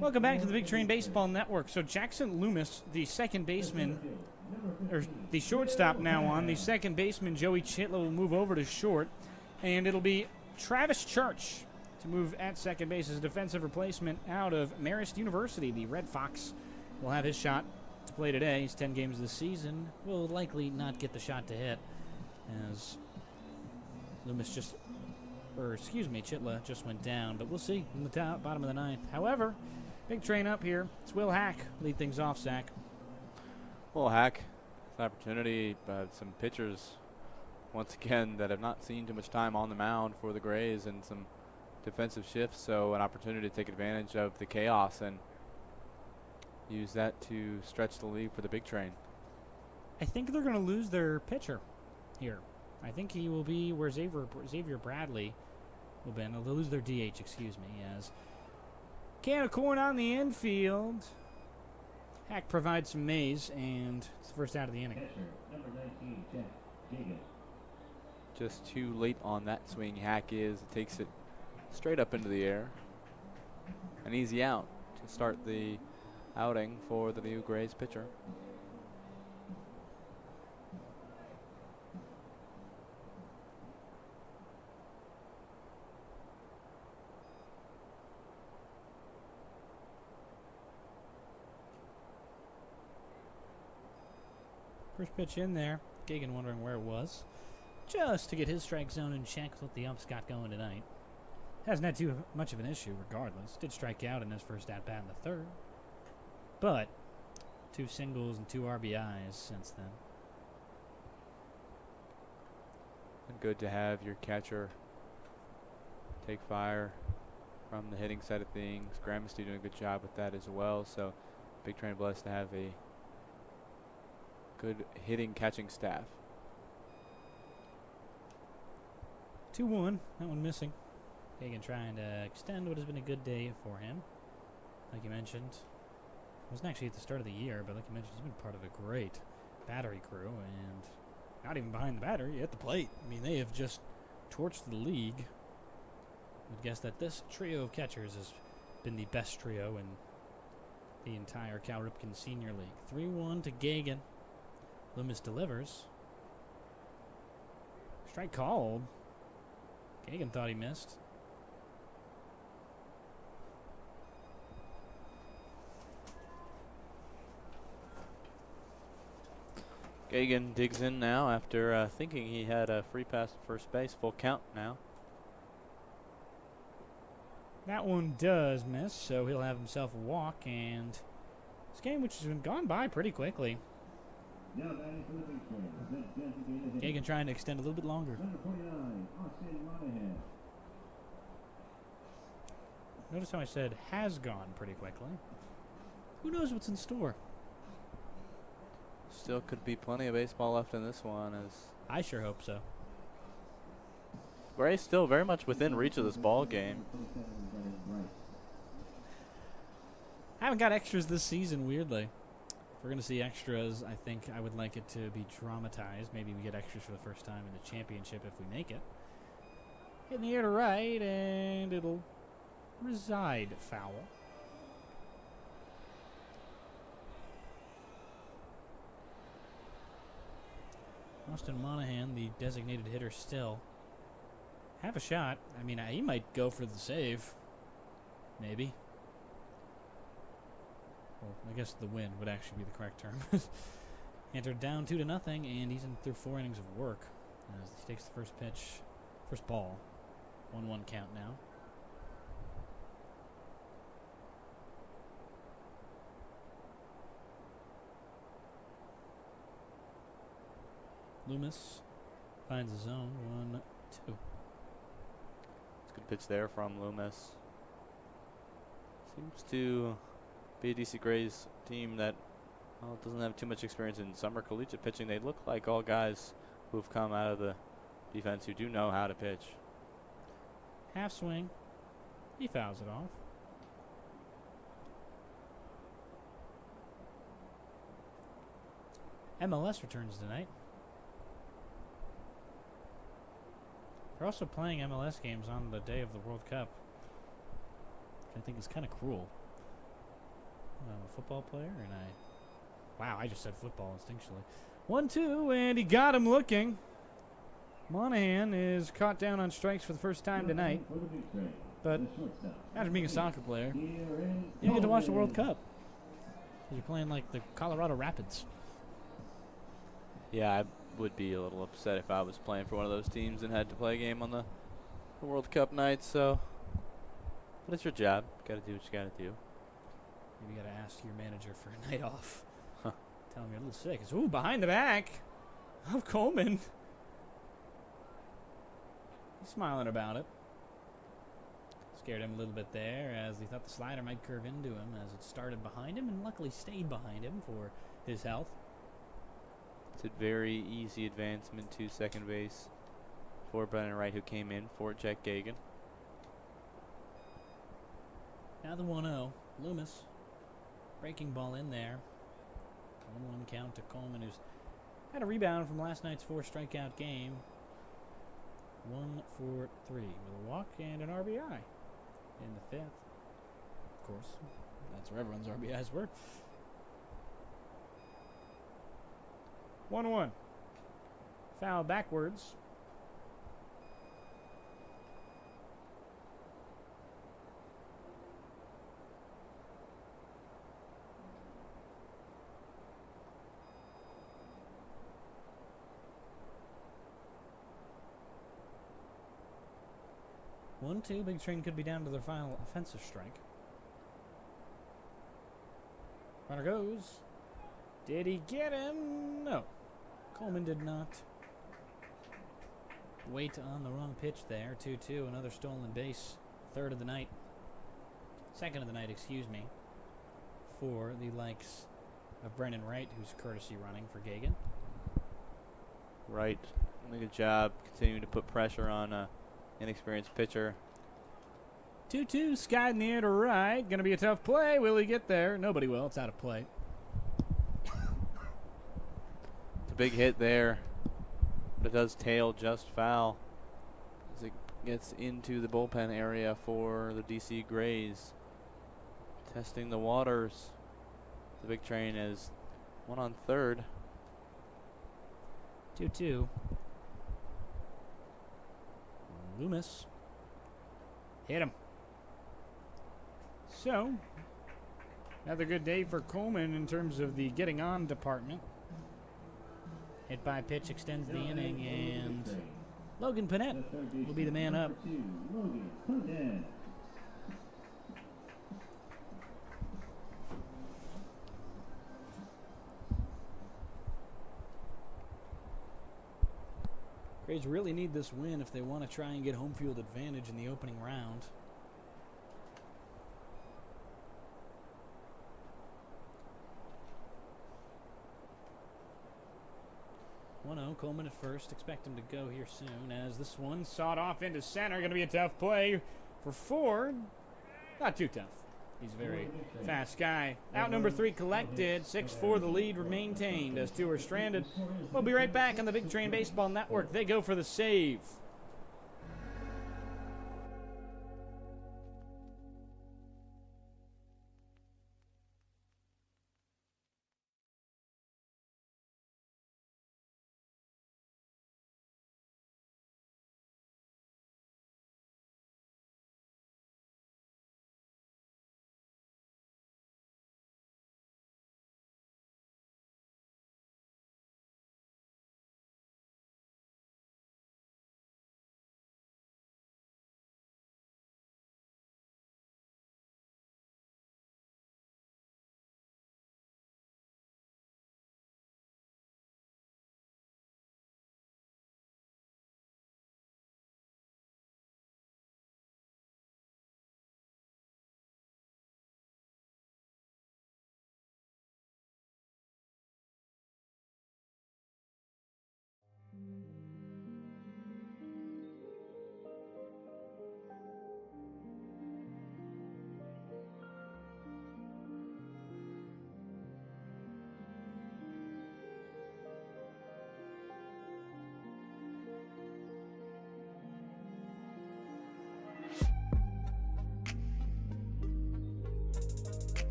Welcome back to the Big Train Baseball Network. So Jackson Loomis, the second baseman, or the shortstop now on, the second baseman, Joey Chitla, will move over to short. And it'll be Travis Church to move at second base as a defensive replacement out of Marist University. The Red Fox will have his shot to play today. He's 10 games this season. Will likely not get the shot to hit as Loomis Chitla just went down. But we'll see in the bottom of the ninth. However, big train up here. It's Will Hack. Lead things off, Zach. Well, Hack, it's an opportunity, but some pitchers, once again, that have not seen too much time on the mound for the Grays and some defensive shifts, so an opportunity to take advantage of the chaos and use that to stretch the lead for the big train. I think they're going to lose their pitcher here. I think he will be where Xavier Bradley will be. They'll lose their DH, excuse me, as can of corn on the infield. Hack provides some maize, and it's the first out of the inning. Number 19, Jack Jagan. Just too late on that swing. Hack takes it straight up into the air. An easy out to start the outing for the new Grays pitcher. First pitch in there. Gagan wondering where it was. Just to get his strike zone in check with what the umps got going tonight. Hasn't had too much of an issue regardless. Did strike out in his first at-bat in the third. But 2 singles and 2 RBIs since then. And good to have your catcher take fire from the hitting side of things. Gramercy doing a good job with that as well. So Big Train blessed to have a good hitting catching staff. 2-1. That one missing. Gagan trying to extend what has been a good day for him. Like you mentioned, it wasn't actually at the start of the year, but like you mentioned, he's been part of a great battery crew, and not even behind the battery, at the plate. I mean, they have just torched the league. I would guess that this trio of catchers has been the best trio in the entire Cal Ripken Senior League. 3-1 to Gagan. Loomis delivers. Strike called. Gagan thought he missed. Gagan digs in now after thinking he had a free pass to first base. Full count now. That one does miss, so he'll have himself a walk, and this game, which has been gone by pretty quickly. Now batting for the big train. The designated hitter. Gagan trying to extend a little bit longer. Number 49, Austin Monahan. Notice how I said has gone pretty quickly. Who knows what's in store? Still could be plenty of baseball left in this one, as I sure hope so. Gray's still very much within reach of this ball game. I haven't got extras this season, weirdly. If we're going to see extras, I think I would like it to be dramatized. Maybe we get extras for the first time in the championship if we make it. Hit in the air to right, and it'll reside foul. Austin Monahan, the designated hitter, still have a shot. I mean, he might go for the save. Maybe. Well, I guess the win would actually be the correct term. Entered down 2-0, and he's in through 4 innings of work as he takes the first pitch, first ball. 1-1 count now. Loomis finds the zone. 1-2. It's a good pitch there from Loomis. Seems to be a DC Grays team that doesn't have too much experience in summer collegiate pitching. They look like all guys who've come out of the defense who do know how to pitch. Half swing. He fouls it off. MLS returns tonight. They're also playing MLS games on the day of the World Cup, which I think is kind of cruel. I'm a football player, and wow, I just said football instinctually. 1-2, and he got him looking. Monahan is caught down on strikes for the first time tonight. For the Big Train, But the shortstop, imagine being a soccer player. Darren You get to watch the World Coleman. Cup. You're playing like the Colorado Rapids. Yeah, I would be a little upset if I was playing for one of those teams and had to play a game on the World Cup night. So, but it's your job. Got to do what you got to do. Maybe you got to ask your manager for a night off. Huh. Tell him you're a little sick. It's, ooh, behind the back of Coleman. He's smiling about it. Scared him a little bit there as he thought the slider might curve into him as it started behind him and luckily stayed behind him for his health. It's a very easy advancement to second base for Brennan Wright, who came in for Jack Gagan. Now the 1-0. Loomis. Breaking ball in there. 1-1 count to Coleman, who's had a rebound from last night's 4 strikeout game. 1 for 3 with a walk and an RBI in the 5th. Of course, that's where everyone's RBIs were. 1-1. Foul backwards. One, two. Big Train could be down to their final offensive strike. Runner goes. Did he get him? No. Coleman did not. Wait on the wrong pitch there. 2-2. Another stolen base. Third of the night. Second of the night, excuse me. For the likes of Brennan Wright, who's courtesy running for Gagan. Wright, doing a good job continuing to put pressure on inexperienced pitcher. 2-2, skied in the air to right. Going to be a tough play. Will he get there? Nobody will. It's out of play. It's a big hit there, but it does tail just foul as it gets into the bullpen area for the DC Grays. Testing the waters. The Big Train is 1 on third. 2-2. Loomis. Hit him. So, another good day for Coleman in terms of the getting on department. Hit by pitch extends the inning, and Logan Panett will be the man up. Logan Panett. Grays really need this win if they want to try and get home field advantage in the opening round. 1-0, Coleman at first. Expect him to go here soon as this one sawed off into center. Going to be a tough play for Ford. Not too tough. He's a very fast guy. Out number 3 collected. 6-4 the lead maintained as 2 are stranded. We'll be right back on the Big Train Baseball Network. They go for the save.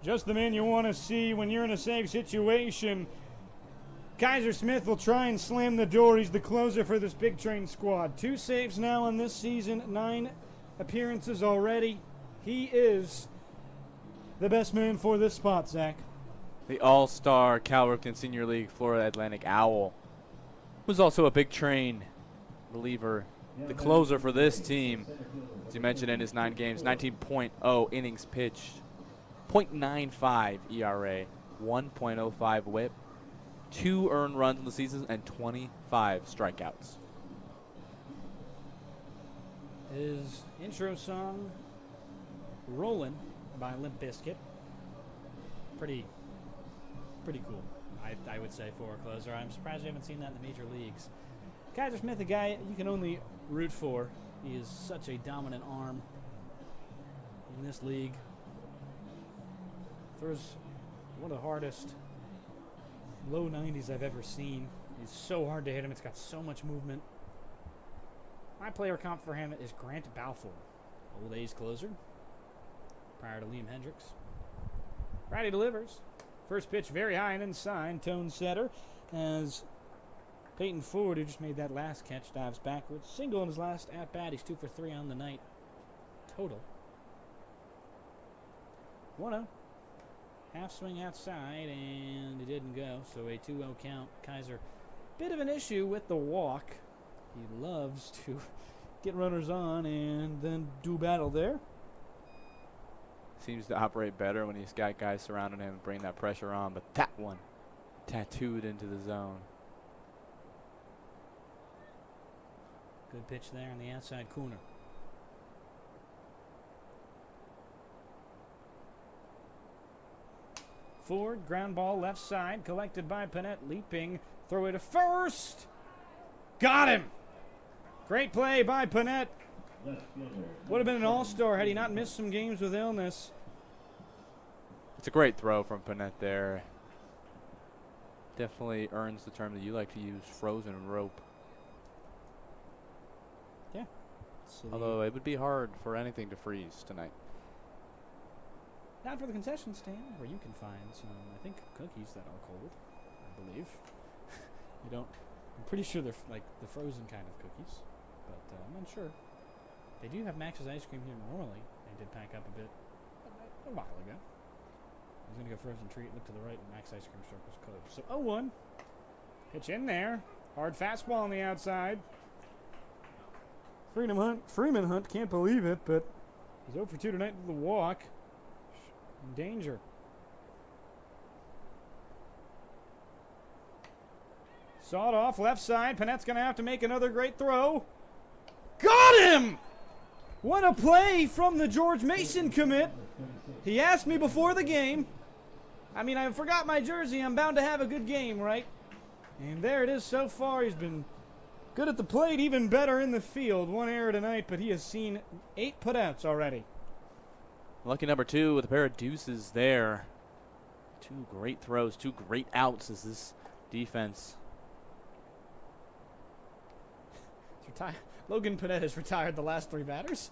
Just the man you want to see when you're in a save situation. Kaiser Smith will try and slam the door. He's the closer for this Big Train squad. 2 saves now on this season, 9 appearances already. He is the best man for this spot, Zach. The all-star Cal Ripken Senior League Florida Atlantic Owl, who's also a Big Train reliever. The closer for this team, as you mentioned, in his 9 games, 19.0 innings pitched, 0.95 ERA, 1.05 WHIP, 2 earned runs in the season, and 25 strikeouts. His intro song, Rollin' by Limp Bizkit. Pretty cool, I would say, for a closer. I'm surprised we haven't seen that in the major leagues. Kaiser Smith, a guy you can only root for. He is such a dominant arm in this league. Throws one of the hardest low 90s I've ever seen. He's so hard to hit him. It's got so much movement. My player comp for him is Grant Balfour, old A's closer, prior to Liam Hendricks. Friday delivers. First pitch very high and inside. Tone setter as Peyton Ford, who just made that last catch, dives backwards. Single in his last at-bat. He's 2 for 3 on the night. Total. 1-0. Half swing outside, and it didn't go, so a 2-0 count. Kaiser, bit of an issue with the walk. He loves to get runners on and then do battle there. Seems to operate better when he's got guys surrounding him and bring that pressure on, but that one tattooed into the zone. Good pitch there in the outside corner. Ford, ground ball left side, collected by Panette, leaping, throw it to first. Got him! Great play by Panette. Would have been an all-star had he not missed some games with illness. It's a great throw from Panette there. Definitely earns the term that you like to use, frozen rope. Yeah. So Although it would be hard for anything to freeze tonight. not for the concession stand, where you can find some, I think, cookies that are cold, I believe. I'm pretty sure they're like the frozen kind of cookies, but I'm unsure. They do have Max's ice cream here normally. They did pack up a bit a while ago. I was going to go frozen treat, look to the right, and Max ice cream store was closed. So 0-1. Pitch in there. Hard fastball on the outside. Freeman Hunt can't believe it, but he's 0 for 2 tonight with the walk. In danger. Sawed off left side. Panette's going to have to make another great throw. Got him! What a play from the George Mason commit. He asked me before the game. I mean, I forgot my jersey. I'm bound to have a good game, right? And there it is so far. He's been good at the plate, even better in the field. 1 error tonight, but he has seen 8 putouts already. Lucky number 2 with a pair of deuces there. 2 great throws, 2 great outs as this defense. Logan Panette has retired the last 3 batters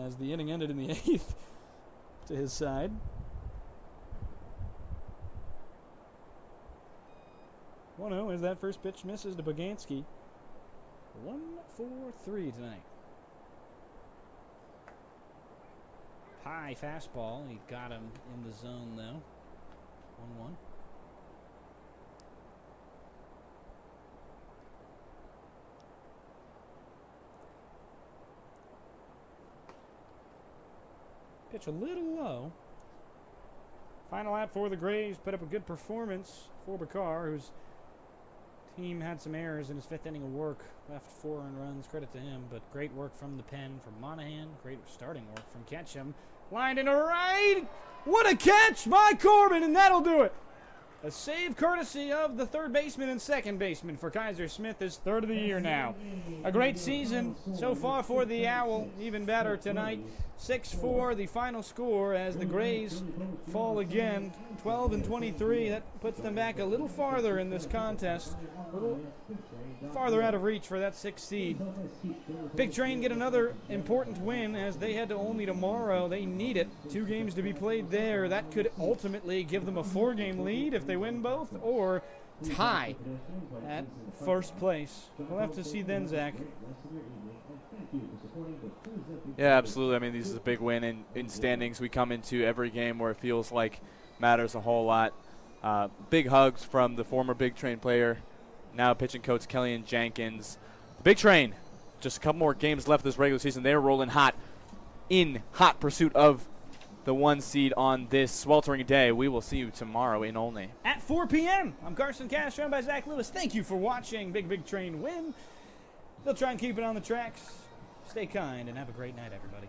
as the inning ended in the 8th to his side. One-0 as that first pitch misses to Boganski. 1-4-3 tonight. High fastball. He got him in the zone, though. 1-1. Pitch a little low. Final out for the Grays. Put up a good performance for Bakar, whose team had some errors in his 5th inning of work. Left 4 earned runs. Credit to him. But great work from the pen from Monahan. Great starting work from Ketchum. Lined into right. What a catch by Corbin, and that'll do it. A save courtesy of the 3rd baseman and 2nd baseman for Kaiser Smith, his 3rd of the year now. A great season so far for the Owl. Even better tonight. 6-4, the final score as the Grays fall again. 12-23. That puts them back a little farther in this contest. A little farther out of reach for that 6th seed. Big Train get another important win as they head to Olney tomorrow. They need it. 2 games to be played there. That could ultimately give them a 4-game lead if they win both, or tie at first place. We'll have to see then, Zach. Yeah, absolutely. I mean, this is a big win in standings. We come into every game where it feels like matters a whole lot. Big hugs from the former Big Train player, now pitching coach Kellyanne Jenkins. The Big Train, just a couple more games left this regular season. They're rolling hot, in hot pursuit of the 1 seed on this sweltering day. We will see you tomorrow in Olney. At 4 p.m., I'm Carson Cash, joined by Zach Lewis. Thank you for watching Big Train win. They'll try and keep it on the tracks. Stay kind and have a great night, everybody.